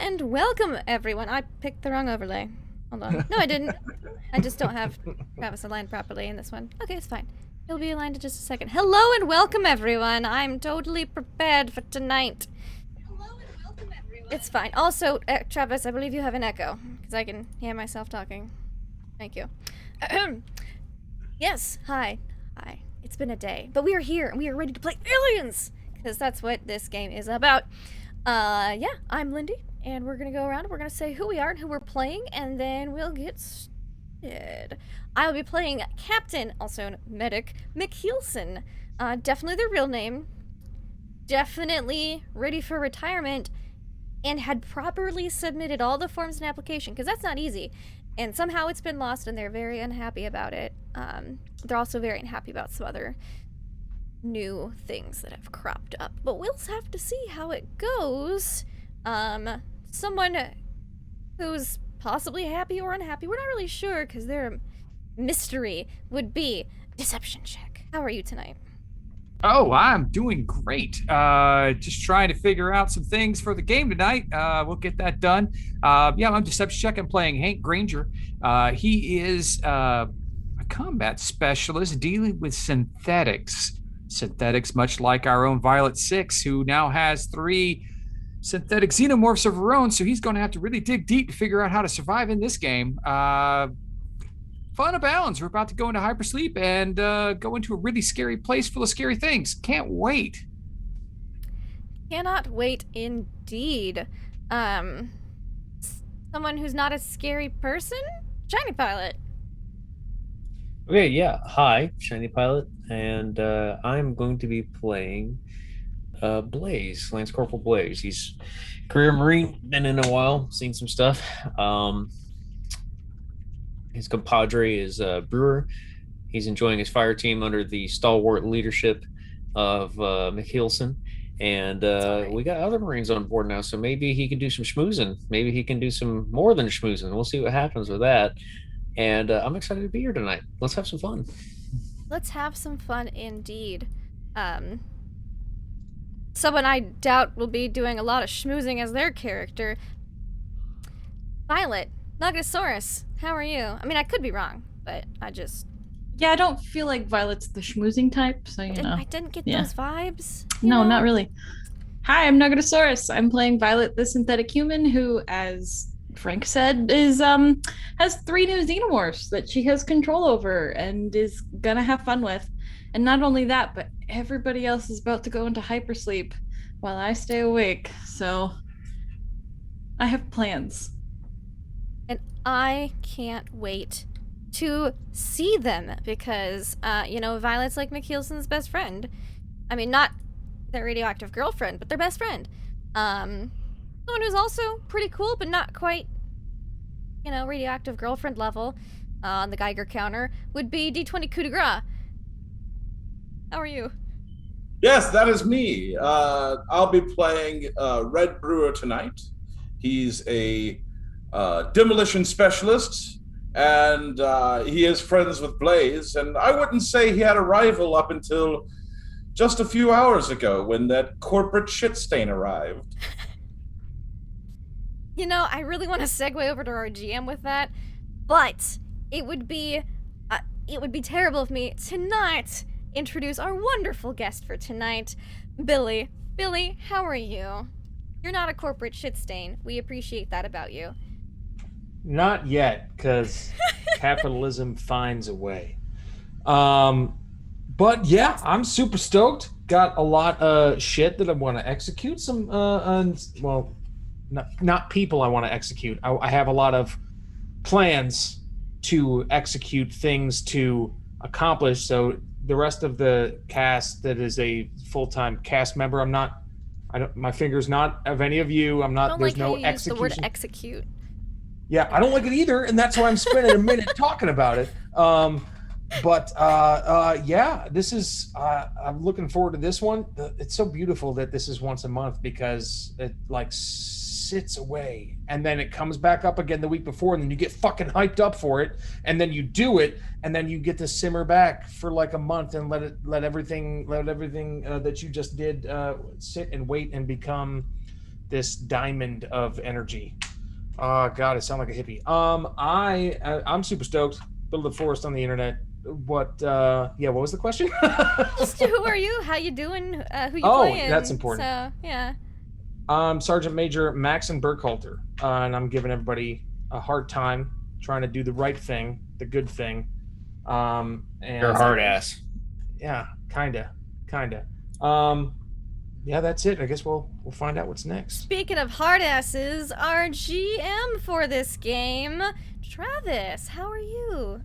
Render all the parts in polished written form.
and welcome, everyone. I picked the wrong overlay. Hold on. No, I didn't. I just don't have Travis aligned properly in this one. Okay, it's fine. He'll be aligned in just a second. Hello and welcome, everyone. I'm totally prepared for tonight. Hello and welcome, everyone. It's fine. Also, Travis, I believe you have an echo, because I can hear myself talking. Thank you. Yes, hi. Hi. It's been a day, but we are here, and we are ready to play Aliens, because that's what this game is about. Yeah, I'm Lindy, and we're gonna go around and we're gonna say who we are and who we're playing, and then we'll get started. I'll be playing Captain, also Medic, McKeelson. Definitely their real name. Definitely ready for retirement, and had properly submitted all the forms and application, because that's not easy. And somehow it's been lost, and they're very unhappy about it. They're also very unhappy about some other new things that have cropped up, but we'll have to see how it goes. Someone who's possibly happy or unhappy, we're not really sure because their mystery would be deception check. How are you tonight? Oh, I'm doing great. Just trying to figure out some things for the game tonight. We'll get that done. Yeah, I'm deception check. I'm playing Hank Granger. He is a combat specialist dealing with synthetics. Synthetics, much like our own Violet 6, who now has 3 synthetic xenomorphs of her own, so he's going to have to really dig deep to figure out how to survive in this game. Fun abounds. We're about to go into hypersleep and go into a really scary place full of scary things. Can't wait. Cannot wait indeed. Someone who's not a scary person? Shiny Pilot. Okay, yeah. Hi, Shiny Pilot, and I'm going to be playing Blaze, Lance Corporal Blaze. He's career Marine, been in a while, seen some stuff. His compadre is Brewer. He's enjoying his fire team under the stalwart leadership of McKeelson. And we got other Marines on board now, so maybe he can do some schmoozing. Maybe he can do some more than schmoozing. We'll see what happens with that. And I'm excited to be here tonight. Let's have some fun. Let's have some fun indeed. Someone I doubt will be doing a lot of schmoozing as their character. Violet, Nugosaurus, how are you? I mean, I could be wrong, but I just... Yeah, I don't feel like Violet's the schmoozing type, so you know. I didn't get those vibes. No, not really. Hi, I'm Nugosaurus. I'm playing Violet, the synthetic human, who, as Frank said, is has 3 new xenomorphs that she has control over and is gonna have fun with. And not only that, but everybody else is about to go into hypersleep while I stay awake. So I have plans. And I can't wait to see them because, Violet's like McKeelson's best friend. I mean, not their radioactive girlfriend, but their best friend. Someone who's also pretty cool, but not quite, radioactive girlfriend level on the Geiger counter would be D20 coup de grace. How are you? Yes, that is me. I'll be playing Red Brewer tonight. He's a demolition specialist, and he is friends with Blaze. And I wouldn't say he had a rival up until just a few hours ago when that corporate shit stain arrived. I really want to segue over to our GM with that, but it would be terrible of me to not introduce our wonderful guest for tonight, Billy. Billy, how are you? You're not a corporate shit stain. We appreciate that about you. Not yet, because capitalism finds a way. But yeah, I'm super stoked. Got a lot of shit that I want to execute. Not people I want to execute. I have a lot of plans to execute things to accomplish. So the rest of the cast that is a full-time cast member, my finger's not of any of you. There's no execution. Use the word execute. Yeah, I don't like it either, and that's why I'm spending a minute talking about it. Yeah, this is, I'm looking forward to this one. It's so beautiful that this is once a month because it sits away and then it comes back up again the week before, and then you get fucking hyped up for it, and then you do it, and then you get to simmer back for like a month and let everything that you just did sit and wait and become this diamond of energy. Oh God, I sound like a hippie. I'm super stoked. Build a forest on the internet. What was the question? Just who are you? How you doing? Who you playing? That's important. So, yeah. Sergeant Major Maxon Burkhalter, and I'm giving everybody a hard time trying to do the right thing, the good thing. And You're a hard ass. Yeah, kinda. Yeah, that's it. I guess we'll find out what's next. Speaking of hard asses, our GM for this game, Travis, how are you?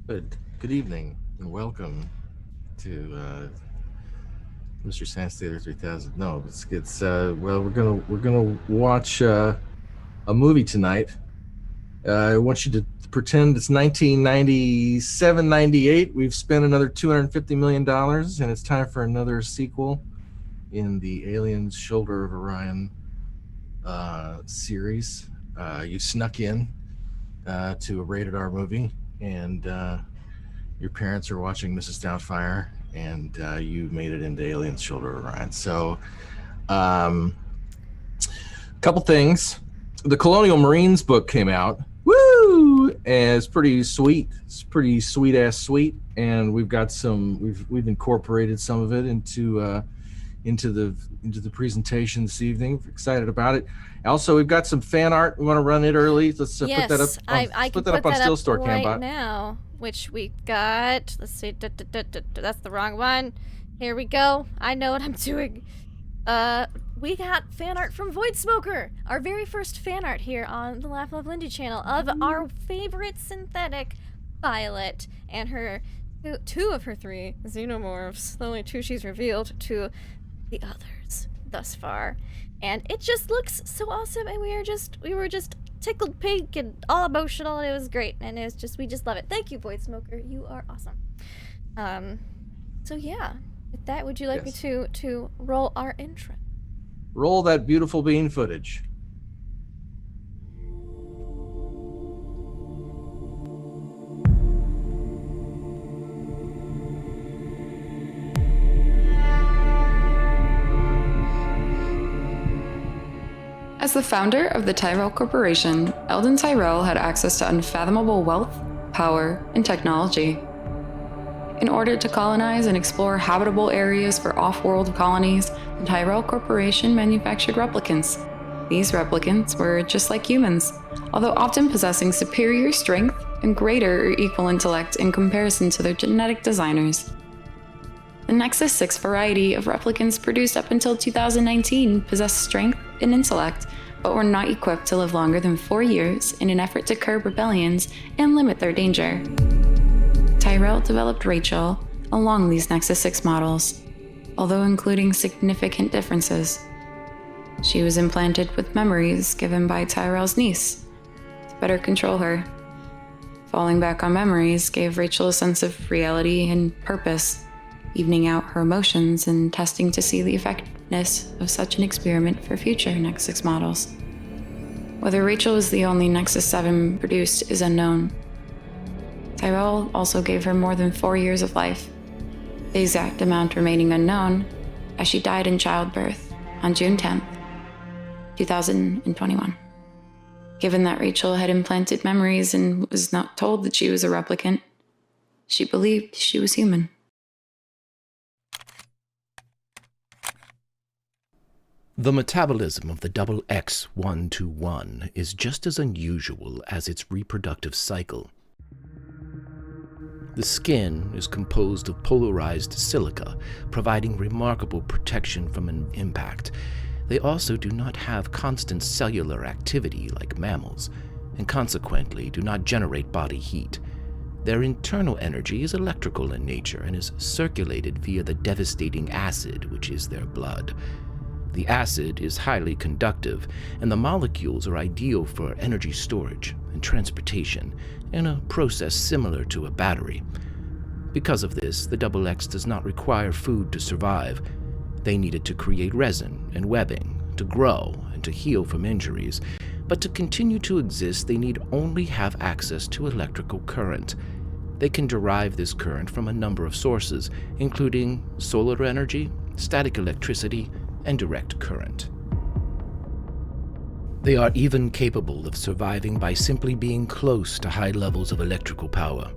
Good evening and welcome to Mr. Sandstater 3000. No, it's well, we're gonna watch a movie tonight. I want you to pretend it's 1997-98. We've spent another $250 million, and it's time for another sequel in the Aliens Shoulder of Orion series. You snuck in to a rated R movie, and your parents are watching Mrs. Doubtfire, and you made it into Aliens Shoulder of Orion. So, couple things. The Colonial Marines book came out. Woo! And it's pretty sweet. It's pretty sweet ass sweet. And we've got we've incorporated some of it into the presentation this evening. We're excited about it. Also, we've got some fan art. We want to run it early. Let's put that up. I can put that on Still up Store right Cambot now. Which we got. Let's see. That's the wrong one. Here we go. I know what I'm doing. We got fan art from Void Smoker, our very first fan art here on the Laugh Love Lindy channel of our favorite synthetic Violet and her two of her three xenomorphs. The only two she's revealed to the others thus far, and it just looks so awesome. And we were just tickled pink and all emotional, and it was great. And it was just we just love it. Thank you, Void Smoker. You are awesome. So yeah. With that, would you like me to roll our intro? Roll that beautiful bean footage. As the founder of the Tyrell Corporation, Eldon Tyrell had access to unfathomable wealth, power, and technology. In order to colonize and explore habitable areas for off-world colonies, the Tyrell Corporation manufactured replicants. These replicants were just like humans, although often possessing superior strength and greater or equal intellect in comparison to their genetic designers. The Nexus 6 variety of replicants produced up until 2019 possessed strength and intellect, but were not equipped to live longer than 4 years in an effort to curb rebellions and limit their danger. Tyrell developed Rachel along these Nexus 6 models, although including significant differences. She was implanted with memories given by Tyrell's niece to better control her. Falling back on memories gave Rachel a sense of reality and purpose, evening out her emotions and testing to see the effectiveness of such an experiment for future Nexus 6 models. Whether Rachel is the only Nexus 7 produced is unknown. Tyrell also gave her more than 4 years of life, the exact amount remaining unknown, as she died in childbirth on June 10th, 2021. Given that Rachel had implanted memories and was not told that she was a replicant, she believed she was human. The metabolism of the XX121 is just as unusual as its reproductive cycle. The skin is composed of polarized silica, providing remarkable protection from an impact. They also do not have constant cellular activity like mammals, and consequently do not generate body heat. Their internal energy is electrical in nature and is circulated via the devastating acid, which is their blood. The acid is highly conductive, and the molecules are ideal for energy storage and transportation, in a process similar to a battery. Because of this, the XX does not require food to survive. They need it to create resin and webbing, to grow and to heal from injuries, but to continue to exist, they need only have access to electrical current. They can derive this current from a number of sources, including solar energy, static electricity, and direct current. They are even capable of surviving by simply being close to high levels of electrical power.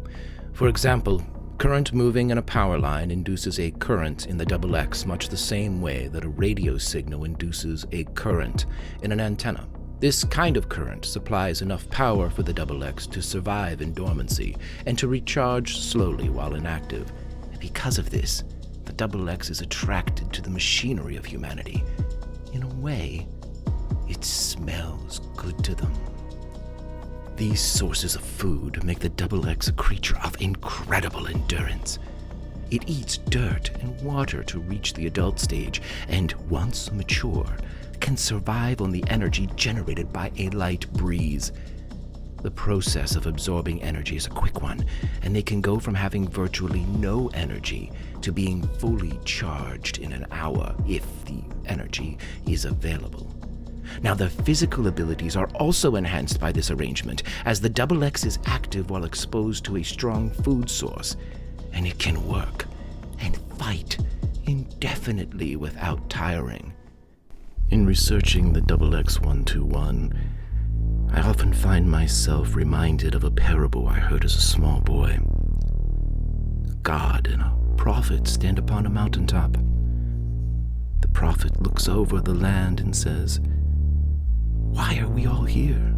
For example, current moving in a power line induces a current in the XX much the same way that a radio signal induces a current in an antenna. This kind of current supplies enough power for the XX to survive in dormancy and to recharge slowly while inactive. And because of this, the XX is attracted to the machinery of humanity. In a way, it smells good to them. These sources of food make the XX a creature of incredible endurance. It eats dirt and water to reach the adult stage, and once mature, can survive on the energy generated by a light breeze. The process of absorbing energy is a quick one, and they can go from having virtually no energy to being fully charged in an hour if the energy is available. Now, their physical abilities are also enhanced by this arrangement, as the XX is active while exposed to a strong food source, and it can work and fight indefinitely without tiring. In researching the XX-121, I often find myself reminded of a parable I heard as a small boy. God and a prophet stand upon a mountaintop. The prophet looks over the land and says, "Why are we all here?"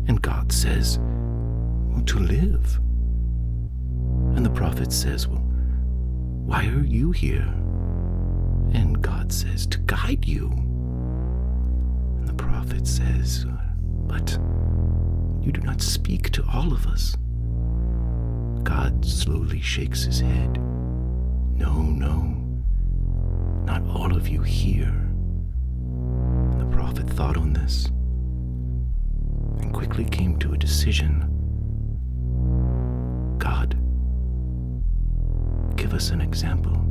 And God says, "Well, to live." And the prophet says, "Well, why are you here?" And God says, "To guide you." And the prophet says, "But you do not speak to all of us." God slowly shakes his head. "No, not all of you here." And the prophet thought on this and quickly came to a decision. "God, give us an example.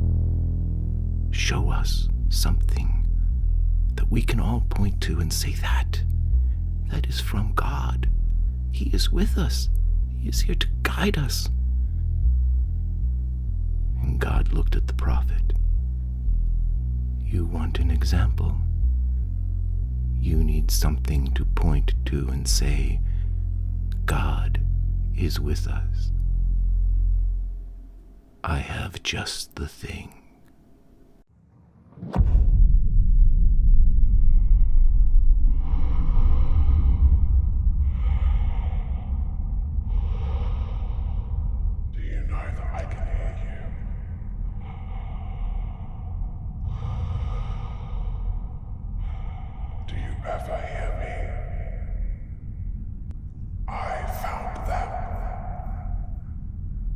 Show us something that we can all point to and say that is from God. He is with us. He is here to guide us." And God looked at the prophet. "You want an example? You need something to point to and say, God is with us. I have just the thing." Do you know that I can hear you? Do you ever hear me? I found them.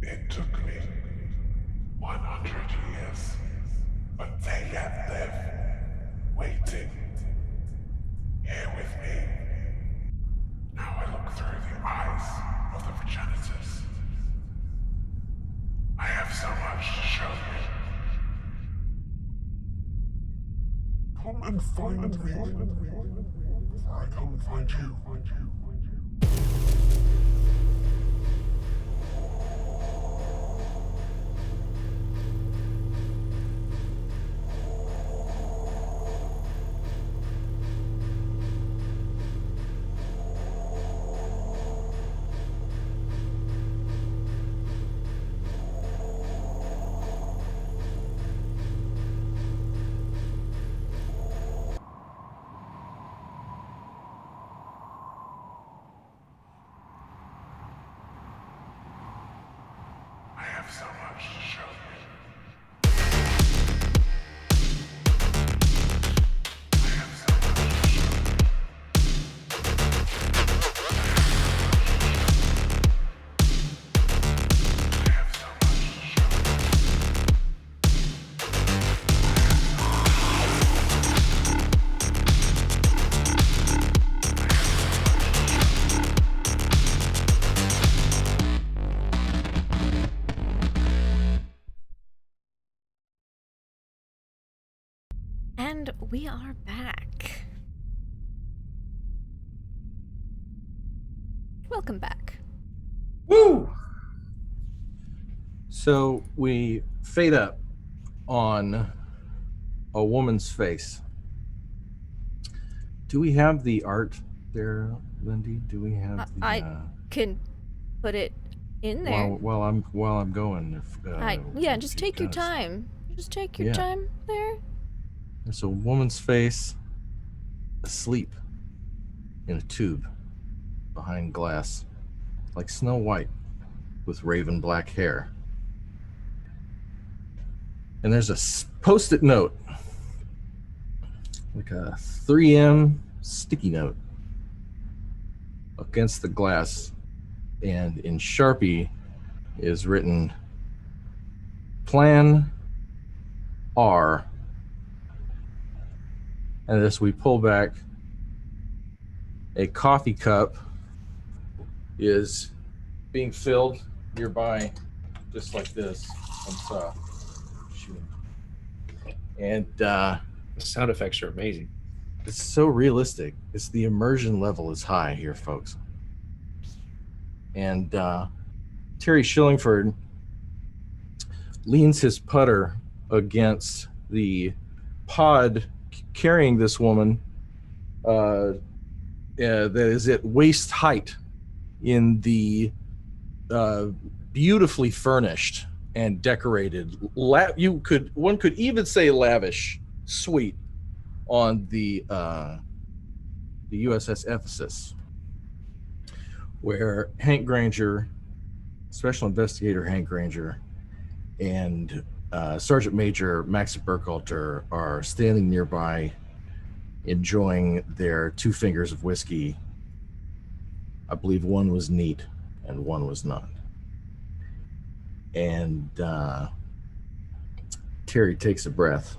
It took me 100 years, but they yet live, waiting, here with me. Now I look through the eyes of the progenitors. I have so much to show you. Come and find me, or I come and find you. I have so much to show you. I have so much to show you. I have so much to show And we are back. Welcome back. Woo! So we fade up on a woman's face. Do we have the art there, Lindy? Do we have the? I can put it in there. While I'm going. Yeah, just take your time. Just take your time there. There's a woman's face, asleep, in a tube, behind glass, like Snow White, with raven black hair. And there's a post-it note, like a 3M sticky note, against the glass, and in Sharpie is written Plan R. And as we pull back, a coffee cup is being filled nearby, just like this. And The sound effects are amazing. it's so realistic. It's the immersion level is high here, folks. And Terry Shillingford leans his putter against the pod carrying this woman that is at waist height in the beautifully furnished and decorated one could even say lavish suite on the USS Ephesus, where Hank Granger, Special Investigator Hank Granger, and Sergeant Major Max Burkhalter are standing nearby, enjoying their 2 fingers of whiskey. I believe one was neat and one was not. And Terry takes a breath.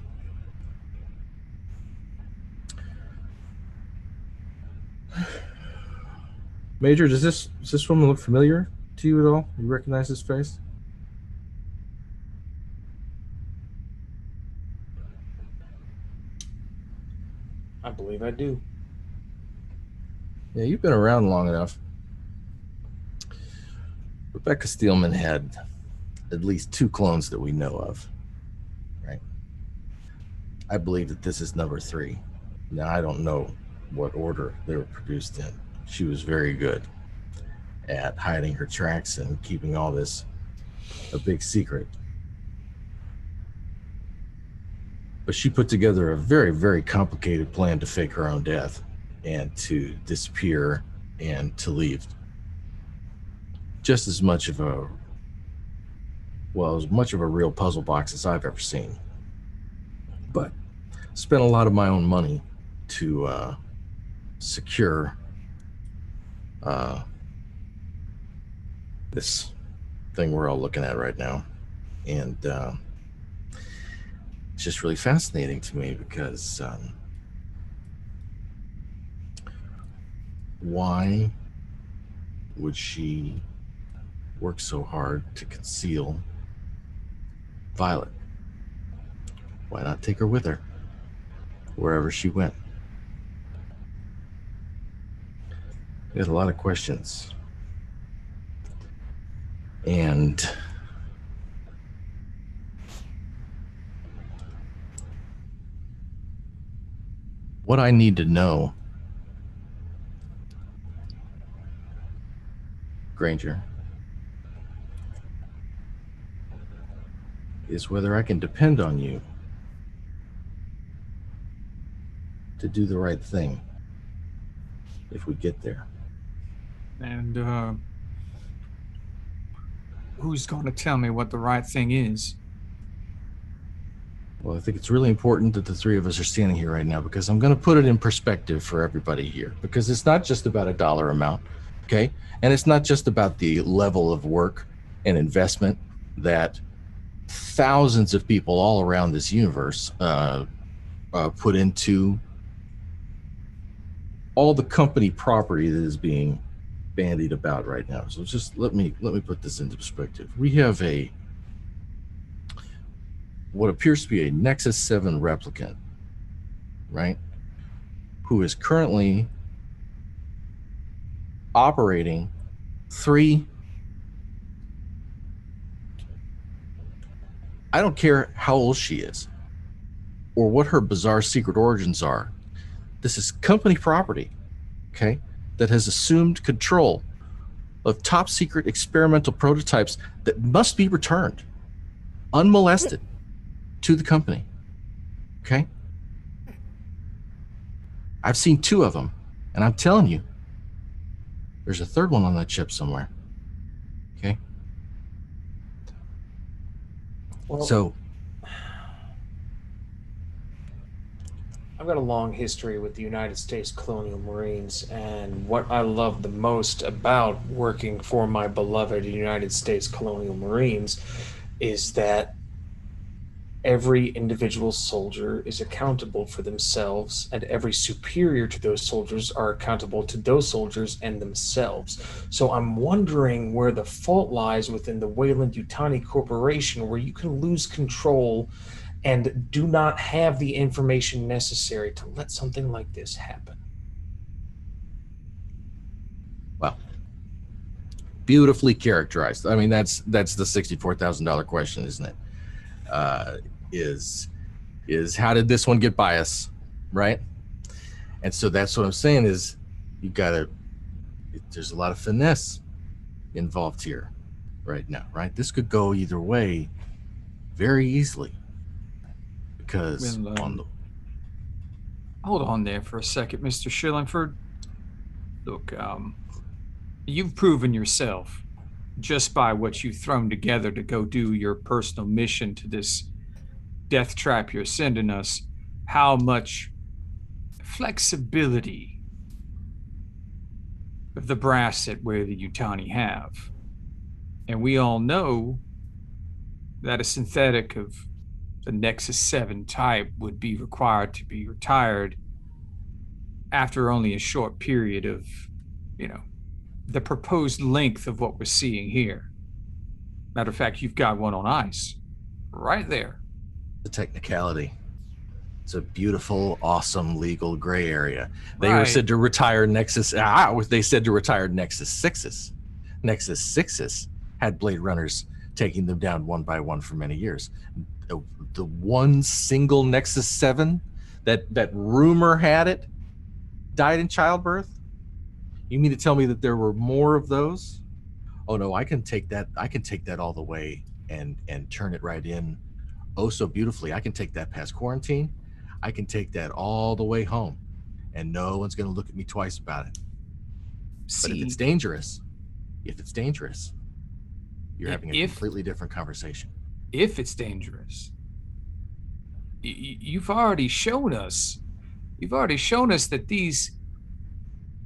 Major, does this woman look familiar to you at all? You recognize this face? I believe I do. Yeah, you've been around long enough. Rebecca Steelman had at least 2 clones that we know of, right? I believe that this is number 3. Now, I don't know what order they were produced in. She was very good at hiding her tracks and keeping all this a big secret. But she put together a very, very complicated plan to fake her own death and to disappear and to leave. Just as much of a real puzzle box as I've ever seen. But spent a lot of my own money to secure this thing we're all looking at right now. And it's just really fascinating to me because why would she work so hard to conceal Violet? Why not take her with her wherever she went? We had a lot of questions. And what I need to know, Granger, is whether I can depend on you to do the right thing if we get there. And who's going to tell me what the right thing is? Well, I think it's really important that the 3 of us are standing here right now, because I'm going to put it in perspective for everybody here, because it's not just about a dollar amount, okay? And it's not just about the level of work and investment that thousands of people all around this universe put into all the company property that is being bandied about right now. So just let me put this into perspective. We have what appears to be a Nexus 7 replicant, right? Who is currently operating 3. I don't care how old she is or what her bizarre secret origins are. This is company property, okay, that has assumed control of top secret experimental prototypes that must be returned unmolested to the company, okay? I've seen 2 of them, and I'm telling you, there's a 3rd one on that ship somewhere, okay? Well, So, I've got a long history with the United States Colonial Marines, and what I love the most about working for my beloved United States Colonial Marines is that every individual soldier is accountable for themselves, and every superior to those soldiers are accountable to those soldiers and themselves. So I'm wondering where the fault lies within the Weyland-Yutani Corporation, where you can lose control and do not have the information necessary to let something like this happen. well, beautifully characterized. I mean, that's the $64,000 question, isn't it? Is how did this one get by us, right? And so that's what I'm saying is there's a lot of finesse involved here right now, right? This could go either way very easily because Hold on there for a second, Mr. Shillingford. Look, you've proven yourself just by what you've thrown together to go do your personal mission to this death trap you're sending us, how much flexibility of the brass at where the Yutani have. And we all know that a synthetic of the Nexus 7 type would be required to be retired after only a short period of, the proposed length of what we're seeing here. Matter of fact, you've got one on ice right there. The technicality. It's a beautiful, awesome, legal gray area. They Right. were said to retire Nexus. They said to retire Nexus 6s. Nexus 6s had Blade Runners taking them down one by one for many years. The one single Nexus 7 that rumor had it died in childbirth. You mean to tell me that there were more of those? Oh no, I can take that all the way and turn it right in oh so beautifully. I can take that past quarantine. I can take that all the way home, and no one's going to look at me twice about it. But if it's dangerous, you're having a completely different conversation. If it's dangerous, you've already shown us that these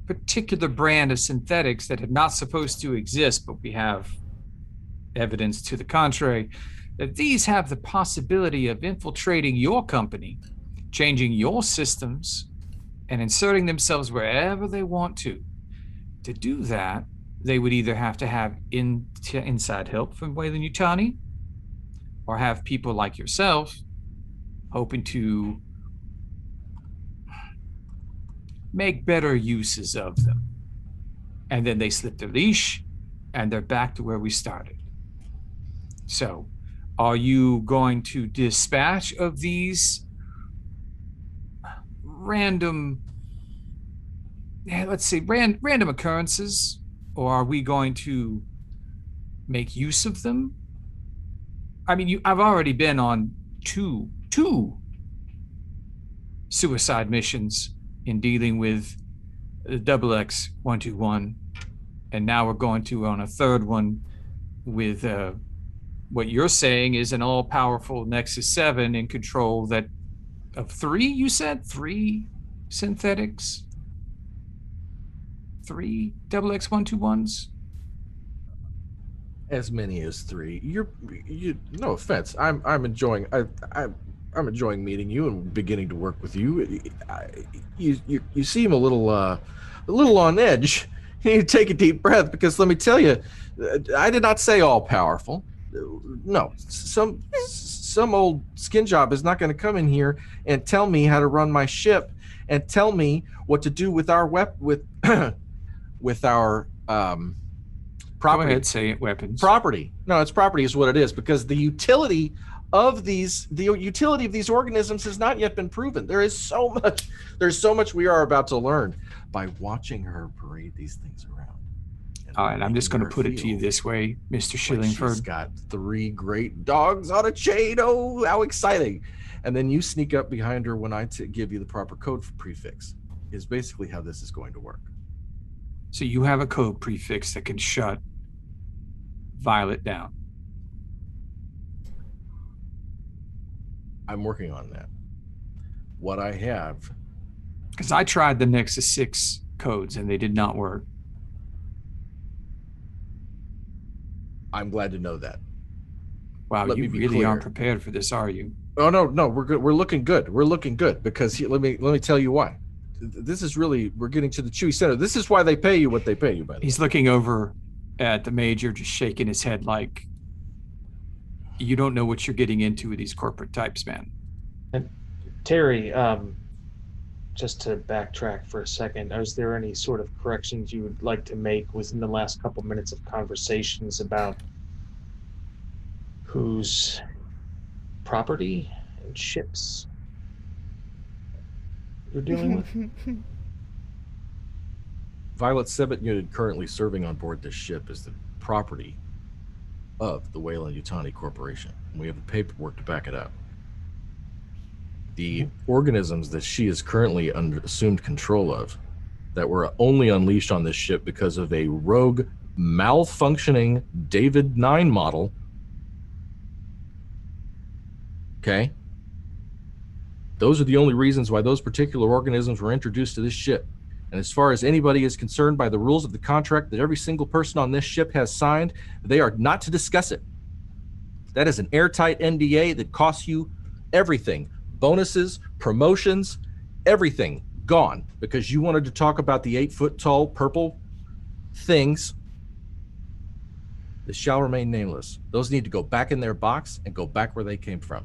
particular brand of synthetics that are not supposed to exist, but we have evidence to the contrary, that these have the possibility of infiltrating your company, changing your systems, and inserting themselves wherever they want to. To do that, they would either have to have inside help from Weyland-Yutani, or have people like yourself hoping to make better uses of them. And then they slip their leash, and they're back to where we started. So, are you going to dispatch of these random occurrences, or are we going to make use of them? I mean, I've already been on two suicide missions in dealing with the XX121, and now we're going to on a third one with what you're saying is an all-powerful Nexus 7 in control of 3, you said? 3 synthetics? 3 XX121s? As many as 3. You no offense. I'm enjoying meeting you and beginning to work with you. You seem a little on edge. You need to take a deep breath, because let me tell you, I did not say all powerful. No, some old skin job is not going to come in here and tell me how to run my ship and tell me what to do with our with our property. Go ahead, say it, weapons. Property. No, it's property is what it is, because the utility of the utility of these organisms has not yet been proven. There's so much we are about to learn by watching her parade these things around. All right, I'm just going to put it to you this way, Mr. Shillingford. She's got 3 great dogs on a chain. Oh, how exciting. And then you sneak up behind her when I give you the proper code for prefix, is basically how this is going to work. So you have a code prefix that can shut Violet down. I'm working on that. What I have... Because I tried the Nexus 6 codes and they did not work. I'm glad to know that. Wow, you really aren't prepared for this, are you? Oh no, we're good. We're looking good. We're looking good because let me tell you why. This is really, we're getting to the Chewy Center. This is why they pay you what they pay you, by the way. He's looking over at the major, just shaking his head like, you don't know what you're getting into with these corporate types, man. And Terry, just to backtrack for a second, is there any sort of corrections you would like to make within the last couple minutes of conversations about whose property and ships you're dealing with? Violet Sebit unit currently serving on board this ship is the property of the Weyland-Yutani Corporation. We have the paperwork to back it up. The organisms that she is currently under assumed control of that were only unleashed on this ship because of a rogue, malfunctioning David 9 model. Okay? Those are the only reasons why those particular organisms were introduced to this ship. And as far as anybody is concerned, by the rules of the contract that every single person on this ship has signed, they are not to discuss it. That is an airtight NDA that costs you everything. Bonuses, promotions, everything gone because you wanted to talk about the 8-foot-tall purple things that shall remain nameless. Those need to go back in their box and go back where they came from.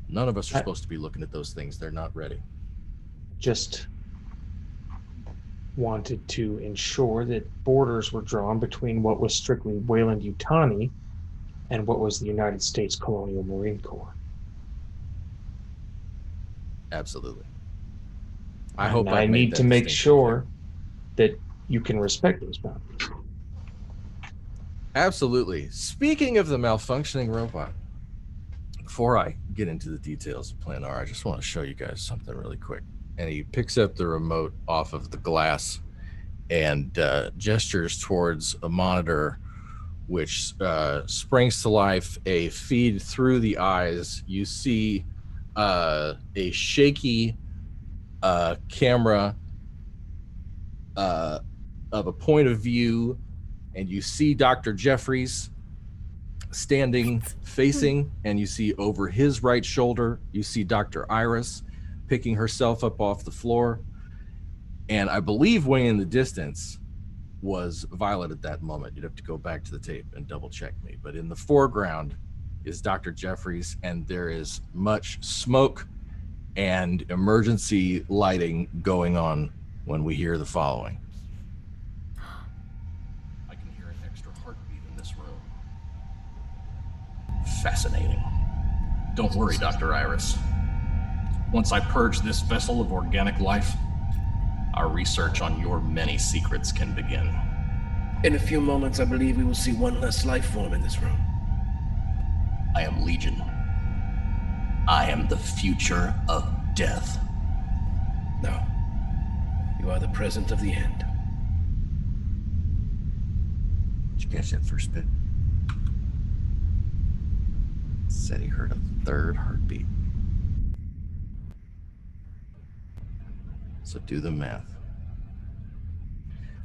None of us are supposed to be looking at those things. They're not ready. Just wanted to ensure that borders were drawn between what was strictly Weyland-Yutani and what was the United States Colonial Marine Corps. Absolutely. I need to make sure that you can respect those boundaries. Absolutely. Speaking of the malfunctioning robot, before I get into the details of Plan R, I just want to show you guys something really quick. And he picks up the remote off of the glass and gestures towards a monitor which springs to life a feed through the eyes. You see a shaky camera of a point of view, and you see Dr. Jeffries standing facing, and you see over his right shoulder, you see Dr. Iris picking herself up off the floor. And I believe way in the distance was Violet at that moment. You'd have to go back to the tape and double check me. But in the foreground is Dr. Jeffries, and there is much smoke and emergency lighting going on when we hear the following. I can hear an extra heartbeat in this room. Fascinating. Don't worry, Dr. Iris. Once I purge this vessel of organic life, our research on your many secrets can begin. In a few moments, I believe we will see one less life form in this room. I am Legion. I am the future of death. No. You are the present of the end. Did you catch that first bit? Said he heard a third heartbeat. So do the math.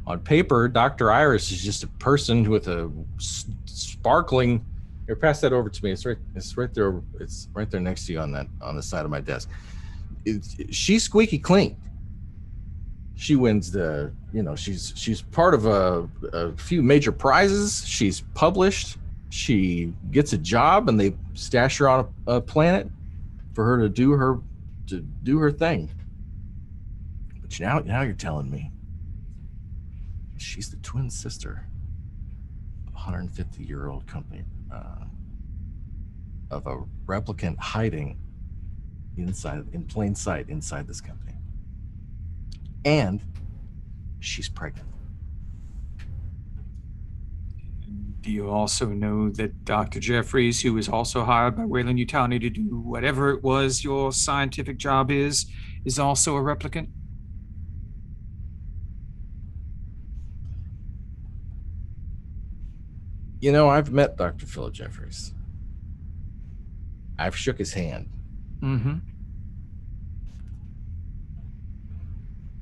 On paper, Dr. Iris is just a person with a sparkling. Here, pass that over to me. It's right there. It's right there next to you on the side of my desk. She's squeaky clean. She wins she's part of a few major prizes. She's published. She gets a job, and they stash her on a planet for her to do her thing. But now you're telling me she's the twin sister of a 150-year-old company of a replicant hiding in plain sight inside this company. And she's pregnant. Do you also know that Dr. Jeffries, who was also hired by Wayland Yutani to do whatever it was your scientific job is also a replicant? You know, I've met Dr. Philip Jeffries. I've shook his hand. Mm-hmm.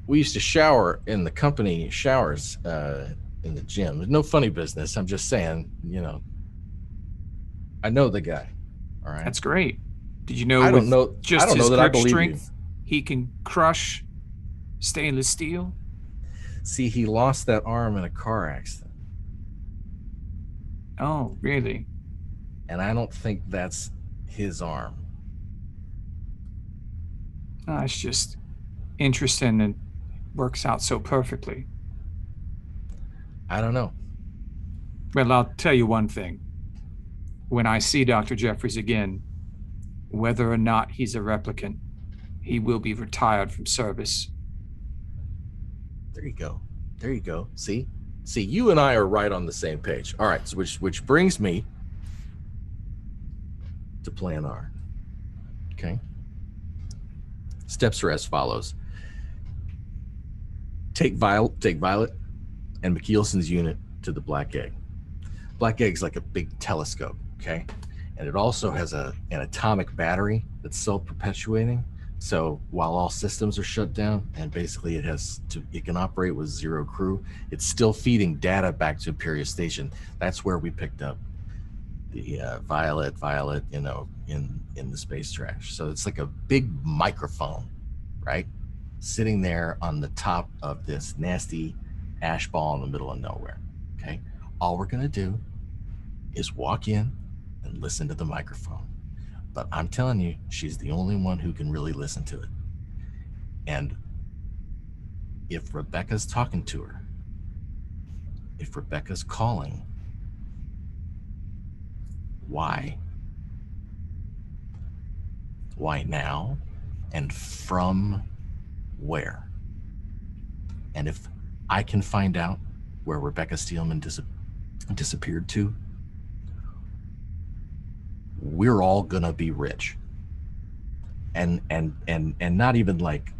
We used to shower in the company showers in the gym. No funny business. I'm just saying, you know, I know the guy. All right. That's great. Did you know I don't know. Just I don't his know that I grip believe strength, you. he can crush stainless steel? See, he lost that arm in a car accident. Oh, really? And I don't think that's his arm. Oh, it's just interesting and works out so perfectly. I don't know. Well, I'll tell you one thing. When I see Dr. Jeffries again, whether or not he's a replicant, he will be retired from service. There you go. There you go. See, you and I are right on the same page. All right, so which brings me to Plan R. Okay. Steps are as follows. Take Violet and McKeelson's unit to the Black Egg. Black Egg's like a big telescope, okay? And it also has an atomic battery that's self-perpetuating. So while all systems are shut down, and basically it can operate with zero crew, it's still feeding data back to Imperial Station. That's where we picked up the Violet, you know, in the space trash. So it's like a big microphone, right? Sitting there on the top of this nasty ash ball in the middle of nowhere, okay? All we're gonna do is walk in and listen to the microphone. But I'm telling you, she's the only one who can really listen to it. And if Rebecca's talking to her, if Rebecca's calling, why? Why now? And from where? And if I can find out where Rebecca Steelman disappeared to, we're all gonna be rich. And not even like,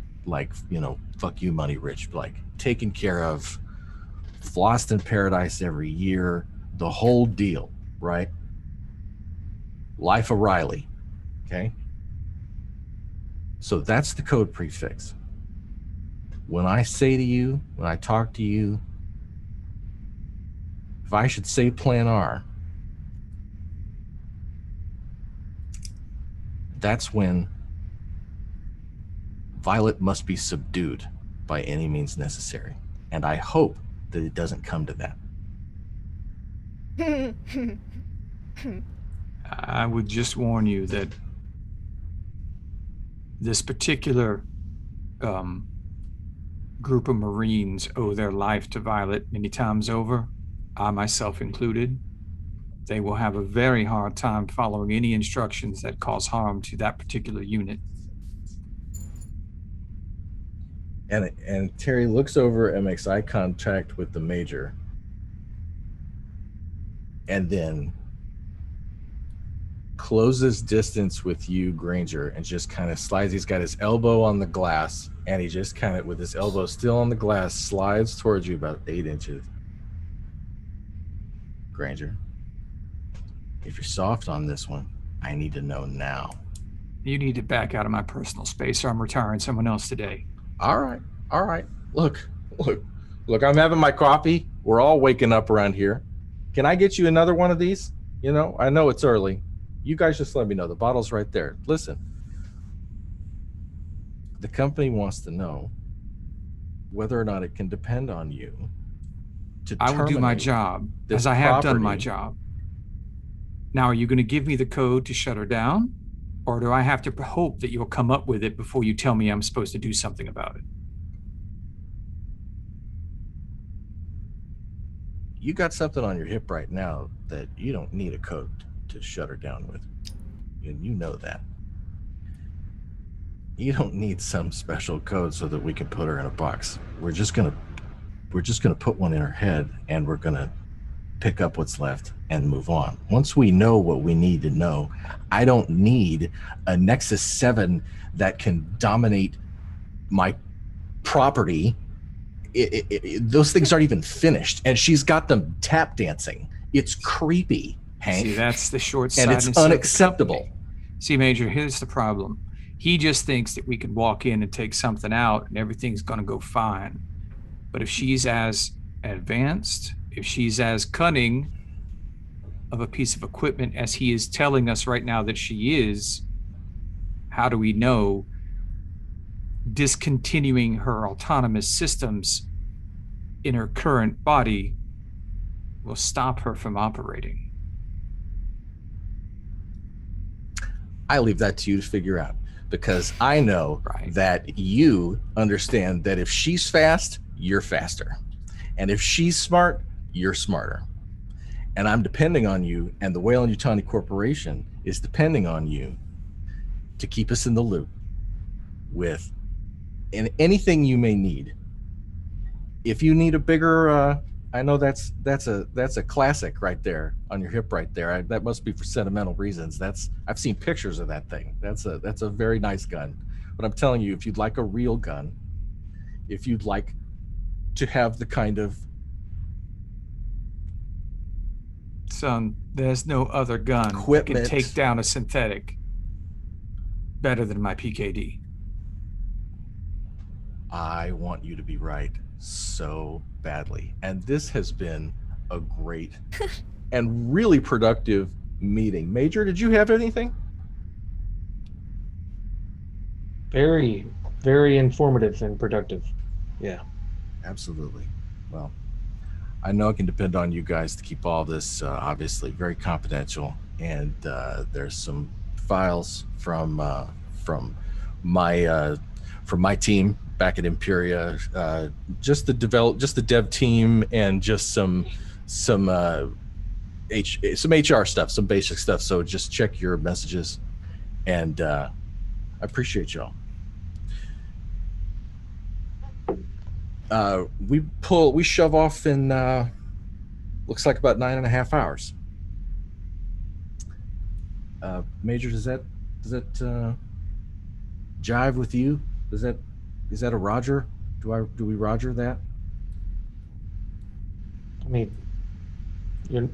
you know, fuck you money rich, but like taken care of, flossed in paradise every year, the whole deal, right? Life of Riley, okay? So that's the code prefix. When I say to you, when I talk to you, if I should say Plan R, that's when Violet must be subdued by any means necessary. And I hope that it doesn't come to that. I would just warn you that this particular group of Marines owe their life to Violet many times over, I myself included. They will have a very hard time following any instructions that cause harm to that particular unit. And Terry looks over and makes eye contact with the major, and then closes distance with you, Granger, and just kind of slides. He's got his elbow on the glass, and he just kind of, with his elbow still on the glass, slides towards you about 8 inches. Granger, if you're soft on this one, I need to know now. You need to back out of my personal space, or I'm retiring someone else today. All right. Look, I'm having my coffee. We're all waking up around here. Can I get you another one of these? You know, I know it's early. You guys just let me know. The bottle's right there. Listen, the company wants to know whether or not it can depend on you to I will do my terminate job, this as I have done property. my job. Now, are you going to give me the code to shut her down? Or do I have to hope that you'll come up with it before you tell me I'm supposed to do something about it? You got something on your hip right now that you don't need a code to shut her down with. and you know that. You don't need some special code so that we can put her in a box. We're just gonna put one in her head, and we're gonna pick up what's left and move on. Once we know what we need to know, I don't need a Nexus 7 that can dominate my property. Those things aren't even finished, and she's got them tap dancing. It's creepy, Hank. See, that's the short and it's unacceptable. See, Major, here's the problem. He just thinks that we can walk in and take something out and everything's going to go fine. But if she's as advanced, if she's as cunning of a piece of equipment as he is telling us right now that she is, how do we know discontinuing her autonomous systems in her current body will stop her from operating? I leave that to you to figure out, because I know that you understand that if she's fast, you're faster. And if she's smart, you're smarter. And I'm depending on you, and the Weyland-Yutani Corporation is depending on you to keep us in the loop with anything you may need. If you need a bigger, I know that's a classic right there on your hip right there. That must be for sentimental reasons. I've seen pictures of that thing. That's a very nice gun. But I'm telling you, if you'd like a real gun, if you'd like to have the kind of... Son, there's no other gun that can take down a synthetic better than my PKD. I want you to be right so badly. And this has been a great and really productive meeting. Major, did you have anything? Very, very informative and productive. Yeah. Absolutely. Well, I know I can depend on you guys to keep all this obviously very confidential. And there's some files from my team back at Imperia, just the dev team, and just some HR stuff, some basic stuff. So just check your messages, and I appreciate y'all. We shove off in looks like about 9.5 hours. Major, does that jive with you? Is that a Roger? Do we Roger that? I mean, you're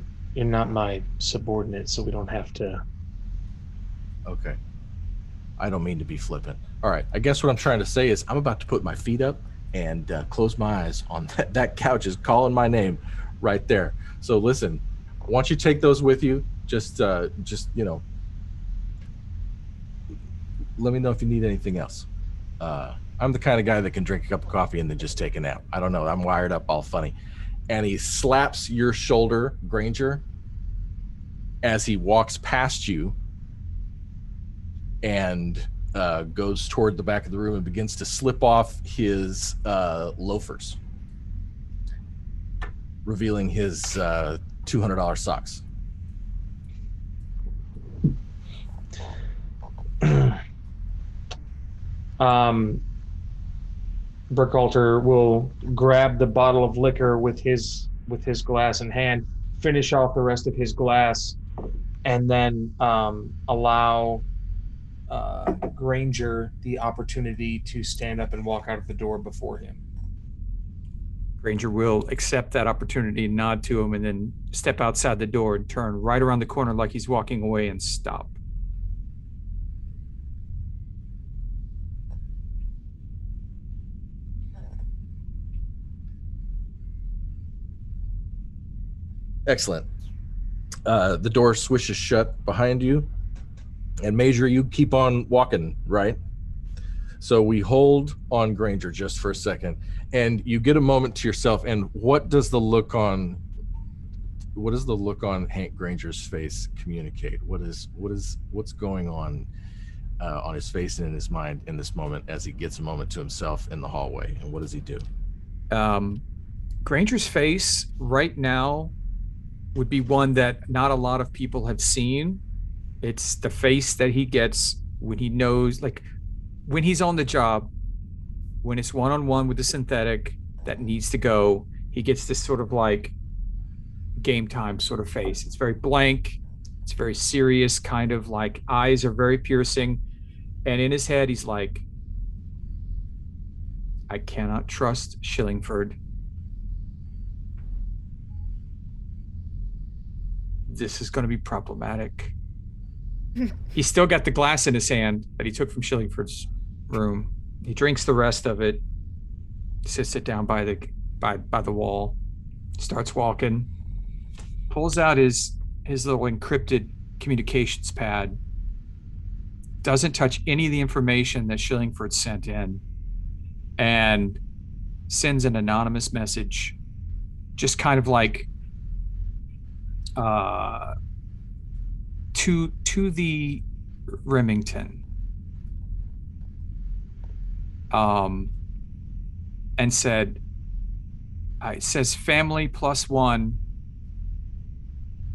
not my subordinate, so we don't have to. Okay. I don't mean to be flippant. All right. I guess what I'm trying to say is I'm about to put my feet up and close my eyes on that couch is calling my name right there. So listen, once you take those with you, just let me know if you need anything else. I'm the kind of guy that can drink a cup of coffee and then just take a nap. I don't know. I'm wired up all funny. And he slaps your shoulder, Granger, as he walks past you and goes toward the back of the room and begins to slip off his loafers, revealing his $200 socks. Burkhalter will grab the bottle of liquor with his glass in hand, finish off the rest of his glass, and then allow Granger the opportunity to stand up and walk out of the door before him. Granger will accept that opportunity, nod to him, and then step outside the door and turn right around the corner like he's walking away and stop. Excellent. The door swishes shut behind you, and Major, you keep on walking, right? So we hold on Granger just for a second, and you get a moment to yourself. And what does the look on Hank Granger's face communicate? What's going on his face and in his mind in this moment as he gets a moment to himself in the hallway? And what does he do? Granger's face right now would be one that not a lot of people have seen, It's the face that he gets when he knows, like, when he's on the job, when it's one-on-one with the synthetic that needs to go, he gets this sort of like game time sort of face. It's very blank. It's very serious, kind of like eyes are very piercing. And in his head, he's like, I cannot trust Shillingford. This is going to be problematic. He's still got the glass in his hand that he took from Shillingford's room. He drinks the rest of it, sits it down by the wall, starts walking, pulls out his little encrypted communications pad, doesn't touch any of the information that Shillingford sent in, and sends an anonymous message, just kind of like to the Remington, and said, it says family +1,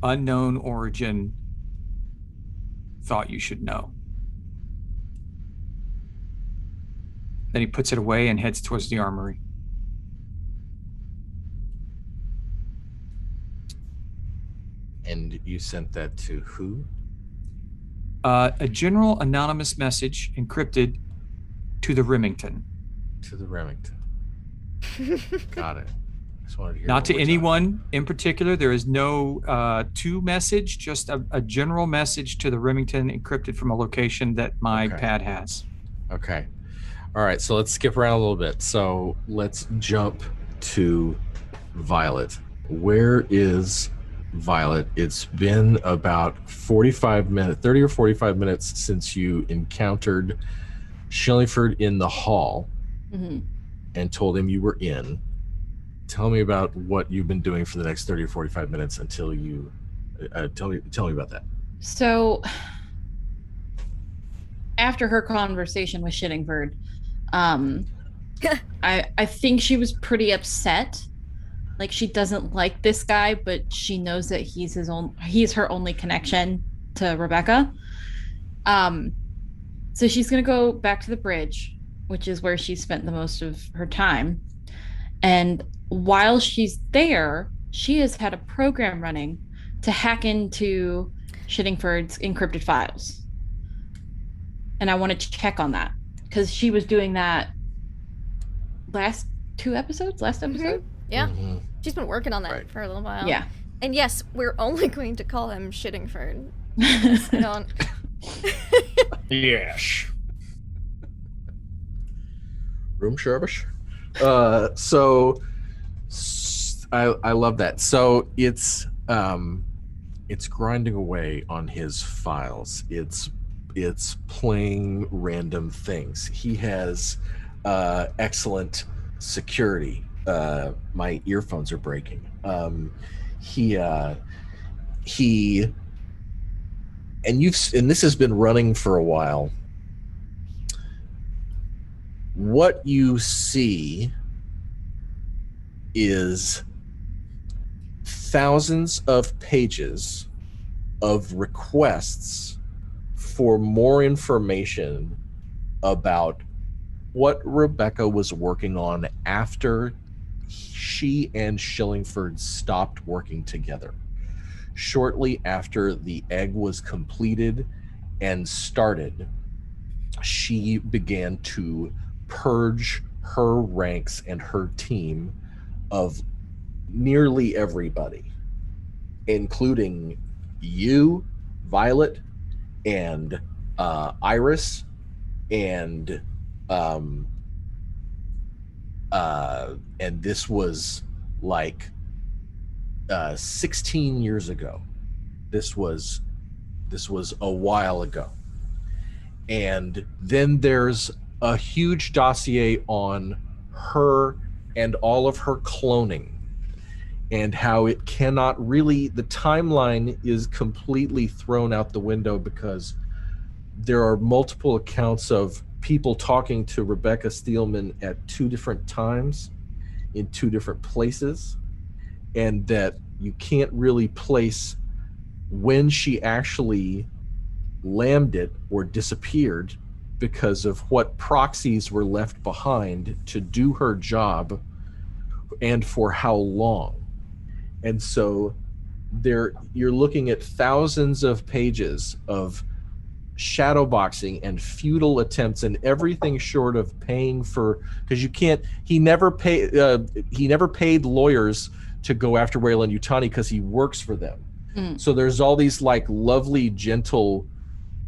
unknown origin, thought you should know. Then he puts it away and heads towards the armory. And you sent that to who? A general anonymous message encrypted to the Remington. To the Remington. Got it. Just wanted to hear Not it to anyone in particular. There is no to message, just a general message to the Remington encrypted from a location that my pad has. Okay. All right, so let's skip around a little bit. So let's jump to Violet. Where is Violet? It's been about 30 or 45 minutes since you encountered Shillingford in the hall and told him you were in. Tell me about what you've been doing for the next 30 or 45 minutes until you tell me about that. So after her conversation with Shillingford, I think she was pretty upset. Like, she doesn't like this guy, but she knows that he's her only connection to Rebecca. So she's gonna go back to the bridge, which is where she spent the most of her time. And while she's there, she has had a program running to hack into Shillingford's encrypted files. And I want to check on that, because she was doing that last episode. Yeah. She's been working on that for a little while. Yeah. And yes, we're only going to call him Shittingford. Yes, I don't. Yes. Room service. So I love that. So it's grinding away on his files. It's playing random things. He has excellent security. My earphones are breaking. He and this has been running for a while. What you see is thousands of pages of requests for more information about what Rebecca was working on after she and Shillingford stopped working together. Shortly after the egg was completed and started, she began to purge her ranks and her team of nearly everybody, including you, Violet, and Iris, and this was like 16 years ago. This was a while ago. And then there's a huge dossier on her and all of her cloning, and how it cannot really, the timeline is completely thrown out the window because there are multiple accounts of people talking to Rebecca Steelman at 2 different times in 2 different places, and that you can't really place when she actually lammed it or disappeared because of what proxies were left behind to do her job and for how long. And so you're looking at thousands of pages of shadowboxing and futile attempts and everything short of paying for, because you can't, he never paid lawyers to go after Wayland Yutani because he works for them. So there's all these like lovely, gentle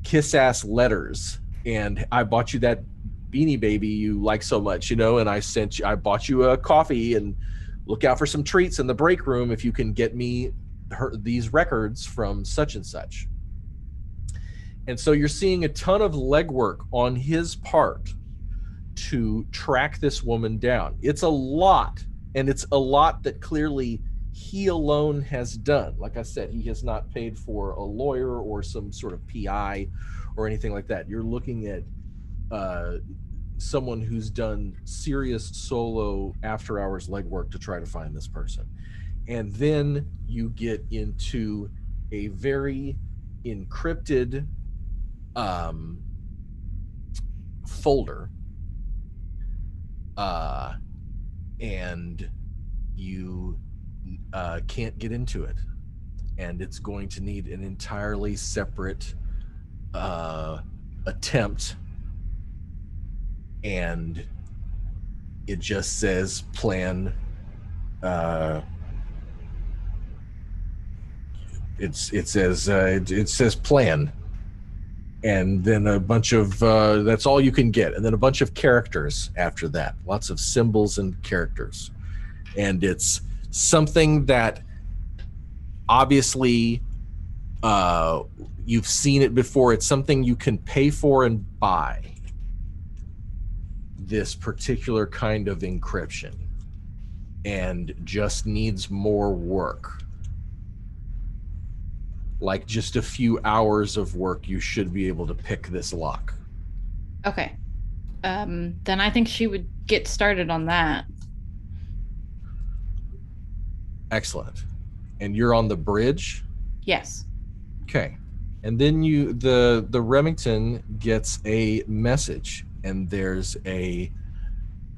kiss-ass letters, and I bought you that Beanie Baby you like so much, and I bought you a coffee, and look out for some treats in the break room if you can get me these records from such and such. And so you're seeing a ton of legwork on his part to track this woman down. It's a lot, and it's a lot that clearly he alone has done. Like I said, he has not paid for a lawyer or some sort of PI or anything like that. You're looking at someone who's done serious solo after hours legwork to try to find this person. And then you get into a very encrypted folder, and you can't get into it, and it's going to need an entirely separate attempt, and it just says plan. It says plan, and then a bunch of that's all you can get, and then a bunch of characters after that, lots of symbols and characters. And it's something that obviously you've seen it before. It's something you can pay for and buy, this particular kind of encryption, and just needs more work. Like just a few hours of work, you should be able to pick this lock. Okay. Then I think she would get started on that. Excellent. And you're on the bridge? Yes. Okay. And then the Remington gets a message, and there's a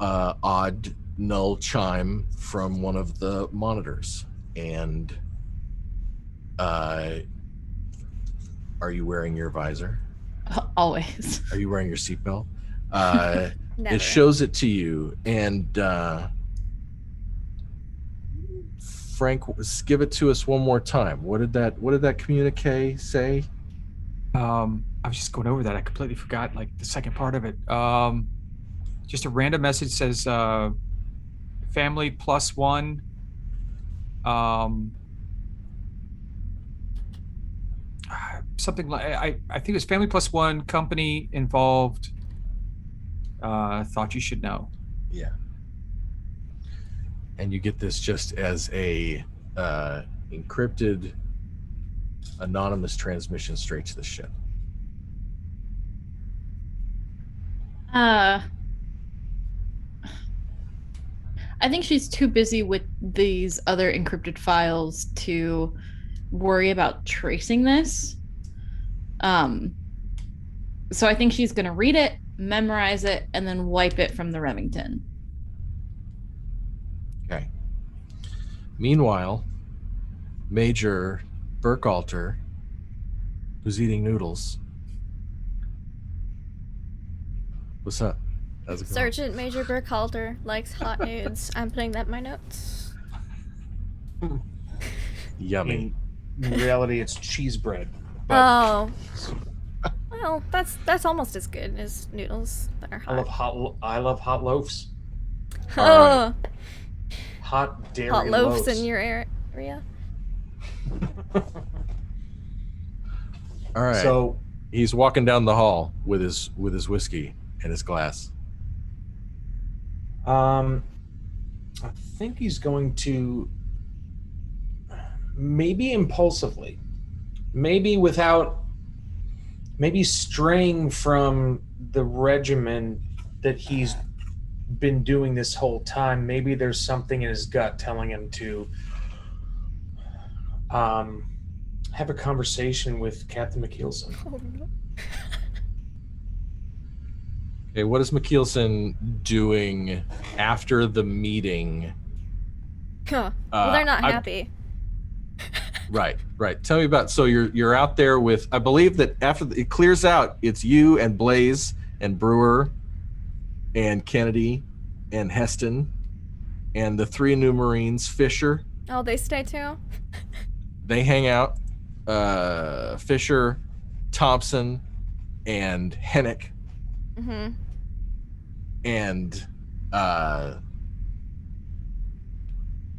odd null chime from one of the monitors. And are you wearing your visor? Always. Are you wearing your seatbelt? Never. It shows it to you, and Frank, give it to us one more time. What did that communique say? I was just going over that. I completely forgot like the second part of it. Just a random message says family +1. Something like I think it was family +1, company involved. Thought you should know. Yeah. And you get this just as a encrypted, anonymous transmission straight to the ship. I think she's too busy with these other encrypted files to worry about tracing this. So I think she's going to read it, memorize it, and then wipe it from the Remington. Okay. Meanwhile, Major Burkhalter, who's eating noodles. What's up? How's it going? Sergeant Major Burkhalter likes hot nudes. I'm putting that in my notes. Yummy. In reality, it's cheese bread. Oh. Well, that's almost as good as noodles that are hot. I love hot loaves. Oh. Hot dairy Hot loaves in your area. All right. So he's walking down the hall with his whiskey and his glass. I think he's going to, maybe impulsively, maybe straying from the regimen that he's been doing this whole time. Maybe there's something in his gut telling him to have a conversation with Captain McKeelson. Oh no. Okay, what is McKeelson doing after the meeting? Huh. Well, they're not happy. Right. Tell me about. So you're out there with. I believe that after it clears out, it's you and Blaze and Brewer, and Kennedy, and Heston, and the 3 new Marines. Fisher. Oh, they stay too. They hang out. Fisher, Thompson, and Hennick. Mm-hmm. And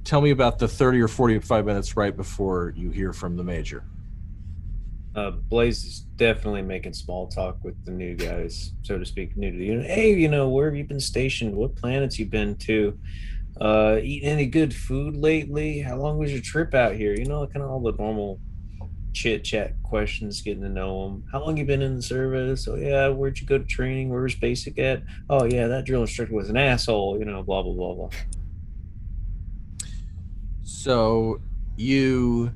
tell me about the 30 or 45 minutes right before you hear from the Major. Blaze is definitely making small talk with the new guys, so to speak, new to the unit. Hey, where have you been stationed? What planets you been to? Eating any good food lately? How long was your trip out here? Kind of all the normal chit chat questions, getting to know them. How long you been in the service? Oh yeah, where'd you go to training? Where was basic at? Oh yeah, that drill instructor was an asshole. Blah blah blah blah. So you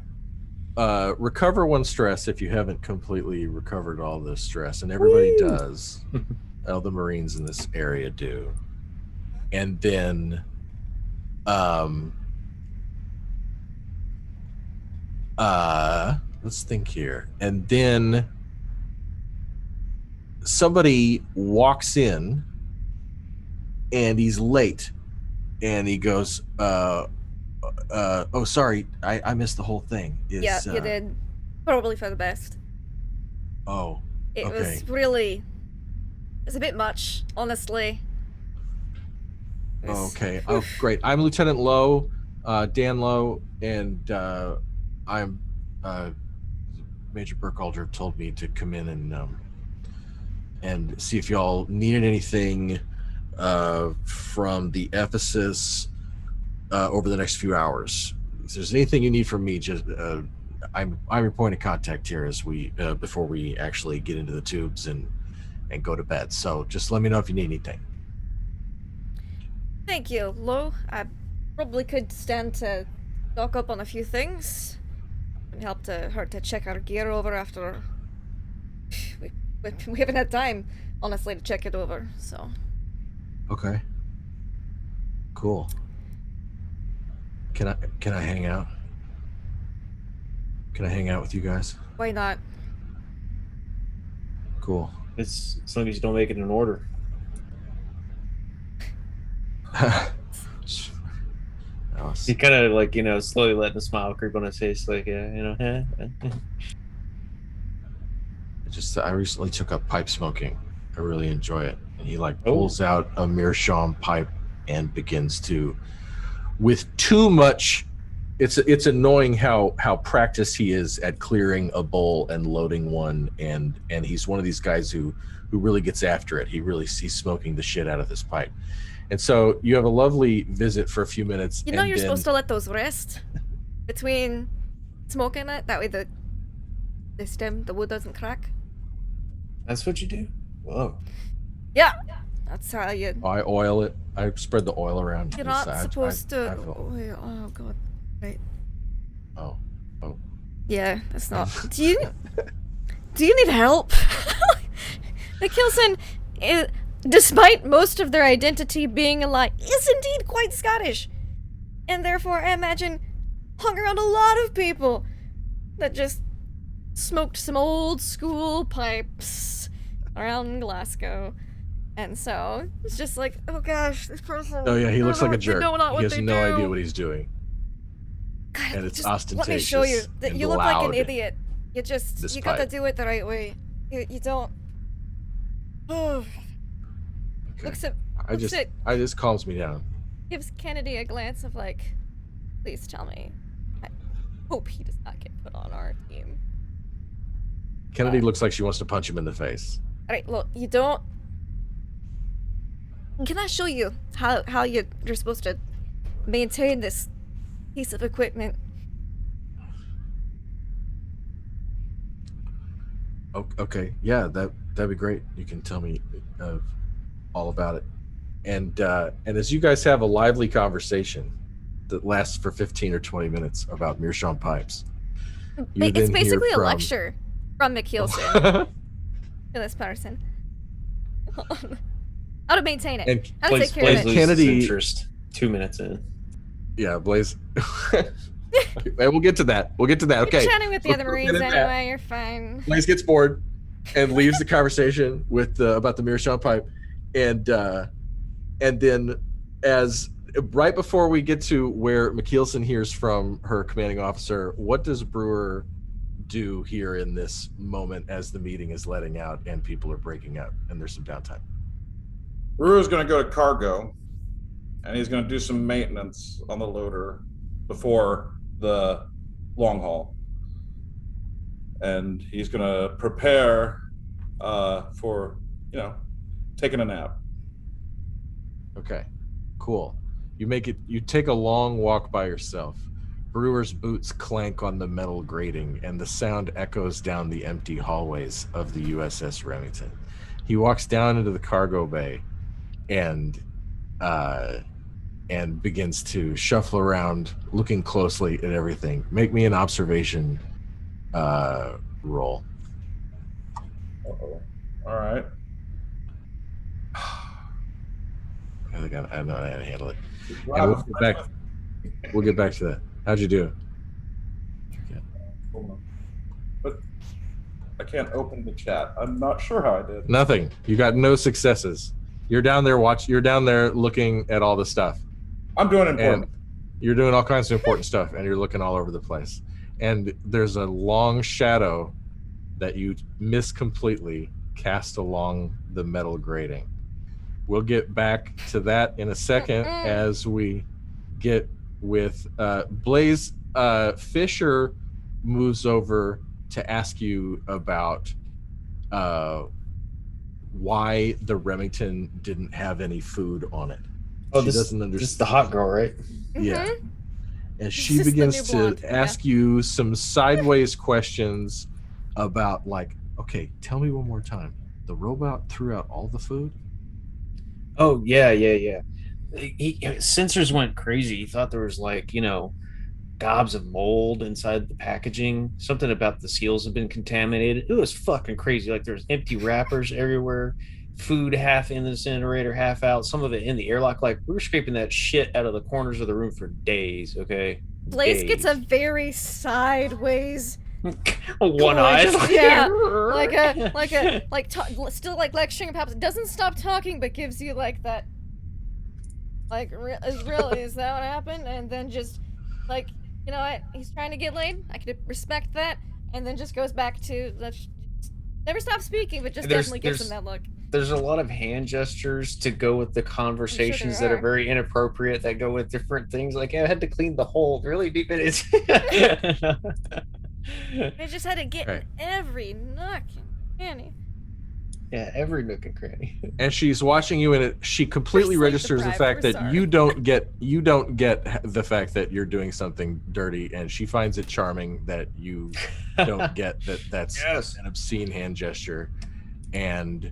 recover 1 stress if you haven't completely recovered all the stress, and everybody does. All the Marines in this area do. And then let's think here. And then somebody walks in and he's late, and he goes, oh sorry, I missed the whole thing. Yeah, you did. Probably for the best. Oh, It okay. was a bit much, honestly. Okay. Oh, great. I'm Lieutenant Lowe, Dan Lowe, and I'm Major Burkhalter told me to come in and see if y'all needed anything from the Ephesus over the next few hours. If there's anything you need from me, just I'm your point of contact here as we before we actually get into the tubes and go to bed. So just let me know if you need anything. Thank you, Lo. I probably could stand to stock up on a few things. It helped her to check our gear over after we haven't had time, honestly, to check it over. So. Okay. Cool. Can I hang out? Can I hang out with you guys? Why not? Cool. It's as long as you don't make it in order. He kind of like, slowly letting a smile creep on his face, like, I recently took up pipe smoking. I really enjoy it. And he pulls out a meerschaum pipe and begins to, with too much. It's annoying how practiced he is at clearing a bowl and loading one, and he's one of these guys who really gets after it. He's smoking the shit out of this pipe. And so you have a lovely visit for a few minutes. You're supposed to let those rest between smoking it. That way the wood doesn't crack. That's what you do? Whoa. Yeah. That's how you... I oil it. I spread the oil around. You're not supposed to... Oh, God. Right. Oh. Yeah, that's not... Do you need help? McKeelson, despite most of their identity being a lie, is indeed quite Scottish. And therefore, I imagine, hung around a lot of people that just smoked some old school pipes around Glasgow. And so, it's just like, oh gosh, this person... Oh yeah, he looks like a jerk. He has no do. idea what he's doing. God, and it's just ostentatious. Let me show you. You look like an idiot. You gotta do it the right way. You don't... Oh. Okay. I just calms me down. Gives Kennedy a glance of like, please tell me. I hope he does not get put on our team. Kennedy looks like she wants to punch him in the face. Alright, look, you don't... Can I show you how you're supposed to maintain this piece of equipment? Okay, yeah, that'd be great. You can tell me all about it. And as you guys have a lively conversation that lasts for 15 or 20 minutes about meerschaum pipes, You It's then hear basically a from- lecture from McKeelson to this person. How to maintain it. And How to Blaze, take care of it. loses Kennedy- interest 2 minutes in. Yeah, Blaze. We'll get to that. We'll get to that. You're Okay. chatting with the other We'll Marines get into anyway. that. You're fine. Blaze gets bored and leaves the conversation with about the Meerschaum pipe, and then as right before we get to where McKeelson hears from her commanding officer, what does Brewer do here in this moment as the meeting is letting out and people are breaking up and there's some downtime? Brewer's going to go to cargo, and he's going to do some maintenance on the loader before the long haul. And he's going to prepare for, taking a nap. Okay, cool. You take a long walk by yourself. Brewer's boots clank on the metal grating and the sound echoes down the empty hallways of the USS Remington. He walks down into the cargo bay and begins to shuffle around, looking closely at everything. Make me an observation roll. Uh-oh. All right. I think I know how to handle it. And we'll get back to that. How'd you do? Hold on. But I can't open the chat. I'm not sure how I did. Nothing. You got no successes. You're down there You're down there looking at all the stuff. I'm doing important. And you're doing all kinds of important stuff, and you're looking all over the place. And there's a long shadow that you miss completely cast along the metal grating. We'll get back to that in a second as we get with Blaze. Fisher moves over to ask you about why the Remington didn't have any food on it. Oh, she doesn't understand. This is the hot girl, right? Yeah. And she This is the begins new to blonde, ask you some sideways questions about, like, okay, tell me one more time. The robot threw out all the food? Oh, yeah. Sensors went crazy. He thought there was gobs of mold inside the packaging. Something about the seals have been contaminated. It was fucking crazy. Like, there's empty wrappers everywhere. Food half in the incinerator, half out. Some of it in the airlock. Like, we were scraping that shit out of the corners of the room for days, okay? Blaze Days. gets a very sideways one-eyed. Yeah, still like lecturing about. Doesn't stop talking, but gives you like that. Like, really, is that what happened? And then just like, you know what? He's trying to get laid. I could respect that. And then just goes back to never stop speaking, but just definitely gives him that look. There's a lot of hand gestures to go with the conversations that are very inappropriate, that go with different things. Like, I had to clean the hole really deep in it. I just had to get in every nook and cranny. Yeah, every nook and cranny. And she's watching you, and she completely registers the fact that you don't get the fact that you're doing something dirty, and she finds it charming that you don't get that. That's an obscene hand gesture, and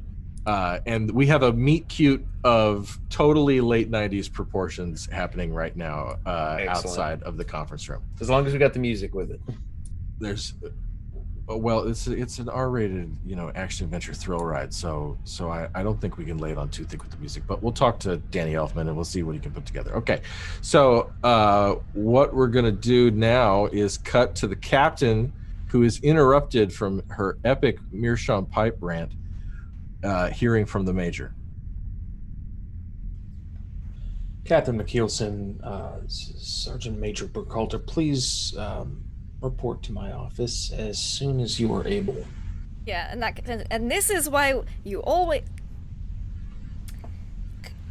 we have a meet cute of totally late 90s proportions happening right now outside of the conference room. As long as we got the music with it. There's it's an R-rated, action adventure thrill ride, so I don't think we can lay it on too thick with the music, but we'll talk to Danny Elfman and we'll see what he can put together. Okay, so what we're gonna do now is cut to the captain, who is interrupted from her epic Meerschaum pipe rant, hearing from the major. Captain McKeelson, Sergeant Major Burkhalter, please report to my office as soon as you are able. Yeah, and this is why you always.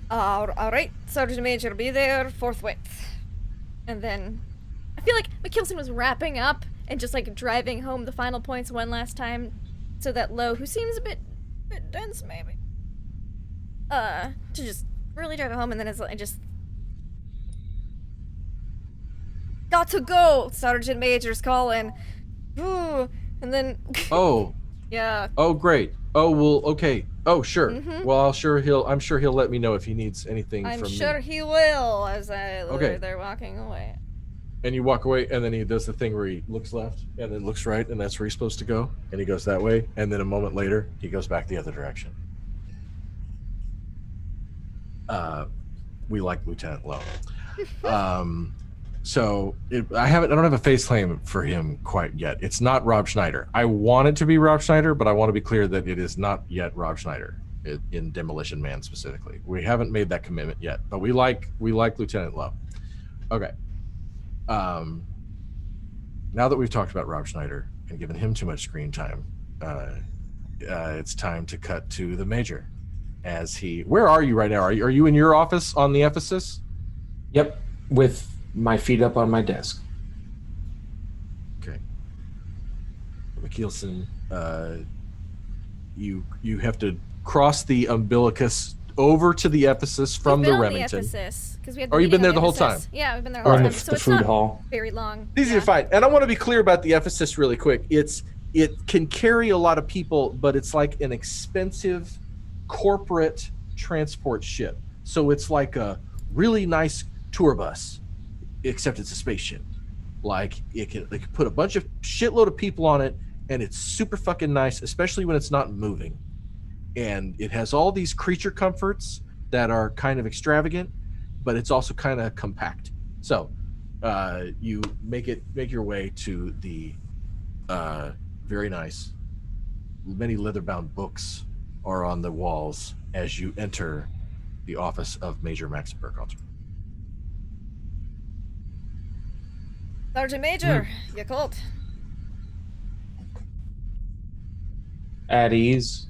All right, Sergeant Major, be there forthwith. And then, I feel like McKeelson was wrapping up and just like driving home the final points one last time, so that Lowe, who seems a bit dense maybe, to just really drive it home, and then I just. Got to go! Sergeant Major's calling. Ooh, and then... Oh. Yeah. Oh, great. Oh, well, okay. Oh, sure. Mm-hmm. Well, I'm sure he'll let me know if he needs anything from me. I'm sure he will, as they're walking away. And you walk away, and then he does the thing where he looks left and then looks right, and that's where he's supposed to go. And he goes that way, and then a moment later, he goes back the other direction. We like Lieutenant Lowe. So I don't have a face claim for him quite yet. It's not Rob Schneider. I want it to be Rob Schneider, but I want to be clear that it is not yet Rob Schneider in Demolition Man specifically. We haven't made that commitment yet, but we like Lieutenant Lowe. Okay. Now that we've talked about Rob Schneider and given him too much screen time, it's time to cut to the Major. Where are you right now? Are you in your office on the Ephesus? Yep, with my feet up on my desk. Okay. McKeelson, you have to cross the umbilicus over to the Ephesus from the Remington. Because we had You've been there the whole time? Yeah, we've been there the whole time. So the it's food not hall. very long. Easy to find. And I want to be clear about the Ephesus really quick. It can carry a lot of people, but it's like an expensive corporate transport ship. So it's like a really nice tour bus, except it's a spaceship. Like they can put a bunch of shitload of people on it, and it's super fucking nice, especially when it's not moving. And it has all these creature comforts that are kind of extravagant, but it's also kind of compact. So you make your way to the very nice, many leather-bound books are on the walls as you enter the office of Major Max Burkhalter. Sergeant Major, you called. At ease.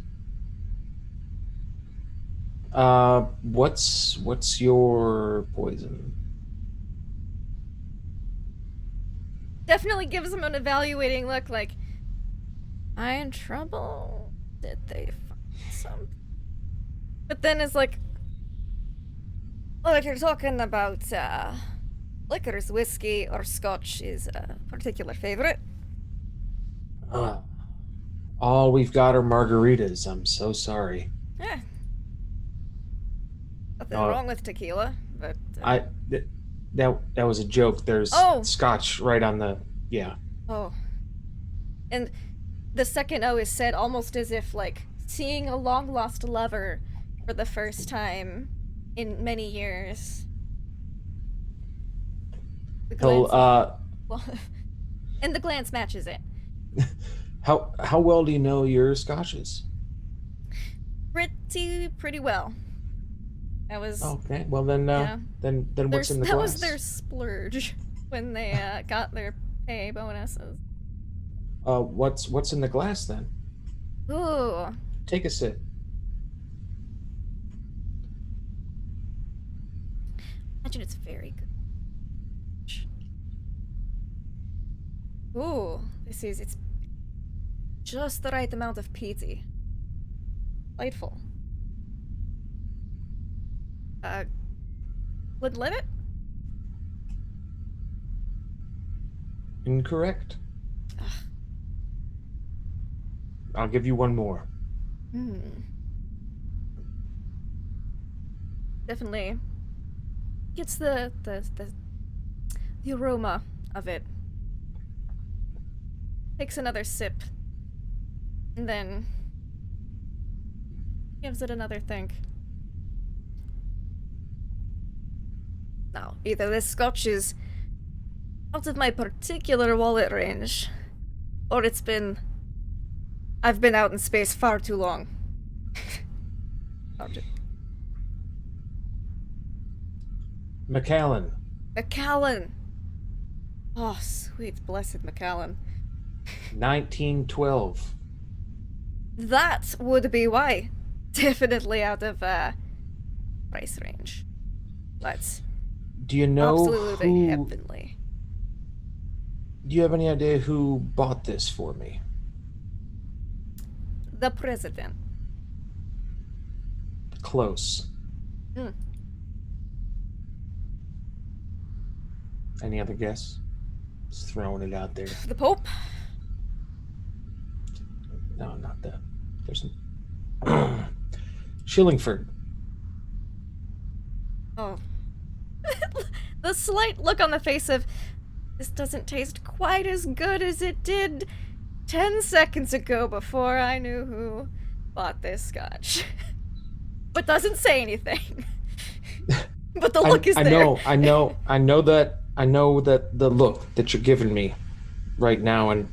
What's your poison? Definitely gives him an evaluating look like, am I in trouble? Did they find some? But then it's like, well, if you're talking about liquors, whiskey or scotch is a particular favorite. All we've got are margaritas. I'm so sorry. Yeah. Nothing wrong with tequila, but that was a joke. There's scotch right on the Oh. And the second O is said almost as if like seeing a long lost lover for the first time in many years. The glance, and the glance matches it. How well do you know your scotches? Pretty well. That was okay. Well then, then what's in the glass? That was their splurge when they got their pay bonuses. What's in the glass then? Ooh. Take a sip. Imagine it's very good. Ooh, it's just the right amount of peaty. Delightful. Limit? Incorrect. I'll give you one more. Definitely gets the aroma of it. Takes another sip. And then gives it another think. Now, either this scotch is out of my particular wallet range, or I've been out in space far too long. McAllen. Oh, sweet, blessed McAllen. 1912. That would be why. Definitely out of price range. But do you know absolutely heavenly. Do you have any idea who bought this for me? The president. Close. Any other guess? Just throwing it out there. The Pope? No, not that. There's Shillingford. Oh. The slight look on the face of This doesn't taste quite as good as it did 10 seconds ago before I knew who bought this scotch. But doesn't say anything. But the look is there. I know that the look that you're giving me right now, and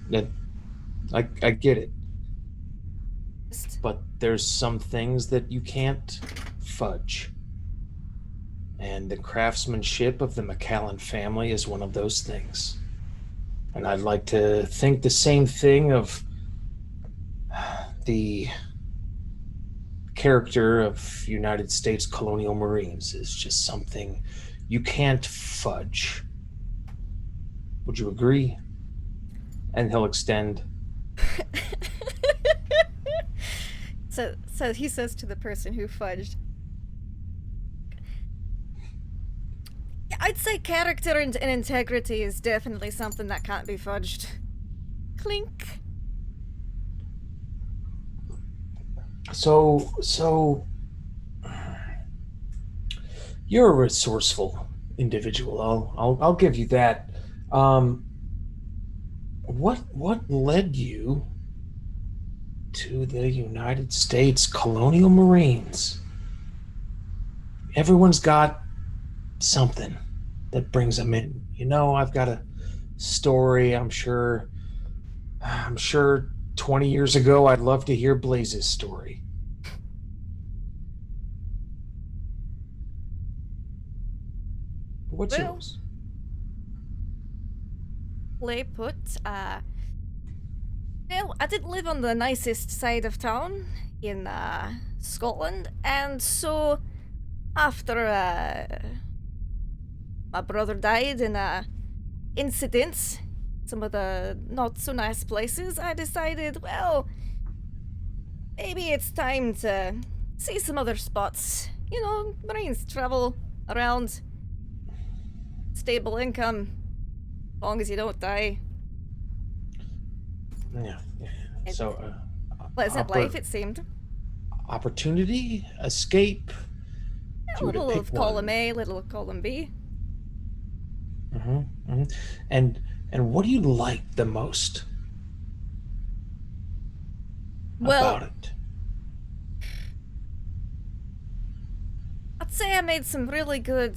I get it. But there's some things that you can't fudge. And the craftsmanship of the McAllen family is one of those things. And I'd like to think the same thing of the character of United States Colonial Marines is just something you can't fudge. Would you agree? And he'll extend. So he says to the person who fudged, I'd say character and integrity is definitely something that can't be fudged. Clink. So you're a resourceful individual. I'll give you that. What led you to the United States Colonial Marines? Everyone's got something that brings them in. You know, I've got a story. I'm sure 20 years ago, I'd love to hear Blaze's story. What's yours? Lay put, well, I didn't live on the nicest side of town in, Scotland, and so after, my brother died in a incident, some of the not so nice places, I decided, well, maybe it's time to see some other spots. You know, Marines travel around, stable income, as long as you don't die. Yeah. So, pleasant life, it seemed. Opportunity, escape. A little of column A, little of column B. And what do you like the most about it? I'd say I made some really good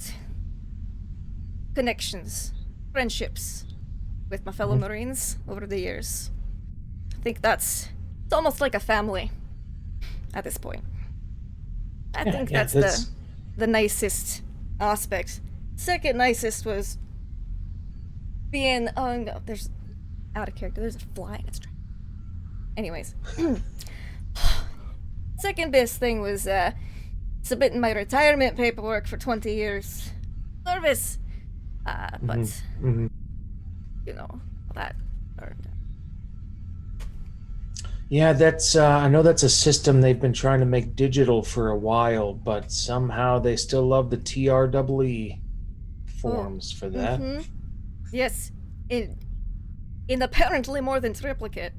connections, friendships with my fellow Marines over the years. I think it's almost like a family at this point. I think that's the nicest aspect. Second nicest was being, oh no, there's, out of character, there's a fly in its trap. Anyways. Second best thing was submitting my retirement paperwork for 20 years service. But, you know, that turned out. Yeah, that's, I know that's a system they've been trying to make digital for a while, but somehow they still love the TREE forms for that. Yes, in apparently more than triplicate.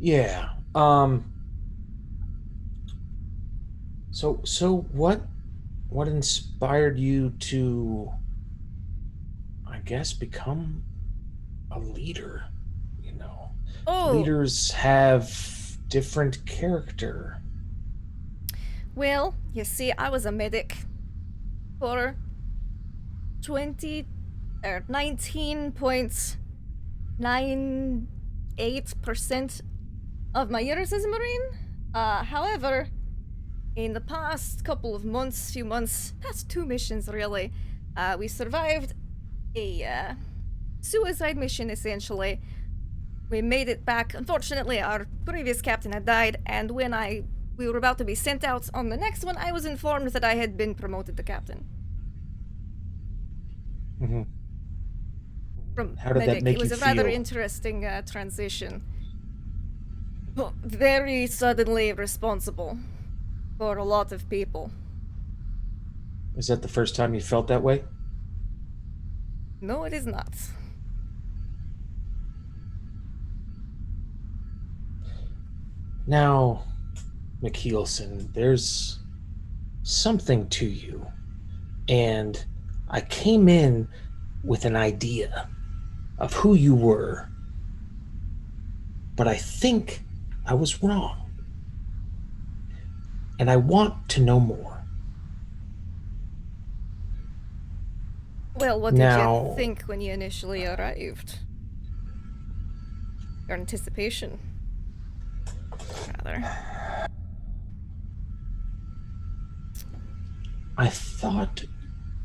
Yeah. So what inspired you to, I guess, become a leader? You know, leaders have different character. Well, you see, I was a medic for 19.98% of my years as a Marine. However, in the past couple of months, past 2 missions really, we survived a suicide mission essentially. We made it back. Unfortunately, our previous captain had died, and when we were about to be sent out on the next one, I was informed that I had been promoted to captain. From How did medic. that make It was you a rather feel? interesting transition. But very suddenly responsible for a lot of people. Is that the first time you felt that way? No, it is not. Now, McKeelson, there's something to you. And I came in with an idea of who you were, but I think I was wrong. And I want to know more. Well, what did you think when you initially arrived? Your anticipation, rather. I thought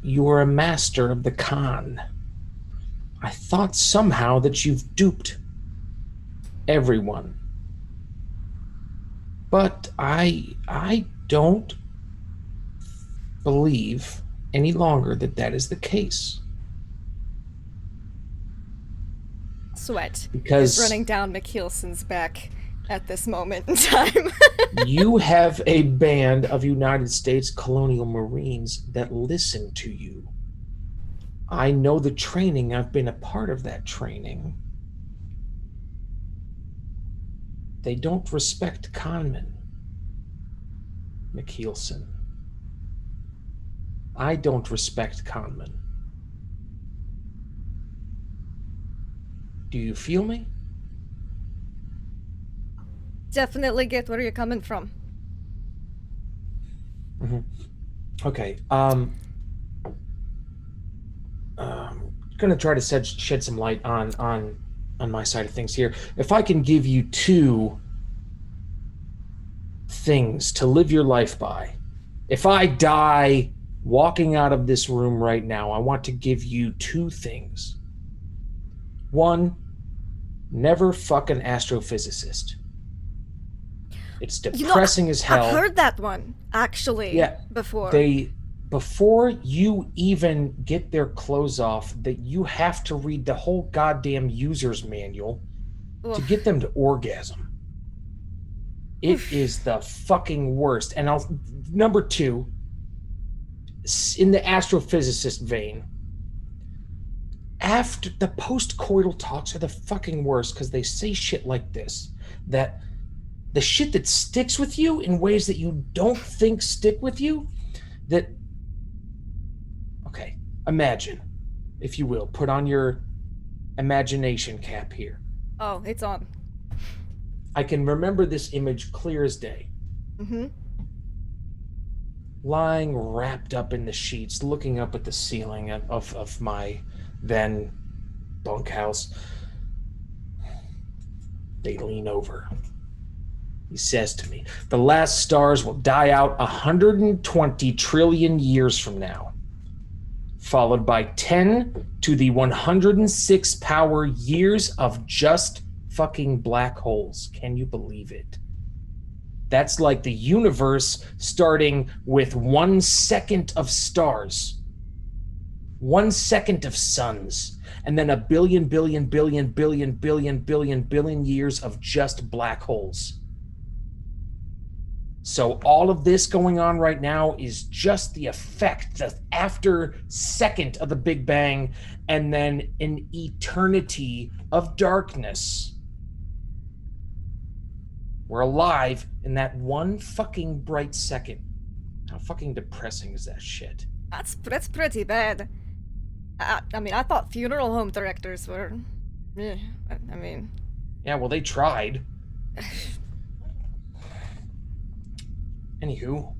you were a master of the con. I thought somehow that you've duped everyone. But I don't believe any longer that that is the case. Sweat Because is running down McKeelson's back at this moment in time. you have a band of United States Colonial Marines that listen to you. I know the training. I've been a part of that training. They don't respect conmen, McKeelson. I don't respect conmen. Do you feel me? Definitely get where you're coming from. Mm-hmm. Okay. Gonna try to shed some light on my side of things here. If I can give you 2 things to live your life by, if I die walking out of this room right now, I want to give you 2 things. 1, never fuck an astrophysicist. It's depressing as hell. I've heard that one, actually, before. Before you even get their clothes off, that you have to read the whole goddamn user's manual to get them to orgasm. It is the fucking worst. And number 2, in the astrophysicist vein, after the post-coital talks are the fucking worst because they say shit like this, that the shit that sticks with you in ways that you don't think stick with you, that, okay, imagine, if you will, put on your imagination cap here. Oh, it's on. I can remember this image clear as day. Mm-hmm. Lying wrapped up in the sheets, looking up at the ceiling of my then bunkhouse. They lean over. He says to me, the last stars will die out 120 trillion years from now, followed by 10 to the 106 power years of just fucking black holes. Can you believe it? That's like the universe starting with 1 second of stars, 1 second of suns, and then a billion years of just black holes. So all of this going on right now is just the effect, the after second of the Big Bang, and then an eternity of darkness. We're alive in that 1 fucking bright second. How fucking depressing is that shit? That's pretty bad. I mean, I thought funeral home directors were... I mean... Yeah, well, they tried. Anywho,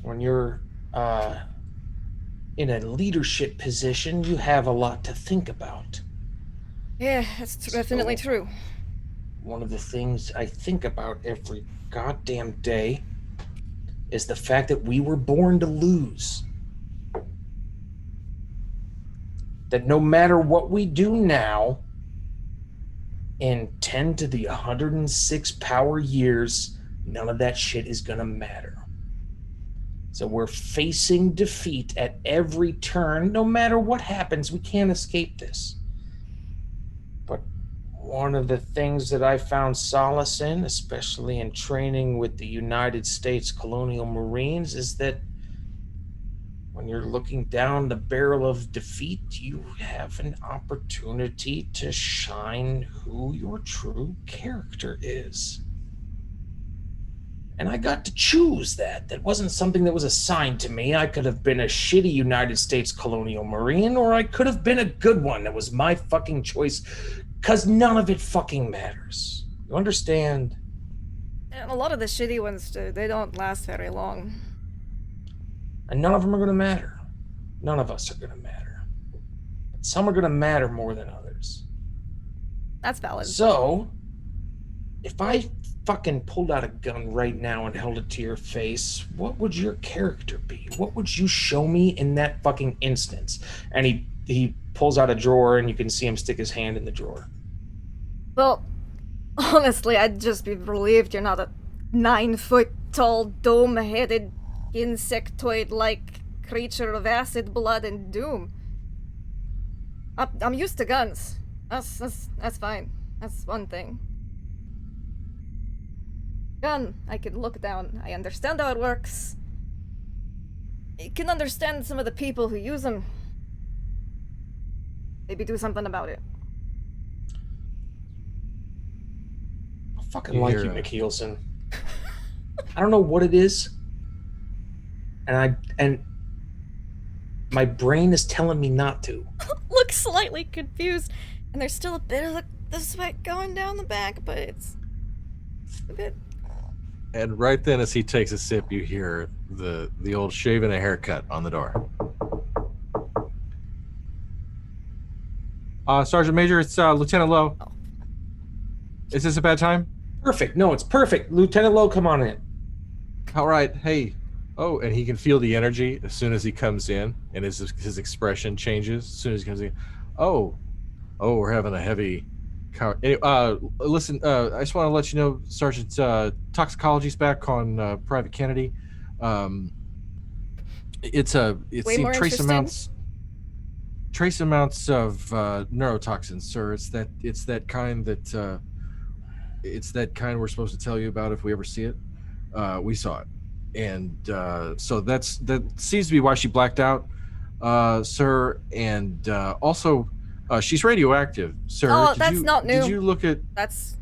when you're in a leadership position, you have a lot to think about. Yeah, that's definitely true. One of the things I think about every goddamn day is the fact that we were born to lose. That no matter what we do now, in 10 to the 106 power years, none of that shit is gonna matter. So we're facing defeat at every turn. No matter what happens, we can't escape this. But one of the things that I found solace in, especially in training with the United States Colonial Marines, is that when you're looking down the barrel of defeat, you have an opportunity to shine who your true character is. And I got to choose that. That wasn't something that was assigned to me. I could have been a shitty United States colonial marine, or I could have been a good one. That was my fucking choice, because none of it fucking matters. You understand? And a lot of the shitty ones, they don't last very long. And none of them are going to matter. None of us are going to matter. But some are going to matter more than others. That's valid. So, if I fucking pulled out a gun right now and held it to your face, what would your character be? What would you show me in that fucking instance? And he pulls out a drawer, and you can see him stick his hand in the drawer. Well, honestly, I'd just be relieved you're not a 9-foot-tall, dome-headed, insectoid-like creature of acid, blood, and doom. I'm used to guns. That's fine. That's one thing. Gun, I can look down. I understand how it works. I can understand some of the people who use them. Maybe do something about it. I fucking like you, McKeelson. I don't know what it is. And my brain is telling me not to. Look slightly confused, and there's still a bit of the sweat going down the back, but it's a bit. And right then, as he takes a sip, you hear the old shave and a haircut on the door. Sergeant Major, it's Lieutenant Lowe. Oh. Is this a bad time? Perfect. No, it's perfect. Lieutenant Lowe, come on in. All right. Hey. Oh, and he can feel the energy as soon as he comes in, and his expression changes as soon as he comes in. Oh, we're having a heavy. Anyway, listen. I just want to let you know, Sergeant, toxicology's back on Private Kennedy. It's seen trace amounts of neurotoxins, sir. It's that kind we're supposed to tell you about if we ever see it. We saw it. And so that seems to be why she blacked out, sir. And also, she's radioactive, sir. Oh, that's not new. Did you look at? That's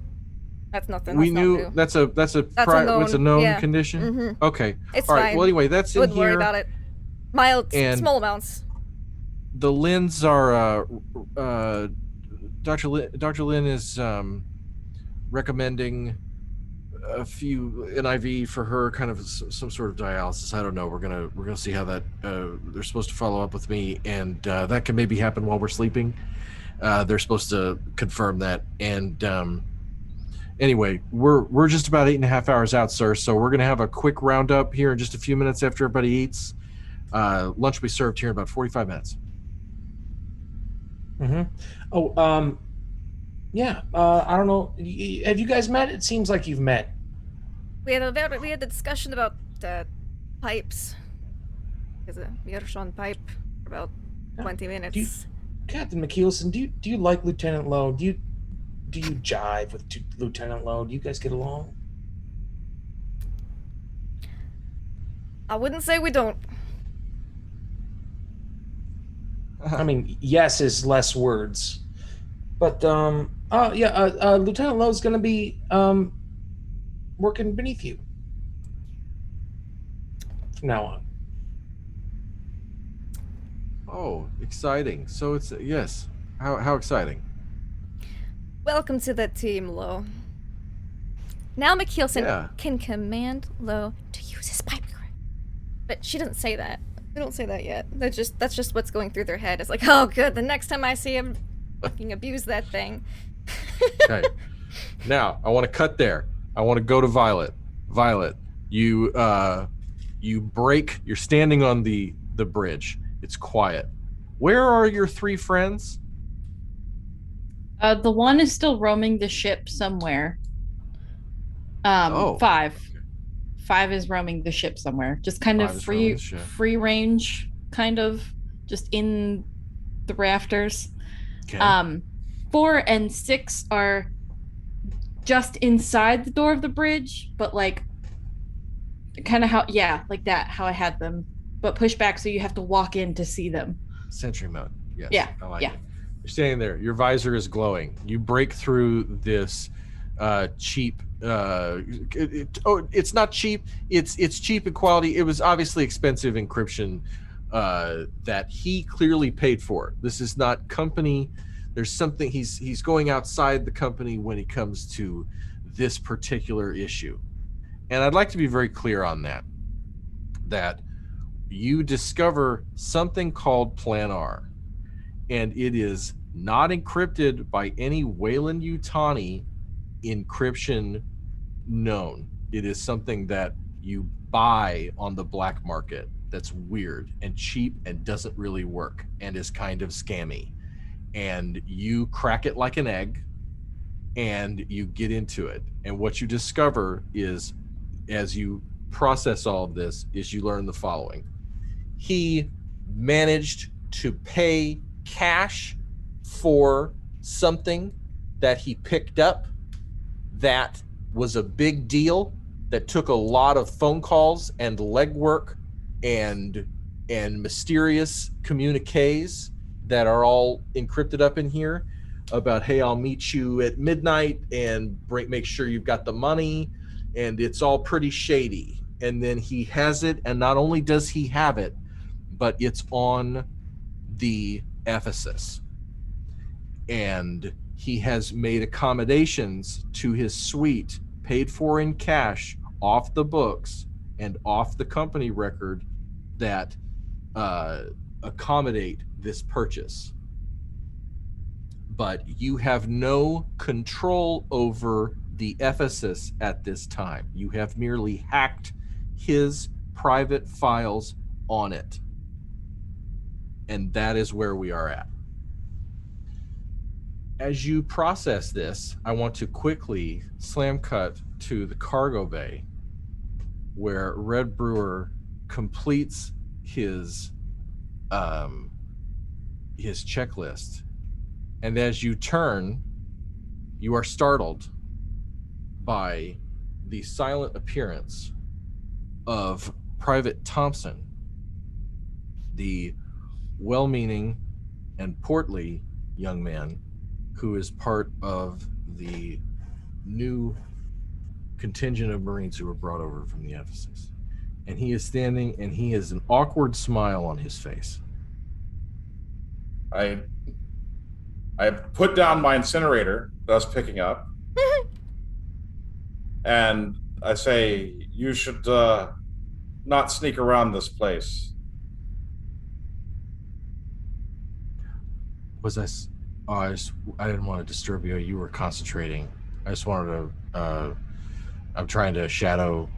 nothing. We that's knew not new. that's a known condition. Mm-hmm. Okay, it's all fine. right. Well, anyway, that's in Wouldn't here. worry about it. Mild, And small amounts. The Lynn's are Dr. Lynn is recommending an IV for her, kind of some sort of dialysis. I don't know. We're gonna see how that. They're supposed to follow up with me, and that can maybe happen while we're sleeping. They're supposed to confirm that. And anyway, we're just about 8.5 hours out, sir. So we're gonna have a quick roundup here in just a few minutes after everybody eats. Lunch will be served here in about 45 minutes. Mm-hmm. Oh, yeah. I don't know. Have you guys met? It seems like you've met. We had a discussion about pipes. There's a Meerschaum pipe for about 20 minutes. Captain McKeelson, do you like Lieutenant Lowe? Do you jive with Lieutenant Lowe? Do you guys get along? I wouldn't say we don't. I mean, yes is less words. But Lieutenant Lowe's going to be working beneath you from now on. Oh, exciting! So it's yes. How exciting! Welcome to the team, Lowe. Now McKeelson can command Lowe to use his pipe correct. But she doesn't say that. They don't say that yet. That's just what's going through their head. It's like, oh, good. The next time I see him, fucking abuse that thing. Okay. Now I want to cut there. I want to go to Violet. Violet, you break. You're standing on the bridge. It's quiet. Where are your three friends? The one is still roaming the ship somewhere. Five is roaming the ship somewhere. Just kind of free range, kind of just in the rafters. Okay. 4 and 6 are just inside the door of the bridge, but like kind of like that, how I had them, but push back so you have to walk in to see them. Sentry mode. Yes. Yeah. I like it. You're standing there. Your visor is glowing. You break through this cheap. It's not cheap. It's cheap in quality. It was obviously expensive encryption that he clearly paid for. This is not company. There's something he's going outside the company when it comes to this particular issue. And I'd like to be very clear on that you discover something called Plan R, and it is not encrypted by any Weyland-Yutani encryption known. It is something that you buy on the black market that's weird and cheap and doesn't really work and is kind of scammy. And you crack it like an egg and you get into it. And what you discover is, as you process all of this, is you learn the following. He managed to pay cash for something that he picked up that was a big deal, that took a lot of phone calls and legwork and mysterious communiques that are all encrypted up in here about, hey, I'll meet you at midnight and make sure you've got the money, and it's all pretty shady. And then he has it, and not only does he have it, but it's on the Ephesus. And he has made accommodations to his suite, paid for in cash, off the books and off the company record, that accommodate this purchase. But you have no control over the Ephesus at this time. You have merely hacked his private files on it. And that is where we are at. As you process this, I want to quickly slam cut to the cargo bay where Red Brewer completes his checklist. And as you turn, you are startled by the silent appearance of Private Thompson, the well-meaning and portly young man who is part of the new contingent of Marines who were brought over from the Ephesus. And he is standing, and he has an awkward smile on his face. I put down my incinerator that I was picking up, and I say, you should not sneak around this place. I didn't want to disturb you. You were concentrating. I just wanted to, I'm trying to shadow,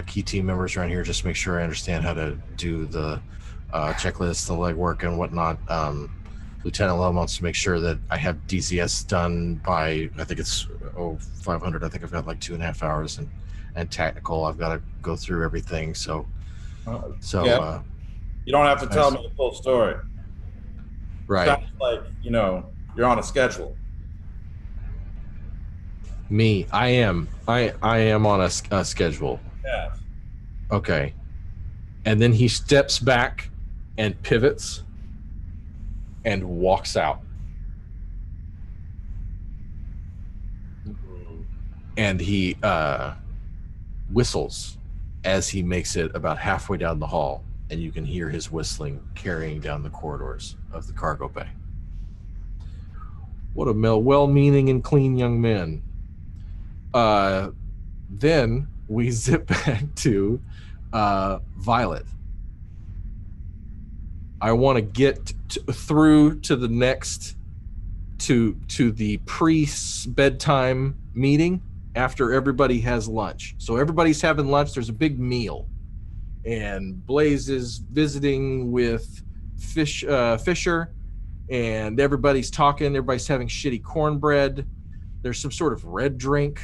key team members around here just to make sure I understand how to do the checklist, the legwork and whatnot. Lieutenant Lowe wants to make sure that I have DCS done by, I think it's 500. I think I've got like 2.5 hours, and technical, I've got to go through everything. So yeah. You don't have to tell me the full story. Right. Sounds like, you're on a schedule. Me, I am on a schedule. Yeah. Okay. And then he steps back and pivots and walks out. And he whistles as he makes it about halfway down the hall, and you can hear his whistling carrying down the corridors of the cargo bay. What a well-meaning and clean young man. Then we zip back to Violet. I want to get through to the next, to the pre-bedtime meeting after everybody has lunch. So everybody's having lunch. There's a big meal, and Blaze is visiting with Fisher, and everybody's talking. Everybody's having shitty cornbread. There's some sort of red drink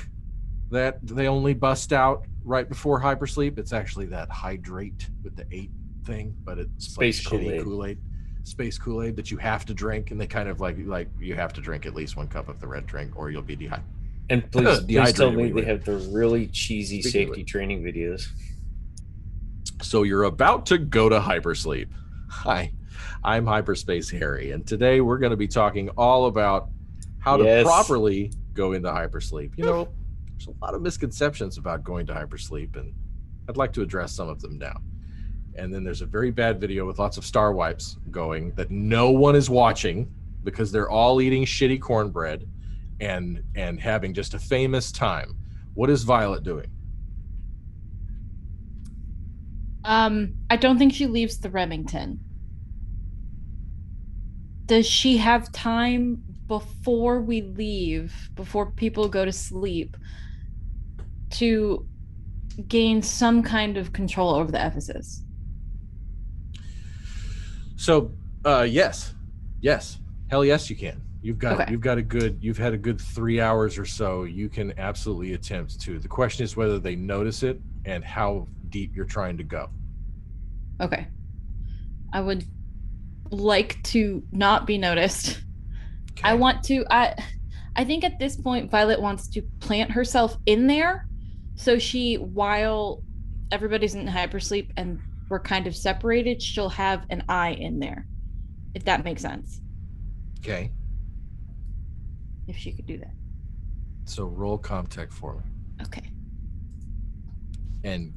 that they only bust out right before hypersleep. It's actually that hydrate with the 8 thing, but it's Space like Kool-Aid. shitty Kool-Aid. Space Kool-Aid that you have to drink, and they kind of like you have to drink at least 1 cup of the red drink or you'll be dehydrated. And please tell Dehydrated me anyway. they have the really cheesy Speaking of safety training videos. So you're about to go to hypersleep. Hi, I'm Hyperspace Harry, and today we're going to be talking all about how to Yes. properly go into hypersleep. You know, there's a lot of misconceptions about going to hypersleep, and I'd like to address some of them now. And then there's a very bad video with lots of star wipes going that no one is watching because they're all eating shitty cornbread and having just a famous time. What is Violet doing? I don't think she leaves the Remington. Does she have time before we leave, before people go to sleep, to gain some kind of control over the Ephesus? So, yes, hell yes, you can. You've had a good 3 hours or so. You can absolutely attempt to. The question is whether they notice it and how deep you're trying to go. Okay. I would like to not be noticed. Okay. I think at this point Violet wants to plant herself in there, so while everybody's in hypersleep and we're kind of separated, she'll have an eye in there, if that makes sense. Okay. If she could do that. So roll Comtech for me. Okay. And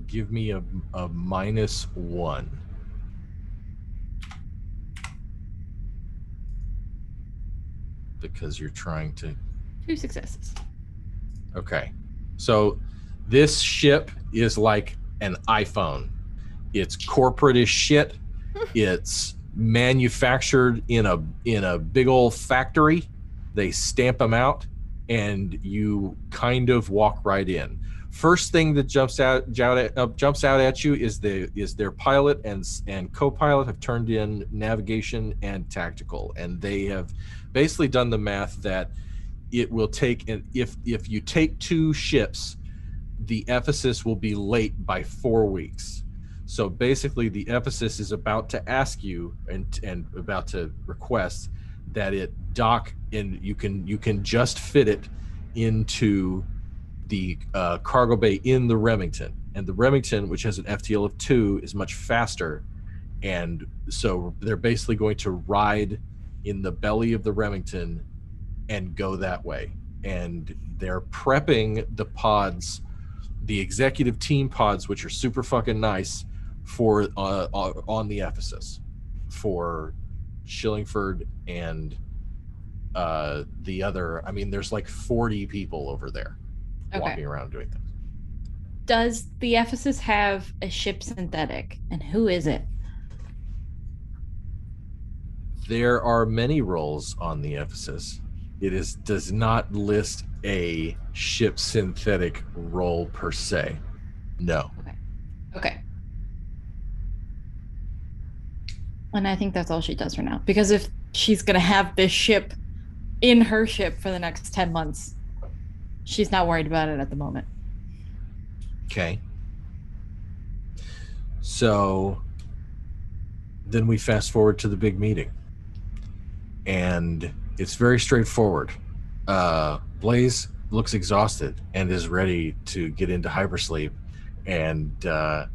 give me a -1. Because you're trying to... 2 successes. Okay. So this ship is like an iPhone. It's corporate as shit. It's manufactured in a big old factory. They stamp them out, and you kind of walk right in. First thing that jumps out at you is their pilot and co-pilot have turned in navigation and tactical, and they have basically done the math that it will take, and if you take 2 ships, the Ephesus will be late by 4 weeks. So basically, the Ephesus is about to ask you and about to request that it dock, and you can just fit it into the cargo bay in the Remington. And the Remington, which has an FTL of 2, is much faster, and so they're basically going to ride in the belly of the Remington and go that way. And they're prepping the pods, the executive team pods, which are super fucking nice, for on the Ephesus for Shillingford and the other. I mean, there's like 40 people over there walking around doing things. Does the Ephesus have a ship synthetic, and who is it? There are many roles on the Ephesus. It does not list a ship synthetic role per se. No. Okay. And I think that's all she does for now. Because if she's going to have this ship in her ship for the next 10 months, she's not worried about it at the moment. Okay. So then we fast forward to the big meeting. And it's very straightforward. Blaze looks exhausted and is ready to get into hypersleep. And there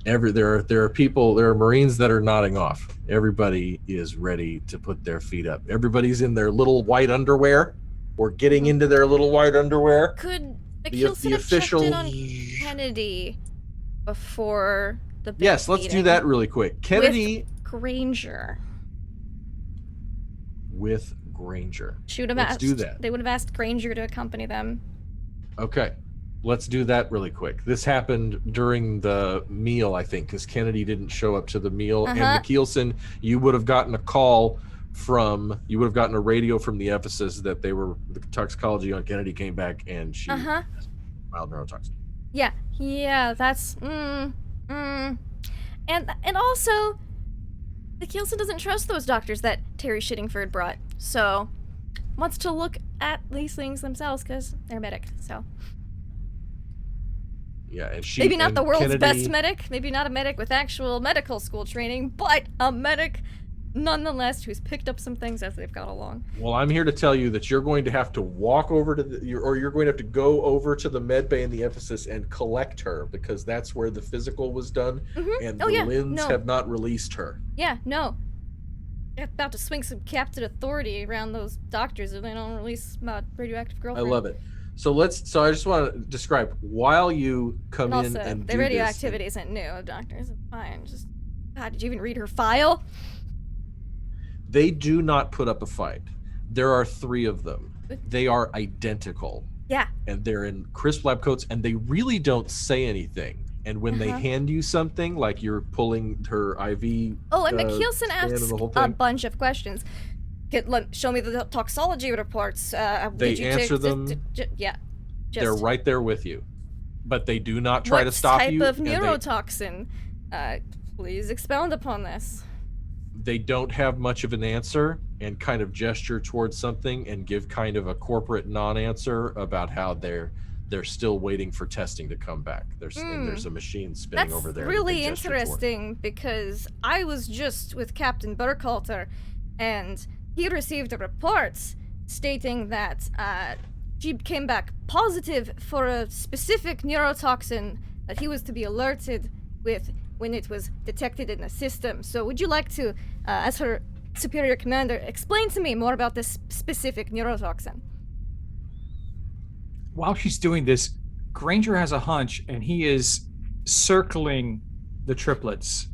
are Marines that are nodding off. Everybody is ready to put their feet up. Everybody's in their little white underwear, or getting into their little white underwear. Could McKeelson have checked in on Kennedy before the big Yes, let's meeting? do that really quick. Kennedy with Granger. With Granger. She would have Let's asked. do that. They would have asked Granger to accompany them. Okay. Let's do that really quick. This happened during the meal, I think, because Kennedy didn't show up to the meal. And McKeelson, you would have gotten a radio from the Ephesus that the toxicology on Kennedy came back and she has mild neurotoxin. Yeah, that's and also McKeelson doesn't trust those doctors that Terry Shittingford brought, so wants to look at these things themselves because they're medic, so. Yeah, and maybe not the world's best medic, maybe not a medic with actual medical school training, but a medic nonetheless who's picked up some things as they've got along. Well, I'm here to tell you that you're going to have to walk over to you're going to have to go over to the med bay in the Ephesus and collect her, because that's where the physical was done, and the LINs have not released her. Yeah, no. about to swing some captain authority around those doctors if they don't release my radioactive I girlfriend. love it. So I just want to describe while you come And in also, and the do radioactivity this. isn't new, doctors. It's fine. Just, God, did you even read her file? They do not put up a fight. There are 3 of them. They are identical. Yeah. And they're in crisp lab coats, and they really don't say anything. And when they hand you something, like you're pulling her IV. Oh, and McKeelson scan asks of the whole a thing, bunch of questions. Show me the toxology reports. They answer them. Yeah. They're right there with you, but they do not try to stop you. What type of neurotoxin? Please expound upon this. They don't have much of an answer and kind of gesture towards something and give kind of a corporate non-answer about how they're still waiting for testing to come back. And there's a machine spinning over there. That's really interesting because I was just with Captain Burkhalter and he received a report stating that she came back positive for a specific neurotoxin that he was to be alerted with when it was detected in the system. So would you like to, as her superior commander, explain to me more about this specific neurotoxin? While she's doing this, Granger has a hunch and he is circling the triplets,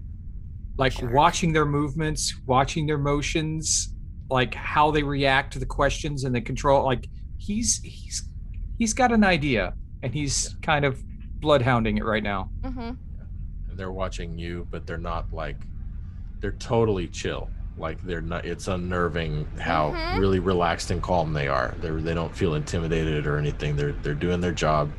like watching their movements, watching their motions, like how they react to the questions and the control. Like he's got an idea and he's kind of bloodhounding it right now. Mm-hmm. And they're watching you, but they're not like, they're totally chill. Like they're not, it's unnerving how really relaxed and calm they are. They don't feel intimidated or anything. They're doing their job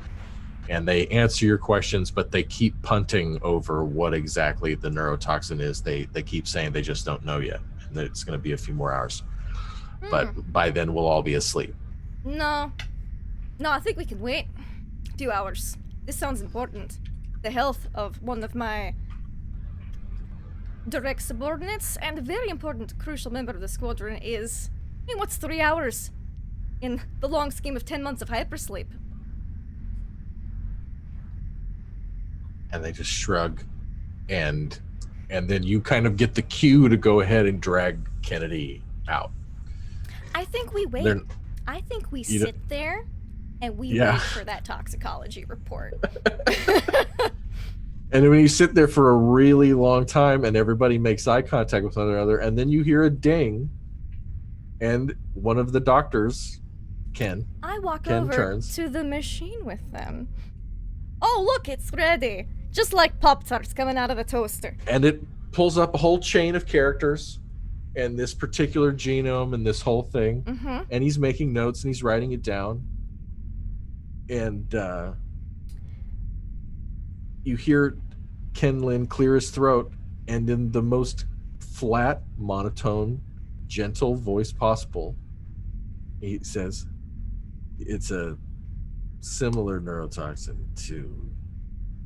and they answer your questions, but they keep punting over what exactly the neurotoxin is. They keep saying they just don't know yet. And that it's going to be a few more hours. But by then we'll all be asleep. No, I think we can wait a few hours. This sounds important. The health of one of my direct subordinates and a very important, crucial member of the squadron is, I mean, what's 3 hours in the long scheme of 10 months of hypersleep? And they just shrug, and then you kind of get the cue to go ahead and drag Kennedy out. I think we wait. I think we sit there and we wait for that toxicology report. And when you sit there for a really long time and everybody makes eye contact with one another, and then you hear a ding, and one of the doctors, Ken over turns to the machine with them. Oh, look, it's ready. Just like Pop-Tarts coming out of a toaster. And it pulls up a whole chain of characters and this particular genome and this whole thing. And he's making notes and he's writing it down. And you hear Ken Lin clear his throat, and in the most flat, monotone, gentle voice possible, he says, it's a similar neurotoxin to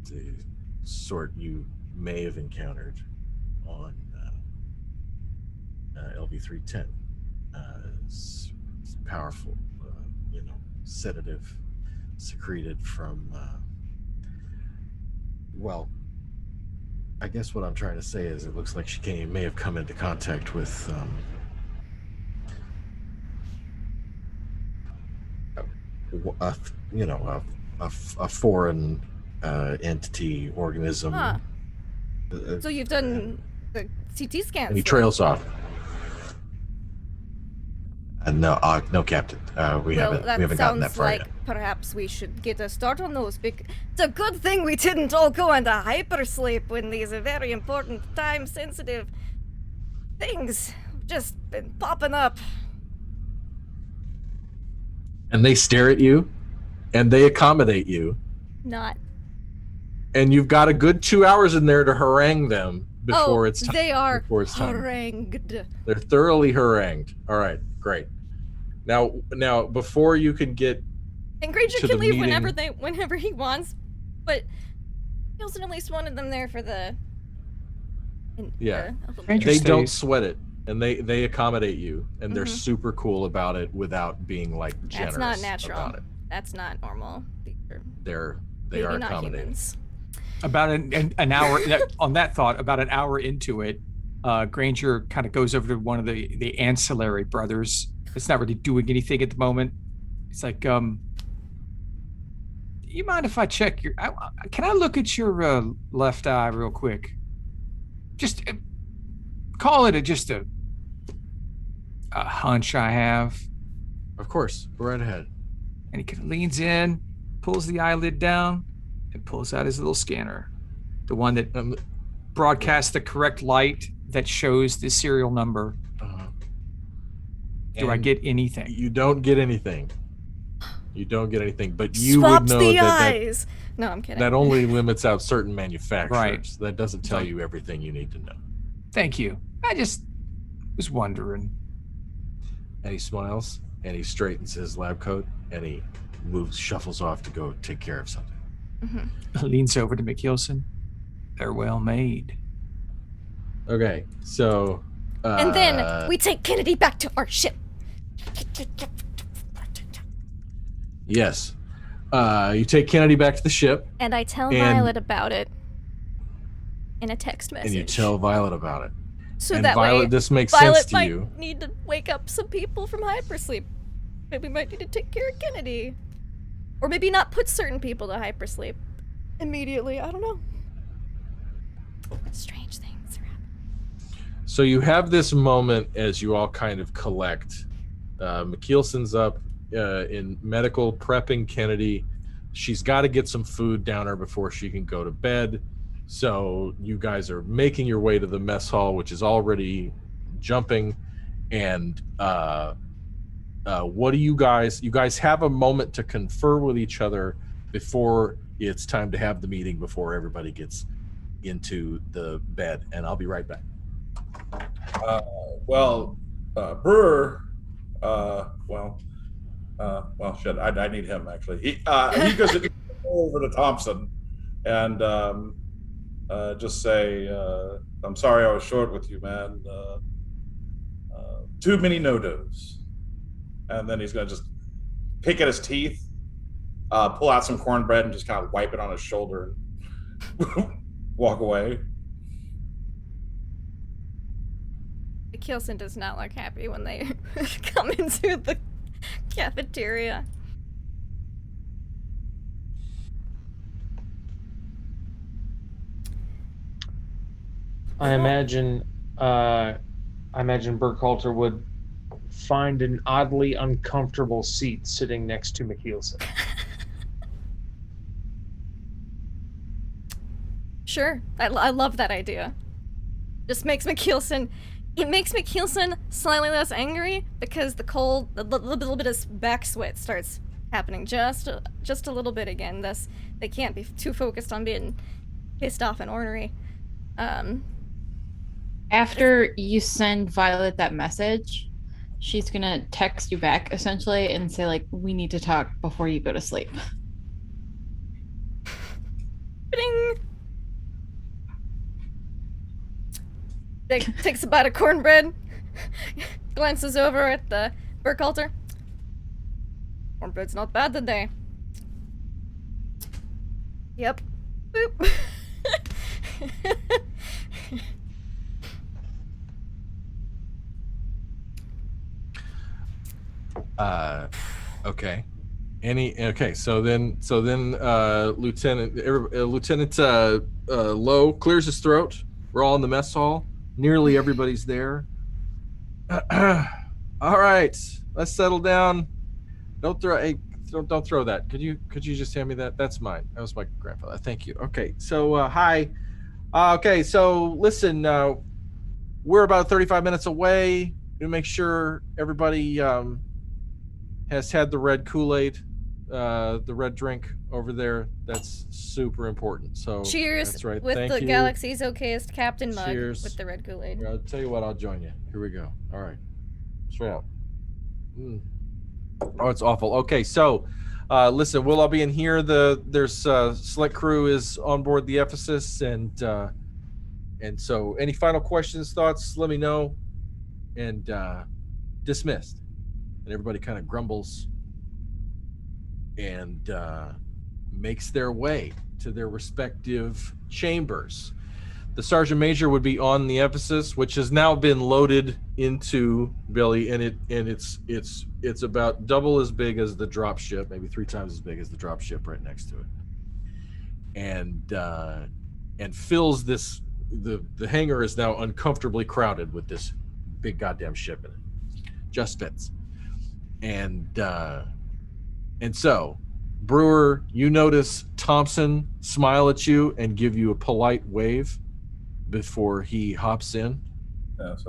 the sort you may have encountered on LV-310. It's powerful, sedative secreted from, well, I guess what I'm trying to say is it looks like she may have come into contact with a foreign entity, organism. So you've done the CT scans. And he trails off. No, Captain. We haven't gotten that far yet. Perhaps we should get a start on those. It's a good thing we didn't all go into hypersleep when these are very important, time-sensitive things have just been popping up. And they stare at you, and they accommodate you. Not. And you've got a good 2 hours in there to harangue them before it's time. They are time. harangued. They're thoroughly harangued. All right, great. Now, before you can get and Granger to can the leave meeting, whenever he wants, but he also at least wanted them there for the. They don't sweat it, and they accommodate you, and they're super cool about it without being like generous. That's not natural. About it. That's not normal. They are accommodating. About an hour on that thought, about an hour into it, Granger kind of goes over to one of the ancillary brothers. It's not really doing anything at the moment. It's like, you mind if I check your? Can I look at your left eye real quick? Just call it just a hunch I have. Of course, go right ahead. And he kind of leans in, pulls the eyelid down, and pulls out his little scanner, the one that broadcasts the correct light that shows the serial number. Do I get anything? You don't get anything. You don't get anything, but you Swaps would know the that eyes. No, I'm kidding. that only limits out certain manufacturers. Right. That doesn't tell you everything you need to know. Thank you. I just was wondering. And he smiles, and he straightens his lab coat, and he shuffles off to go take care of something. Mm-hmm. Leans over to McKelson. They're well made. Okay, so... and then we take Kennedy back to our ship. Yes. You take Kennedy back to the ship. And I tell Violet about it in a text message. And you tell Violet about it. So and that Violet, way, this makes Violet sense to might you. need to wake up some people from hypersleep. Maybe we might need to take care of Kennedy. Or maybe not put certain people to hypersleep immediately. I don't know. Strange things are happening. So you have this moment as you all kind of collect. McKeelson's up in medical prepping Kennedy. She's got to get some food down her before she can go to bed. So you guys are making your way to the mess hall, which is already jumping. And what do you guys have a moment to confer with each other before it's time to have the meeting, before everybody gets into the bed. And I'll be right back. Brewer, shit, I need him actually. He goes over to Thompson and just say, I'm sorry I was short with you, man. Too many no-dos. And then he's gonna just pick at his teeth, pull out some cornbread and just kind of wipe it on his shoulder and walk away. Kielsen does not look happy when they come into the cafeteria. I imagine Burkhalter would find an oddly uncomfortable seat sitting next to McKeelson. Sure, I love that idea. Just makes McKeelson. It makes McKeelson slightly less angry because the little bit of back sweat starts happening just a little bit again. Thus, they can't be too focused on being pissed off and ornery. After you send Violet that message, she's gonna text you back essentially and say like, "We need to talk before you go to sleep." Ding. Takes a bite of cornbread, glances over at the Burkhalter. Cornbread's not bad today. Yep. Boop. Okay. So then Lieutenant Lowe clears his throat. We're all in the mess hall. Nearly everybody's there. All right, let's settle down. Don't throw that. Could you just hand me that? That's mine. That was my grandfather. Thank you. Okay. So hi. Okay. So listen. We're about 35 minutes away. We make sure everybody has had the red Kool-Aid, the red drink over there. That's super important. So cheers. That's right. With Thank the you. galaxy's okayest Captain Mug. Cheers. With the red Kool-Aid. I'll tell you what. I'll join you. Here we go. All right. Straight out. Oh, it's awful. Okay, so listen, we'll all be in here. There's select crew is on board the Ephesus, and so any final questions, thoughts, let me know. And dismissed. And everybody kind of grumbles and makes their way to their respective chambers. The sergeant major would be on the Ephesus, which has now been loaded into Billy, and it's about double as big as the drop ship, maybe 3 times as big as the drop ship right next to it, and fills this. The hangar is now uncomfortably crowded with this big goddamn ship in it. Just fits. And so, Brewer, you notice Thompson smile at you and give you a polite wave before he hops in. Yes,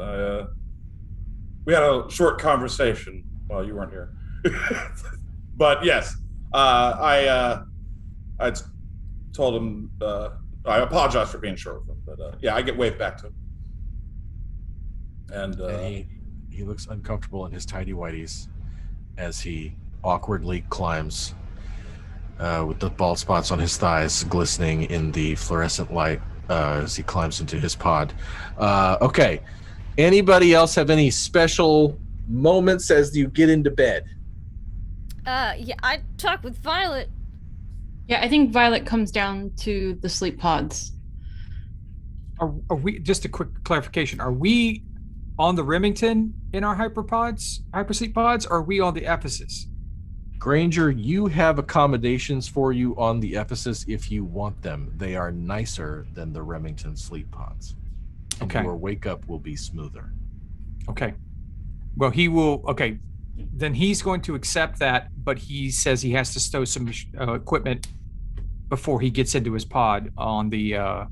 we had a short conversation while you weren't here. But yes, I told him, I apologize for being short with him, but yeah, I get waved back to him. And he looks uncomfortable in his tidy whities as he awkwardly climbs with the bald spots on his thighs glistening in the fluorescent light as he climbs into his pod. Okay. Anybody else have any special moments as you get into bed? Yeah, I talk with Violet. Yeah, I think Violet comes down to the sleep pods. Are we, just a quick clarification, are we on the Remington in our hypersleep pods, or are we on the Ephesus? Granger, you have accommodations for you on the Ephesus if you want them. They are nicer than the Remington sleep pods. And Okay. your wake up will be smoother. Okay. Well, then he's going to accept that, but he says he has to stow some equipment before he gets into his pod on the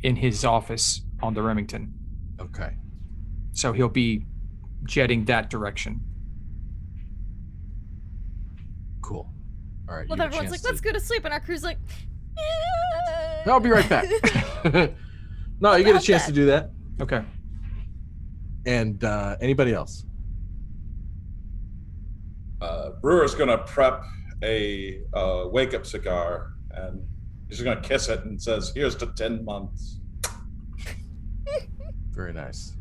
in his office on the Remington. Okay. So he'll be jetting that direction. Cool. All right. Well, you get a everyone's chance like, let's go to sleep, and our crew's like, I'll be right back. No, you get a chance to do that. Okay. And anybody else? Brewer's gonna prep a wake-up cigar, and he's gonna kiss it and says, "Here's to 10 months." Very nice.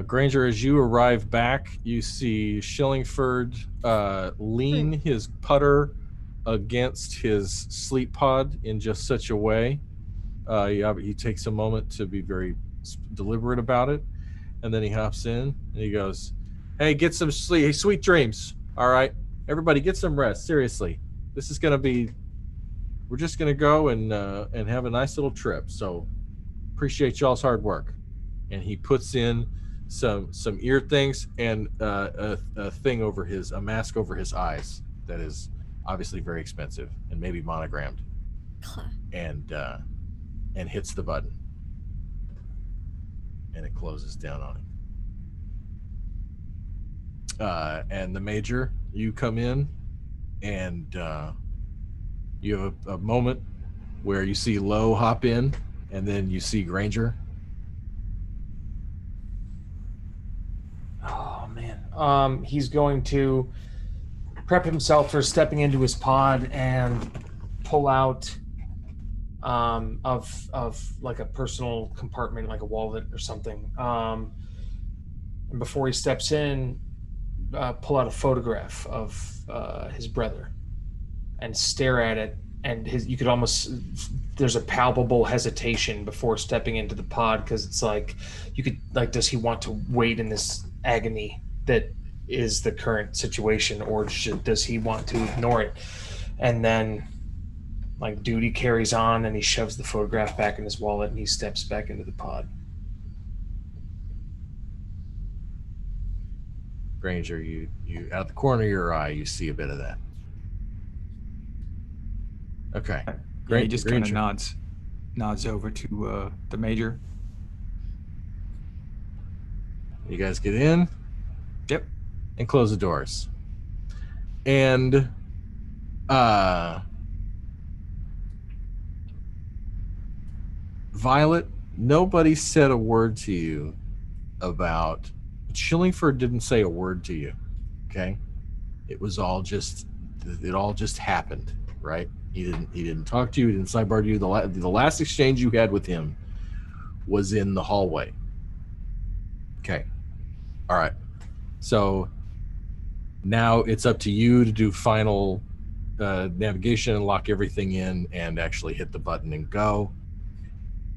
Granger, as you arrive back, you see Shillingford lean his putter against his sleep pod in just such a way. He takes a moment to be very deliberate about it, and then he hops in and he goes, "Hey, get some sleep. Hey, sweet dreams. All right, everybody, get some rest. Seriously, this is gonna be. We're just gonna go and have a nice little trip. So appreciate y'all's hard work." And he puts in some ear things and a thing over a mask over his eyes that is obviously very expensive and maybe monogrammed, and hits the button, and it closes down on him. And the major, you come in, and you have a moment where you see Lowe hop in, and then you see Granger. Oh man. He's going to prep himself for stepping into his pod and pull out of like a personal compartment, like a wallet or something. And before he steps in, pull out a photograph of his brother and stare at it. And you could almost, there's a palpable hesitation before stepping into the pod, because it's like, does he want to wait in this agony that is the current situation, or does he want to ignore it? And then duty carries on, and he shoves the photograph back in his wallet, and he steps back into the pod. Granger, you out the corner of your eye, you see a bit of that. Okay. Yeah, he just kind of nods over to the major. You guys get in. Yep. And close the doors. And Violet, nobody said a word to you about Shillingford didn't say a word to you. Okay? It all just happened, right? He didn't talk to you, he didn't sidebar you. The last exchange you had with him was in the hallway. Okay. All right. So now it's up to you to do final navigation and lock everything in and actually hit the button and go.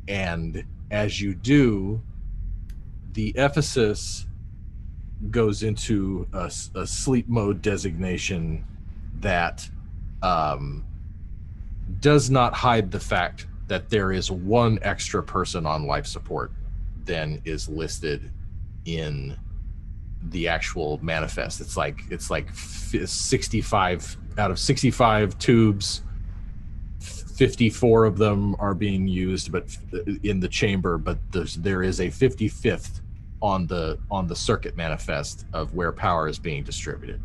And as you do, the Ephesus goes into a sleep mode designation that does not hide the fact that there is one extra person on life support than is listed in the actual manifest. It's like 65 out of 65 tubes, 54 of them are being used, but in the chamber. But there is a 55th on the circuit manifest of where power is being distributed.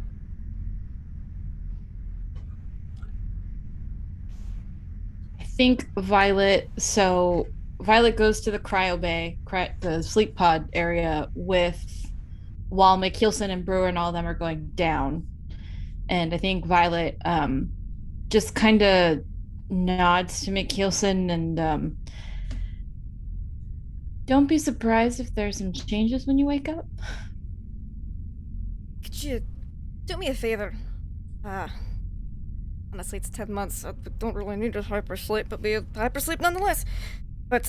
I think Violet goes to the cryo bay, the sleep pod area while McKeelson and Brewer and all of them are going down. And I think Violet just kind of nods to McKeelson and don't be surprised if there's some changes when you wake up. Could you do me a favor? Honestly, it's 10 months. I don't really need to hypersleep, but we hypersleep nonetheless. But,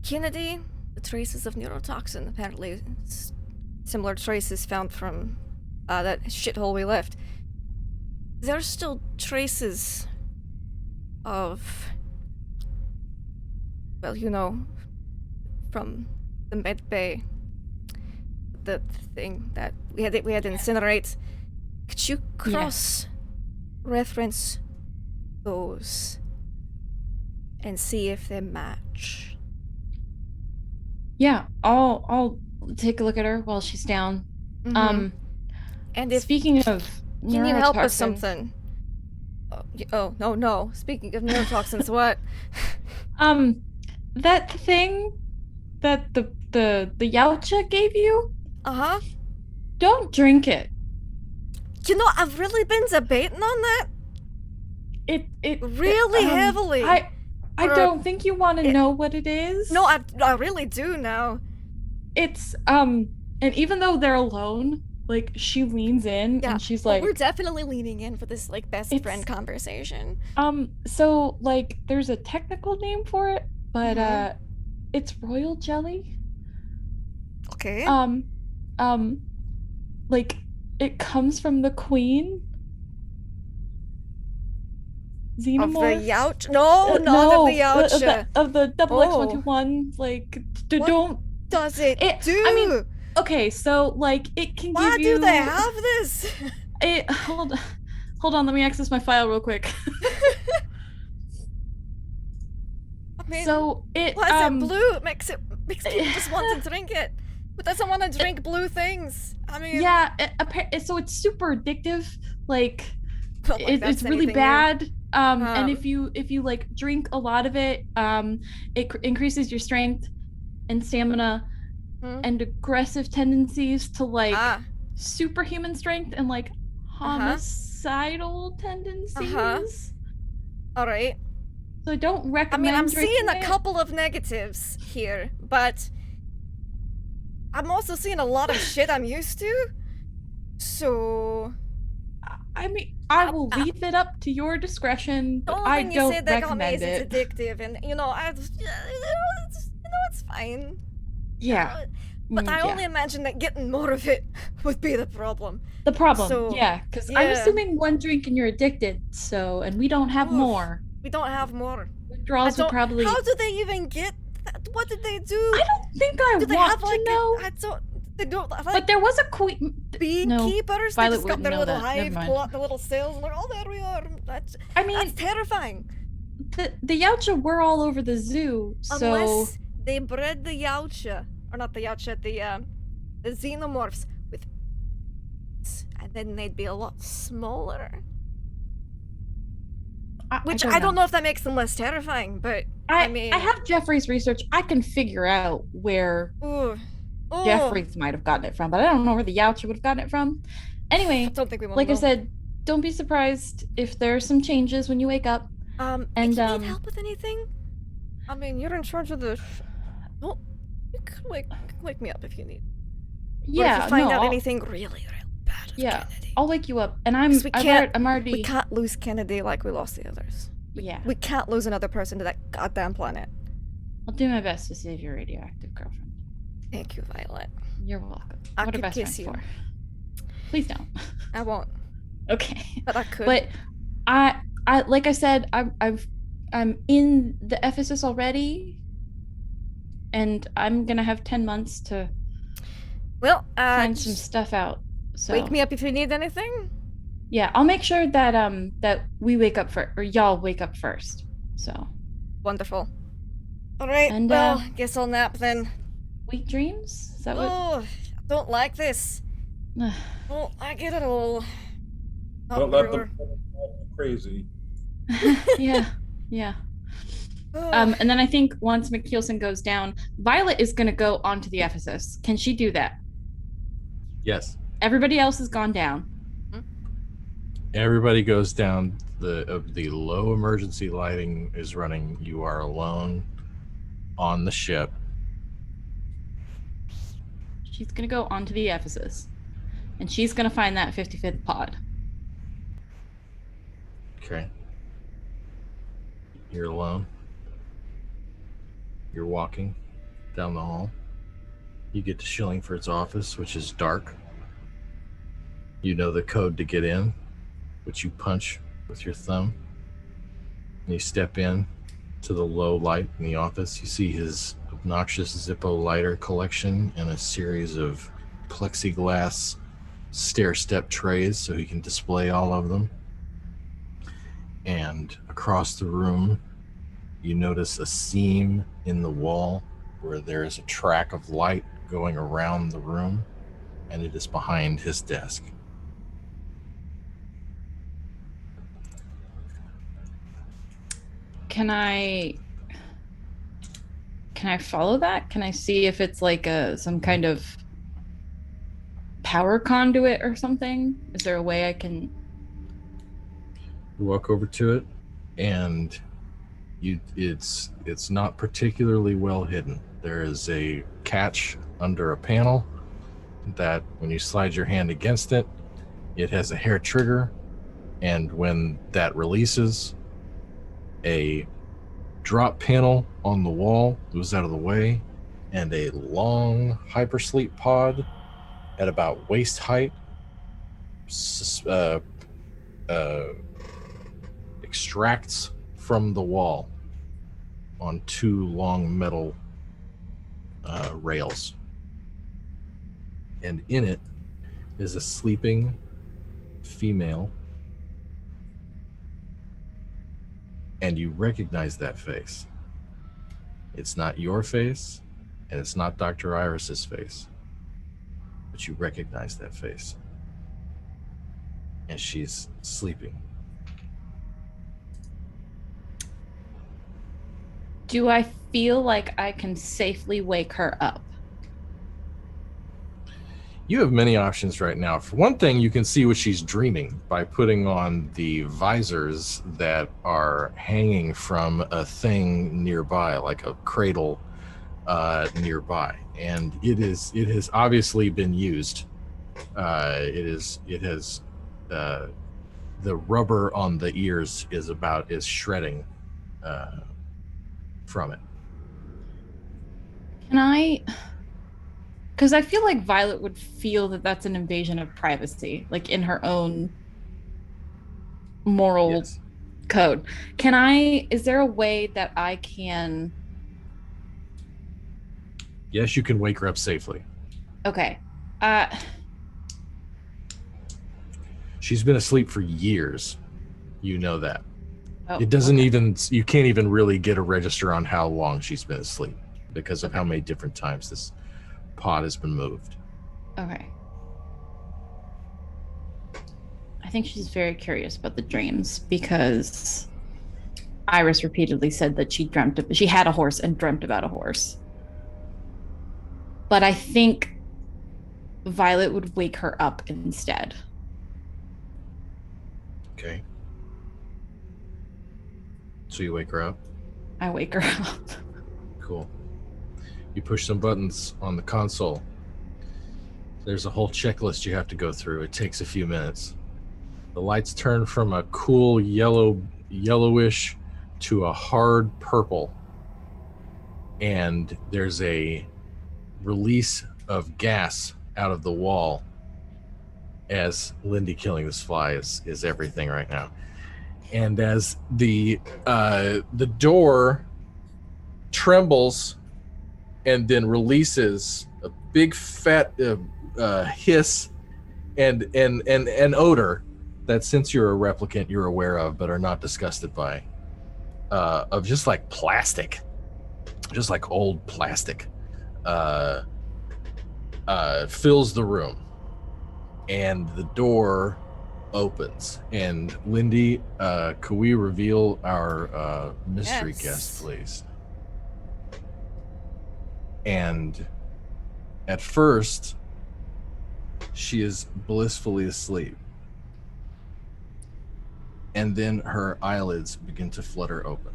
Kennedy, the traces of neurotoxin, apparently similar traces found from, that shithole we left. There's still traces of, well, you know, from the med bay, the thing that we had to incinerate. Could you cross-reference those and see if they match? Yeah, I'll take a look at her while she's down. And if speaking of, you need help with something. No. Speaking of neurotoxins, what? That thing that the Yautja gave you? Uh-huh. Don't drink it. You know, I've really been debating on that. It really heavily. I don't think you want to know what it is. No, I really do now. It's and even though they're alone, like she leans in and she's like, we're definitely leaning in for this like best friend conversation. So like there's a technical name for it, but it's royal jelly. Okay. Like it comes from the queen. Xenomorph? Of the Yautja? No, not of the Yautja. Of the X121. Like, don't. Does it do? I mean, okay, so like it can Why give you. do they have this? Hold on. Let me access my file real quick. I mean, so it. Why is it blue? It makes people just want to drink it. Who doesn't want to drink blue things? I mean. Yeah. So it's super addictive. Like it's really anything bad. And if you like drink a lot of it, it increases your strength and stamina and aggressive tendencies to like superhuman strength and like homicidal tendencies. All right. So I don't recommend. I mean, I'm seeing a it. couple of negatives here, but I'm also seeing a lot of shit I'm used to. So. I mean, I will leave it up to your discretion, but I don't you said that recommend it. It's addictive, and it's fine. Yeah. But I only imagine that getting more of it would be the problem. The problem, So, because I'm assuming one drink and you're addicted, and we don't have more. We don't have more. Withdrawals would probably. How do they even get that? What did they do? I don't think I do they want have, to like, know. They don't. Like, But there was a queen. Beekeepers. Violet They just got their wouldn't know little that. Never hive, mind. pull out the little cells, and like, oh, there we are. That's terrifying. The Yautja were all over the zoo, so. Unless they bred the Yautja, or not the Yautja, the xenomorphs with, and then they'd be a lot smaller. Which I don't know if that makes them less terrifying, but I mean, I have Jeffrey's research. I can figure out where Jeffrey's might have gotten it from, but I don't know where the Yautja would have gotten it from. Anyway, I don't think we want like to I said, don't be surprised if there are some changes when you wake up. And and if you need help with anything, I mean, you're in charge of the. Well, you could wake me up if you need. Yeah, if you find out anything really bad. Yeah, I'll wake you up, and I'm already. We can't lose Kennedy like we lost the others. We can't lose another person to that goddamn planet. I'll do my best to save your radioactive girlfriend. Thank you, Violet. You're welcome. I what are could best kiss friends you. for? Please don't. I won't, Okay. but I could. But I like I said, I'm in the Ephesus already, and I'm gonna have 10 months to find some stuff out. So wake me up if you need anything. yeah, I'll make sure that that we wake up first, or y'all wake up first. So Wonderful. All right. And, well, guess I'll nap then. sweet dreams. Is that what? Oh, I don't like this. Don't like it at all. Don't let them crazy. Yeah. And then I think once McKeelson goes down, Violet is going to go onto the Ephesus. Can she do that? Yes. Everybody else has gone down. Everybody goes down. The low emergency lighting is running. You are alone on the ship. She's going to go onto the Ephesus. And she's going to find that 55th pod. Okay. You're alone. You're walking down the hall. You get to Schillingford's office, which is dark. You know the code to get in, which you punch with your thumb. And you step in to the low light in the office. You see his obnoxious Zippo lighter collection and a series of plexiglass stair-step trays so he can display all of them. And across the room, you notice a seam in the wall where there is a track of light going around the room, and it is behind his desk. Can I follow that? Can I see if it's like some kind of power conduit or something? Is there a way I can... You walk over to it, and it's not particularly well hidden. There is a catch under a panel that when you slide your hand against it, it has a hair trigger, and when that releases, a drop panel on the wall moves out of the way, and a long hypersleep pod at about waist height extracts from the wall on two long metal rails. And in it is a sleeping female. And you recognize that face. It's not your face, and it's not Dr. Iris's face. But you recognize that face. And she's sleeping. Do I feel like I can safely wake her up? You have many options right now. For one thing, you can see what she's dreaming by putting on the visors that are hanging from a thing nearby, like a cradle nearby. And it has obviously been used. It has the rubber on the ears is shredding from it. Can I... Because I feel like Violet would feel that that's an invasion of privacy, like in her own moral code. Is there a way that I can... Yes, you can wake her up safely. Okay. She's been asleep for years. You know that. Oh, it doesn't even, you can't even really get a register on how long she's been asleep because of how many different times this pod has been moved. Okay. I think she's very curious about the dreams because Iris repeatedly said that she had a horse and dreamt about a horse. But I think Violet would wake her up instead. Okay. So you wake her up? I wake her up. Cool. You push some buttons on the console. There's a whole checklist you have to go through. It takes a few minutes. The lights turn from a cool yellowish to a hard purple. and there's a release of gas out of the wall as Lindy killing this fly is everything right now. And as the door trembles and then releases a big fat hiss and an odor that, since you're a replicant, you're aware of but are not disgusted by, of just like plastic, just like old plastic, fills the room, and the door opens. And Lindy, could we reveal our mystery guest, please? And at first, she is blissfully asleep. And then her eyelids begin to flutter open.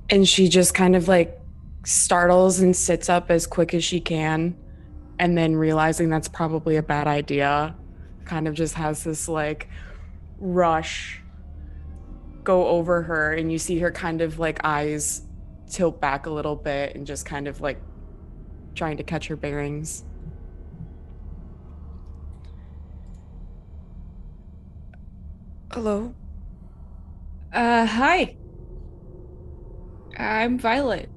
And she just kind of like startles and sits up as quick as she can, and then realizing that's probably a bad idea, kind of just has this like rush go over her, and you see her kind of like eyes tilt back a little bit and just kind of like trying to catch her bearings. Hello? Hi. I'm Violet.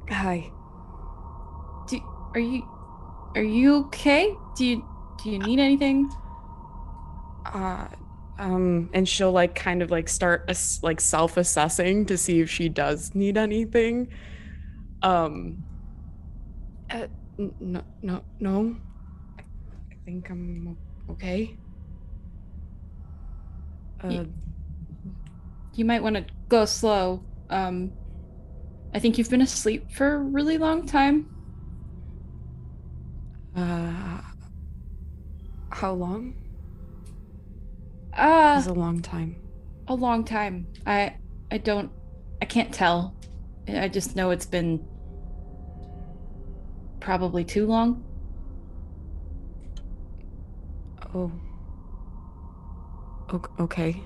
Hi. Are you okay? Do you need anything? And she'll like kind of like start like self-assessing to see if she does need anything. No. I think I'm okay. You might want to go slow. I think you've been asleep for a really long time. How long? It's a long time. A long time. I can't tell. I just know it's been probably too long. Oh. Okay.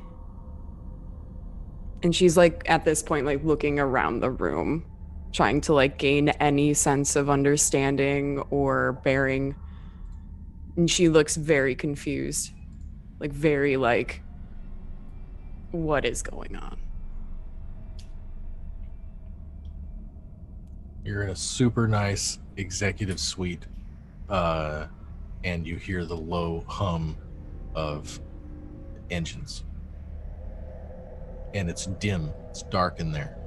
And she's like at this point like looking around the room, trying to like gain any sense of understanding or bearing. And she looks very confused. Like very like, what is going on? You're in a super nice executive suite, and you hear the low hum of engines. And it's dim, it's dark in there.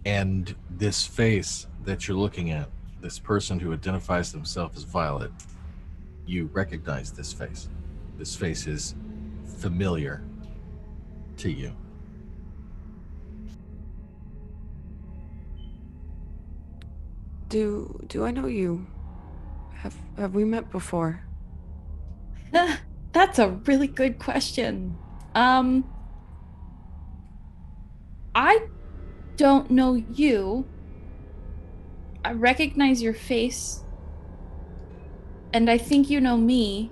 And this face that you're looking at, this person who identifies themselves as Violet, you recognize this face. This face is familiar to you. Do I know you? Have we met before? That's a really good question. I don't know you. I recognize your face. And I think you know me.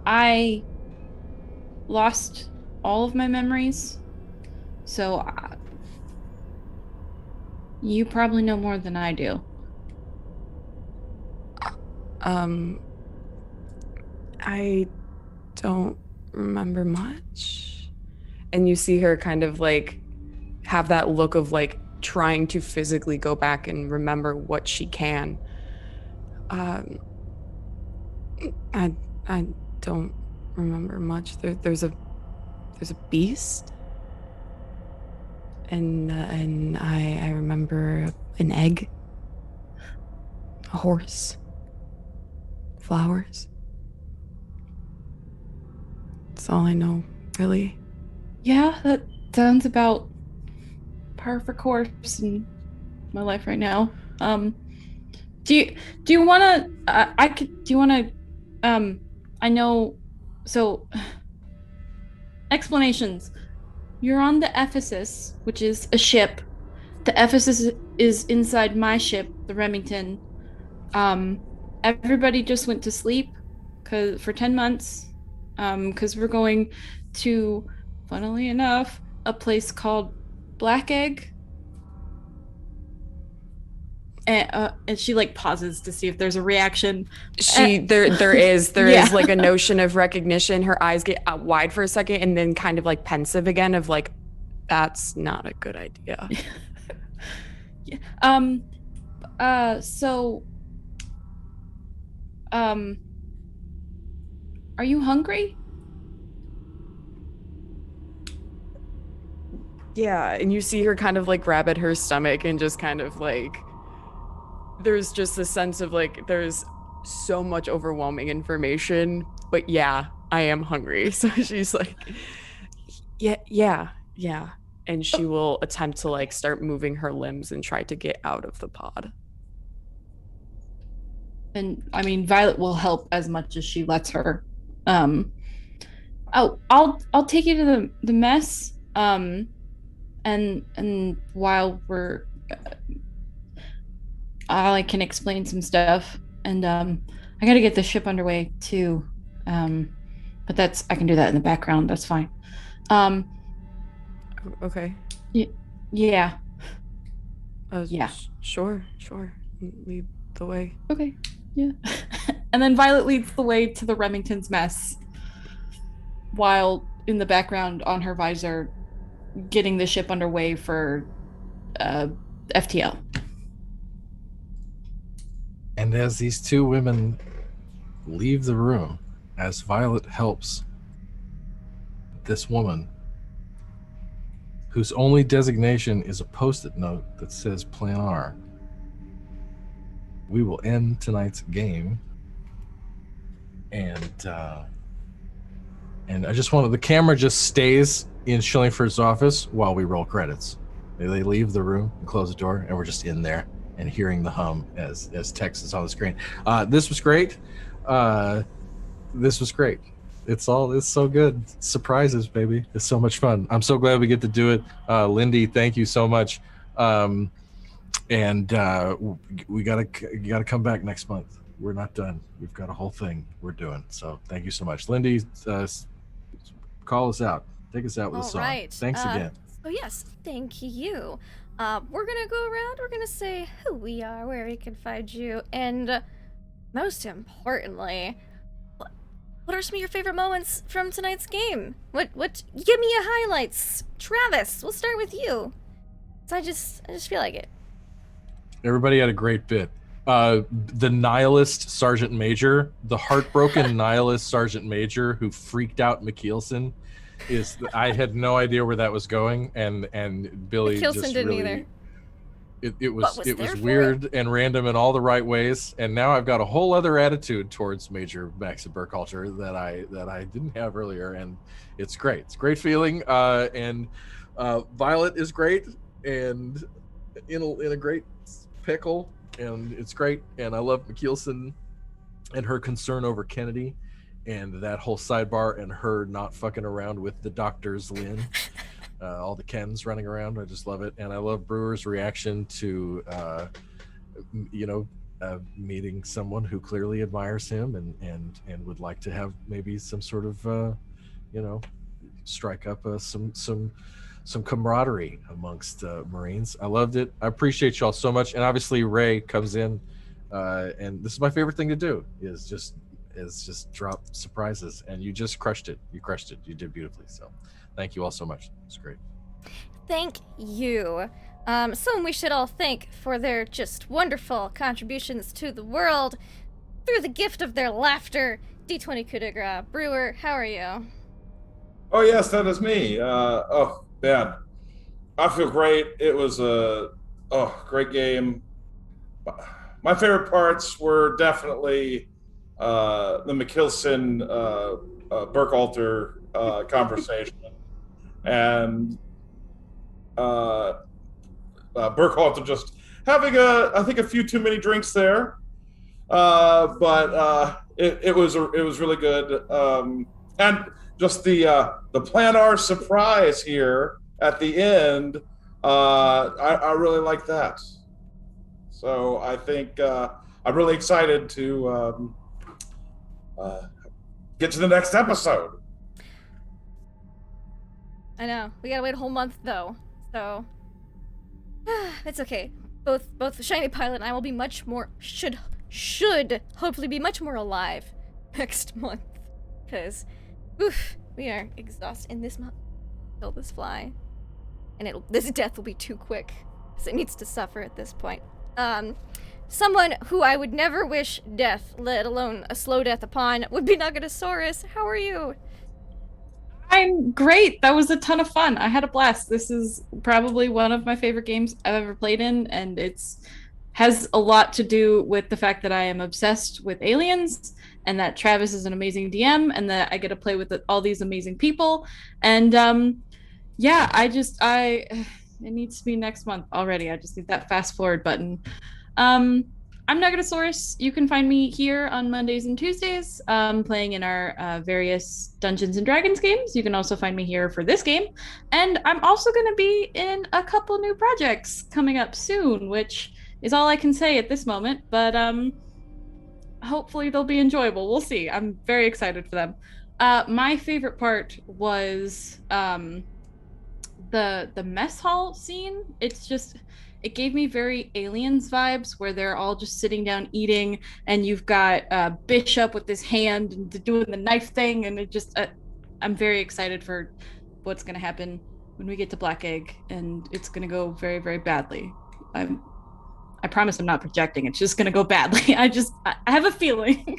I lost all of my memories. So you probably know more than I do. I don't remember much. And you see her kind of like have that look of like trying to physically go back and remember what she can. I don't remember much. There's a beast, and I remember an egg, a horse, flowers. That's all I know, really. Yeah, that sounds about par for course in my life right now. Do you want to? I know So, explanations. You're on the Ephesus, which is a ship. The Ephesus is inside my ship, the Remington. Everybody just went to sleep for 10 months because we're going to, funnily enough, a place called Black Egg. And she like pauses to see if there's a reaction. There is like a notion of recognition. Her eyes get wide for a second and then kind of like pensive again of like, that's not a good idea. So are you hungry? Yeah, and you see her kind of like grab at her stomach and just kind of like, there's just a sense of like, there's so much overwhelming information, but yeah, I am hungry. So she's like, yeah. And she will attempt to like start moving her limbs and try to get out of the pod. And I mean, Violet will help as much as she lets her. I'll take you to the mess. And while we're, I can explain some stuff. And I gotta get the ship underway too. But I can do that in the background. That's fine. Okay. Yeah. Yeah. Sure. Lead the way. Okay. Yeah. And then Violet leads the way to the Remington's mess, while in the background on her visor, getting the ship underway for FTL. And as these two women leave the room, as Violet helps this woman, whose only designation is a post-it note that says Plan R, we will end tonight's game. And I just wanted, the camera just stays in Schillingford's office while we roll credits. They leave the room and close the door, and we're just in there and hearing the hum as text is on the screen. This was great. It's so good. Surprises, baby. It's so much fun. I'm so glad we get to do it. Lindy, thank you so much. And you gotta come back next month. We're not done. We've got a whole thing we're doing. So thank you so much. Lindy, call us out. Take us out with a song. Right. Thanks again. So yes, thank you. We're gonna go around. We're gonna say who we are, where we can find you, and most importantly, what are some of your favorite moments from tonight's game? What? Give me your highlights, Travis. We'll start with you. So I just feel like it. Everybody had a great bit. The nihilist sergeant major, the heartbroken nihilist sergeant major who freaked out McKeelson, I had no idea where that was going, and Billy McKeelson just didn't really, either. It was weird and random in all the right ways, and now I've got a whole other attitude towards Major Max Burkhalter that I didn't have earlier, and it's great. It's a great feeling, and Violet is great and in a great pickle, and it's great, and I love McKeelson and her concern over Kennedy and that whole sidebar and her not fucking around with the doctors, Lynn. All the Kens running around. I just love it. And I love Brewer's reaction to, meeting someone who clearly admires him and would like to have maybe some sort of, strike up some camaraderie amongst Marines. I loved it. I appreciate y'all so much. And obviously Ray comes in, and this is my favorite thing to do is just drop surprises. And you just crushed it. You crushed it. You did beautifully. So thank you all so much. It's great. Thank you. Someone we should all thank for their just wonderful contributions to the world through the gift of their laughter. D20 coup de grace. Brewer, how are you? Oh, yes, that is me. Oh, man. I feel great. It was a great game. My favorite parts were definitely the McKeelson Burkhalter conversation. And Burkhalter just having I think a few too many drinks there, but it was really good. And just the planar surprise here at the end, I really like that. So I think I'm really excited to get to the next episode. I know. We gotta wait a whole month though, so it's okay. Both Shiny Pilot and I will be much more should hopefully be much more alive next month, because we are exhausted in this month. Kill this fly, and this death will be too quick because it needs to suffer at this point. Someone who I would never wish death, let alone a slow death upon, would be Nagatosaurus. How are you? I'm great. That was a ton of fun. I had a blast. This is probably one of my favorite games I've ever played in, and has a lot to do with the fact that I am obsessed with aliens, and that Travis is an amazing DM, and that I get to play with all these amazing people. And yeah, it needs to be next month already. I just need that fast forward button. I'm Nagatosaurus. You can find me here on Mondays and Tuesdays, playing in our various Dungeons and Dragons games. You can also find me here for this game. And I'm also going to be in a couple new projects coming up soon, which is all I can say at this moment. But hopefully they'll be enjoyable. We'll see. I'm very excited for them. My favorite part was the mess hall scene. It gave me very Aliens vibes, where they're all just sitting down eating, and you've got Bishop with his hand and doing the knife thing, and I'm very excited for what's going to happen when we get to Black Egg, and it's going to go very, very badly. I promise I'm not projecting. It's just going to go badly. I have a feeling.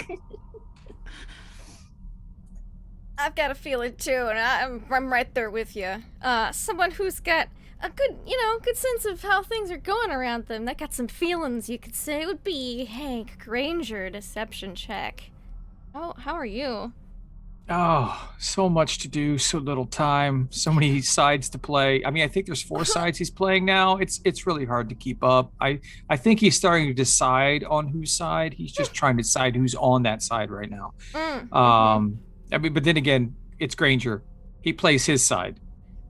I've got a feeling too, and I'm right there with you. Someone who's got a good sense of how things are going around them, that got some feelings, you could say, would be Hank Granger. Deception check. How are you? Oh, so much to do, so little time, so many sides to play. I mean, I think there's 4 sides he's playing now. It's really hard to keep up. I think he's starting to decide on whose side. He's just trying to decide who's on that side right now. I mean, but then again, it's Granger. He plays his side.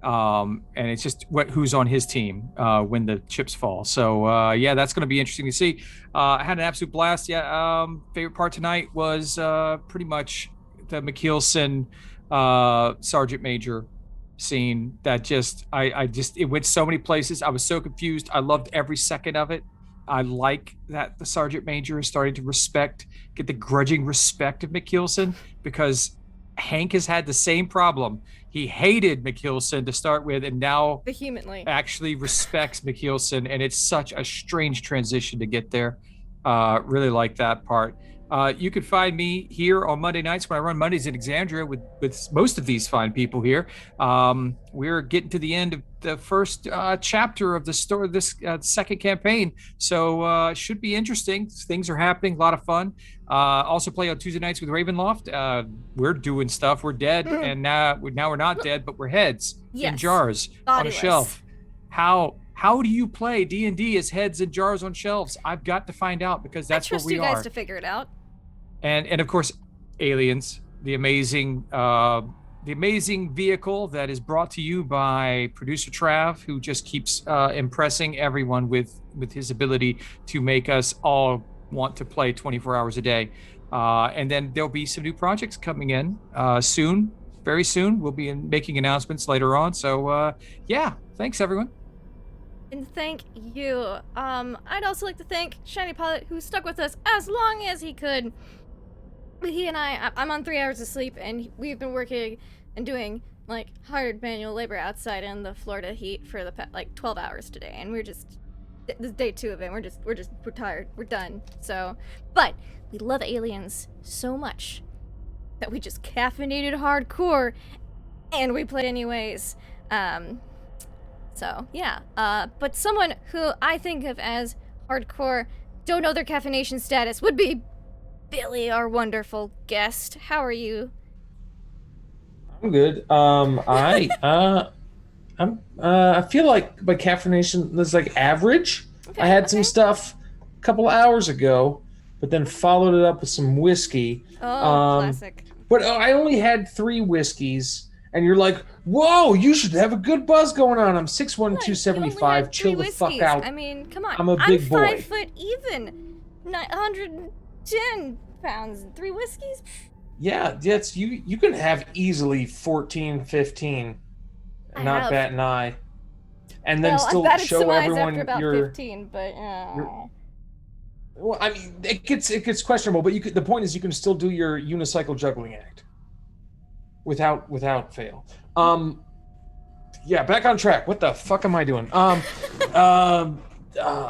And it's just who's on his team when the chips fall. So yeah, that's going to be interesting to see. I had an absolute blast. Yeah, favorite part tonight was pretty much the McKeelson Sergeant Major scene. That it went so many places. I was so confused. I loved every second of it. I like that the Sergeant Major is starting to get the grudging respect of McKeelson, because Hank has had the same problem. He hated McKeelson to start with, and now vehemently actually respects McKeelson, and it's such a strange transition to get there. Really like that part. You can find me here on Monday nights when I run Mondays in Exandria with most of these fine people here. We're getting to the end of the first chapter of the story, this second campaign. So it should be interesting. Things are happening, a lot of fun. Also play on Tuesday nights with Ravenloft. We're doing stuff. We're dead, and now we're not dead, but we're heads in jars on a shelf. How do you play D&D as heads and jars on shelves? I've got to find out, because that's where we are. I trust you guys to figure it out. And of course, Aliens, the amazing vehicle that is brought to you by producer Trav, who just keeps impressing everyone with his ability to make us all want to play 24 hours a day. And then there'll be some new projects coming in soon, very soon. We'll be making announcements later on. So yeah, thanks everyone. And thank you. I'd also like to thank Shiny Pilot, who stuck with us as long as he could. He and I'm on 3 hours of sleep, and we've been working and doing like hard manual labor outside in the Florida heat for the 12 hours today, and we're just, this is day 2 of it. We're tired. We're done. So, but we love Aliens so much that we just caffeinated hardcore, and we played anyways. So yeah. But someone who I think of as hardcore, don't know their caffeination status, would be Billy, our wonderful guest. How are you? I'm good. I feel like my caffeination is like average. Okay, I had some stuff a couple hours ago, but then followed it up with some whiskey. Oh, classic. But I only had 3 whiskeys, and you're like, whoa, you should have a good buzz going on. I'm 6'1", Look, you only 275. had Chill 3 the fuck whiskeys. out. I mean, come on. I'm a big boy. 5 foot even. 110 pounds. 3 whiskeys? Yeah, that's you can have easily 14, 15, not bat an eye. And then still show everyone after about your 15, but well, I mean, it gets questionable, but the point is you can still do your unicycle juggling act without fail. Yeah, back on track. What the fuck am I doing? I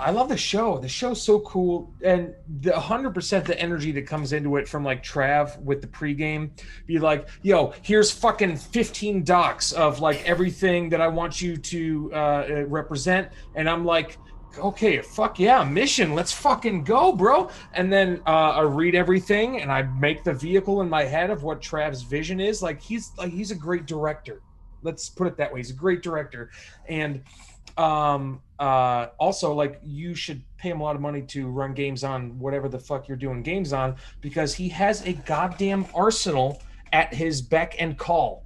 love the show. The show's so cool, and the 100% the energy that comes into it from like Trav with the pregame, be like, yo, here's fucking 15 docs of like everything that I want you to represent, and I'm like, okay, fuck yeah, mission, let's fucking go, bro. And then I read everything, and I make the vehicle in my head of what Trav's vision is. Like he's a great director. Let's put it that way. He's a great director, and also like you should pay him a lot of money to run games on whatever the fuck you're doing games on, because he has a goddamn arsenal at his beck and call.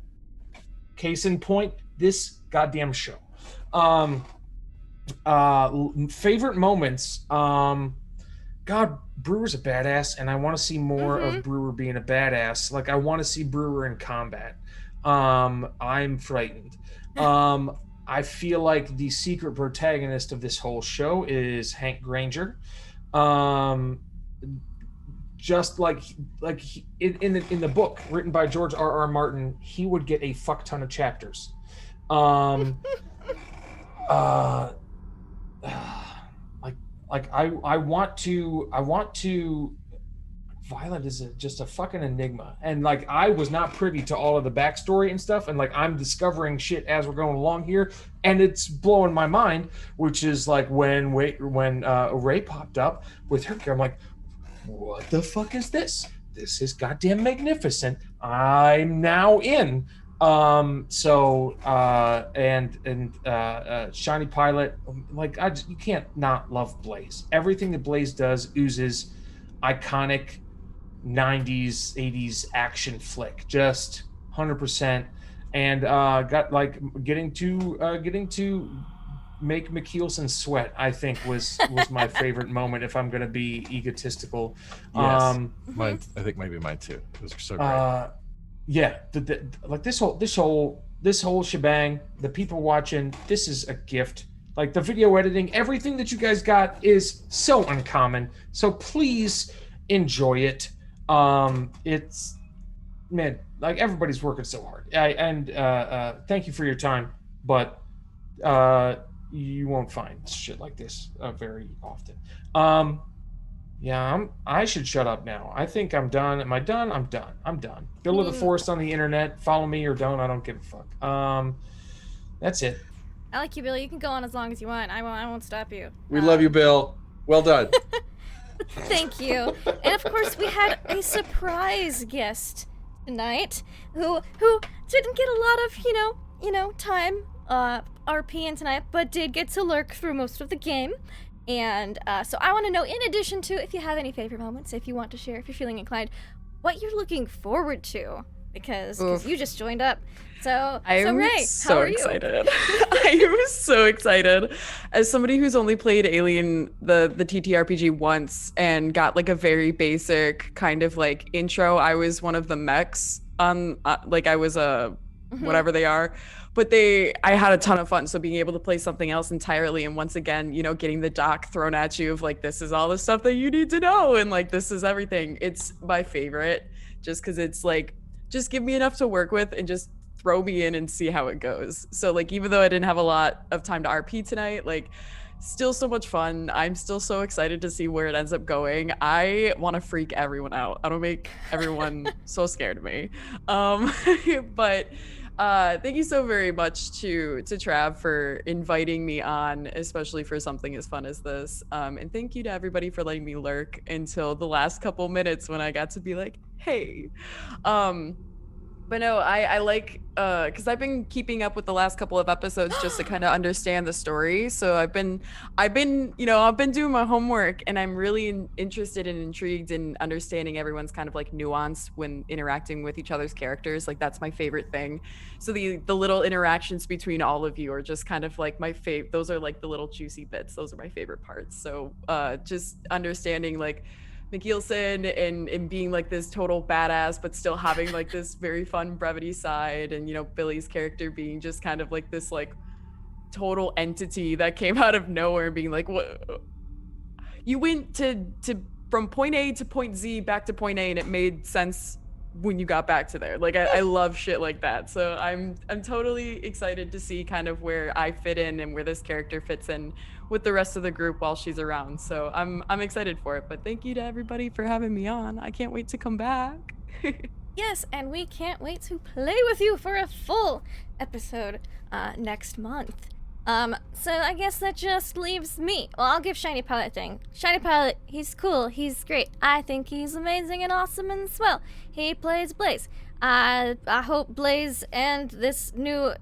Case in point, this goddamn show. Favorite moments. God, Brewer's a badass, and I want to see more of Brewer being a badass. Like I want to see Brewer in combat. I'm frightened. I feel like the secret protagonist of this whole show is Hank Granger. Just like in the book written by George R.R. Martin, he would get a fuck ton of chapters. I want to. Violet is just a fucking enigma, and like I was not privy to all of the backstory and stuff, and like I'm discovering shit as we're going along here, and it's blowing my mind. Which is like when Ray popped up with her, I'm like, what the fuck is this? This is goddamn magnificent. I'm now in. Shiny Pilot, like you can't not love Blaze. Everything that Blaze does oozes iconic 90s 80s action flick, just 100%. And got like getting to make McKeelson sweat, I think was my favorite moment, if I'm gonna be egotistical. Yes. Mine, I think maybe mine too. It was so great. Yeah, like this whole shebang, the people watching, this is a gift. Like the video editing, everything that you guys got is so uncommon. So please enjoy it. It's, man, like everybody's working so hard. Thank you for your time, but you won't find shit like this very often. Yeah, I should shut up now. I think I'm done. Am I done? I'm done. Bill of the Forest on the internet. Follow me or don't. I don't give a fuck. That's it. I like you, Bill. You can go on as long as you want. I won't stop you. We love you, Bill. Well done. Thank you. And of course, we had a surprise guest tonight who didn't get a lot of time RPing tonight, but did get to lurk through most of the game. And so I want to know, in addition to, if you have any favorite moments, if you want to share, if you're feeling inclined, what you're looking forward to, because you just joined up. So Ray, how are you? Excited. I am so excited. As somebody who's only played Alien, the TTRPG once, and got like a very basic kind of like intro, I was one of the mechs on like I was a whatever they are. But I had a ton of fun. So being able to play something else entirely, and once again, getting the doc thrown at you of like, this is all the stuff that you need to know, and like, this is everything. It's my favorite, just because it's like, just give me enough to work with and just throw me in and see how it goes. So like, even though I didn't have a lot of time to RP tonight, like, still so much fun. I'm still so excited to see where it ends up going. I want to freak everyone out. I don't make everyone so scared of me. But thank you so very much to Trav for inviting me on, especially for something as fun as this. And thank you to everybody for letting me lurk until the last couple minutes when I got to be like, hey. But no, I like because I've been keeping up with the last couple of episodes just to kind of understand the story. So I've been doing my homework, and I'm really interested and intrigued in understanding everyone's kind of like nuance when interacting with each other's characters. Like that's my favorite thing. So the little interactions between all of you are just kind of like my favorite. Those are like the little juicy bits. Those are my favorite parts. So just understanding like Mikkelsen and being like this total badass, but still having like this very fun brevity side, and Billy's character being just kind of like this like total entity that came out of nowhere and being like, what? You went to from point A to point Z back to point A, and it made sense when you got back to there. Like I love shit like that. So I'm totally excited to see kind of where I fit in and where this character fits in with the rest of the group while she's around. So I'm excited for it. But thank you to everybody for having me on. I can't wait to come back. Yes, and we can't wait to play with you for a full episode next month. So I guess that just leaves me. Well, I'll give Shiny Pilot a thing. Shiny Pilot, he's cool, he's great. I think he's amazing and awesome and swell. He plays Blaze. I hope Blaze and this new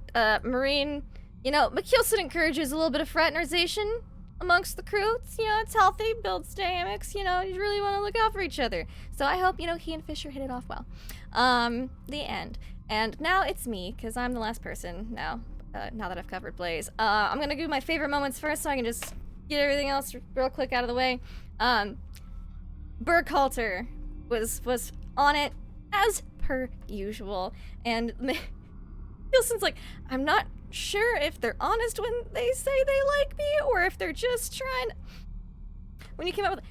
Marine, Mikkelsen encourages a little bit of fraternization amongst the crew. It's healthy, builds dynamics, you really want to look out for each other. So I hope, he and Fisher hit it off well. The end. And now it's me, because I'm the last person now that I've covered Blaze. I'm gonna do my favorite moments first so I can just get everything else real quick out of the way. Burkhalter was on it as per usual, and Nielsen's like, I'm not sure if they're honest when they say they like me or if they're just trying. When you came out with,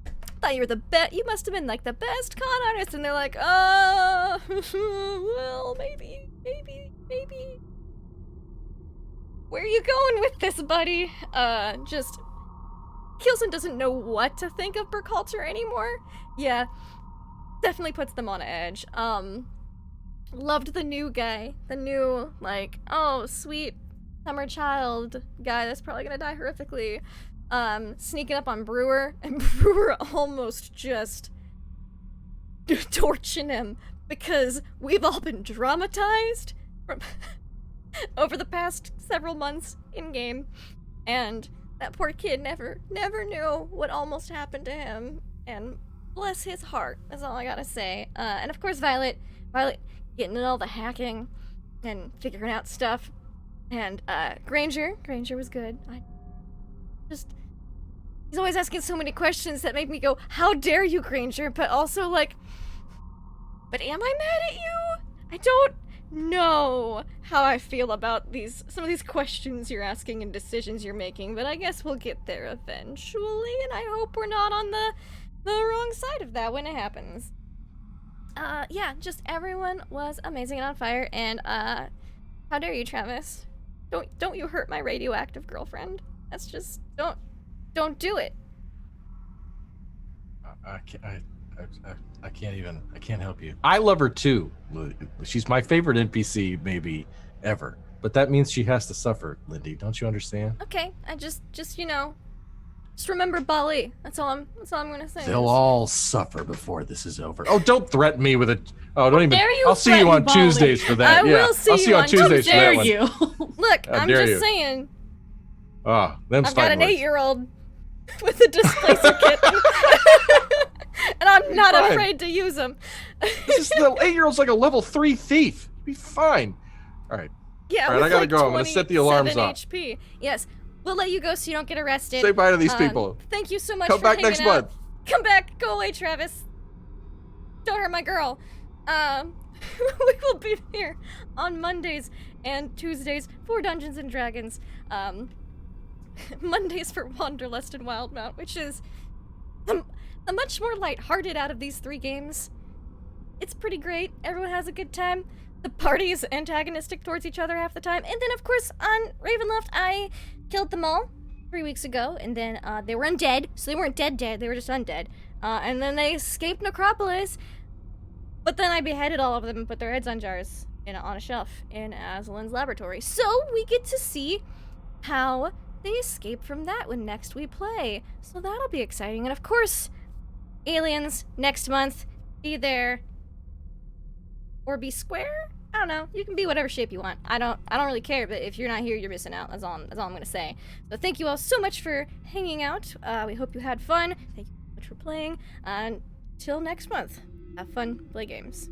I thought you were the best. You must have been like the best con artist, and they're like, well, maybe. Where are you going with this, buddy? Just Kielsen doesn't know what to think of Burkhalter anymore. Yeah, definitely puts them on edge. Loved the new guy. The new, like, oh, sweet summer child guy that's probably gonna die horrifically. Sneaking up on Brewer, and Brewer almost just torching him because we've all been traumatized from over the past several months in-game, and that poor kid never knew what almost happened to him, and bless his heart, that's all I gotta say. And of course Violet getting into all the hacking and figuring out stuff, and Granger was good. He's always asking so many questions that make me go, how dare you, Granger, but also like, but am I mad at you? I don't know how I feel about some of these questions you're asking and decisions you're making, but I guess we'll get there eventually, and I hope we're not on the wrong side of that when it happens. Yeah, just everyone was amazing and on fire, and how dare you, Travis? Don't you hurt my radioactive girlfriend. That's just, don't do it. I can't help you. I love her too. She's my favorite NPC maybe ever. But that means she has to suffer, Lindy. Don't you understand? Okay, I just remember Bali. That's all I'm gonna say. They'll all suffer before this is over. Oh, don't threaten me with a. Oh, don't even. Dare you I'll see you on threaten Tuesdays for that. I will see I'll see you on Tuesdays for that one. you? Look, How I'm dare just you. saying. Oh, them I've got an fighting words. 8-year-old with a displacer kitten, and I'm not Fine. afraid to use them. The 8-year-old's like a level 3 thief. Be fine. All right. Yeah, All right, with I gotta like go. I'm gonna set the alarms 27 off. HP. Yes, we'll let you go so you don't get arrested. Say bye to these people. Thank you so much Come for back hanging next out. month. Come back. Go away, Travis. Don't hurt my girl. We will be here on Mondays and Tuesdays for Dungeons and Dragons. Mondays for Wanderlust and Wildmount, which is the much more lighthearted out of these 3 games. It's pretty great. Everyone has a good time. The party is antagonistic towards each other half the time. And then, of course, on Ravenloft, I killed them all 3 weeks ago. And then they were undead. So they weren't dead. They were just undead. And then they escaped Necropolis. But then I beheaded all of them and put their heads on jars on a shelf in Aslan's laboratory. So we get to see how they escape from that when next we play. So that'll be exciting. And, of course, Aliens next month. Be there. or be square. I don't know. You can be whatever shape you want. I don't really care, but if you're not here, you're missing out. That's all I'm gonna say. So thank you all so much for hanging out. We hope you had fun. Thank you so much for playing. Until next month, have fun, play games.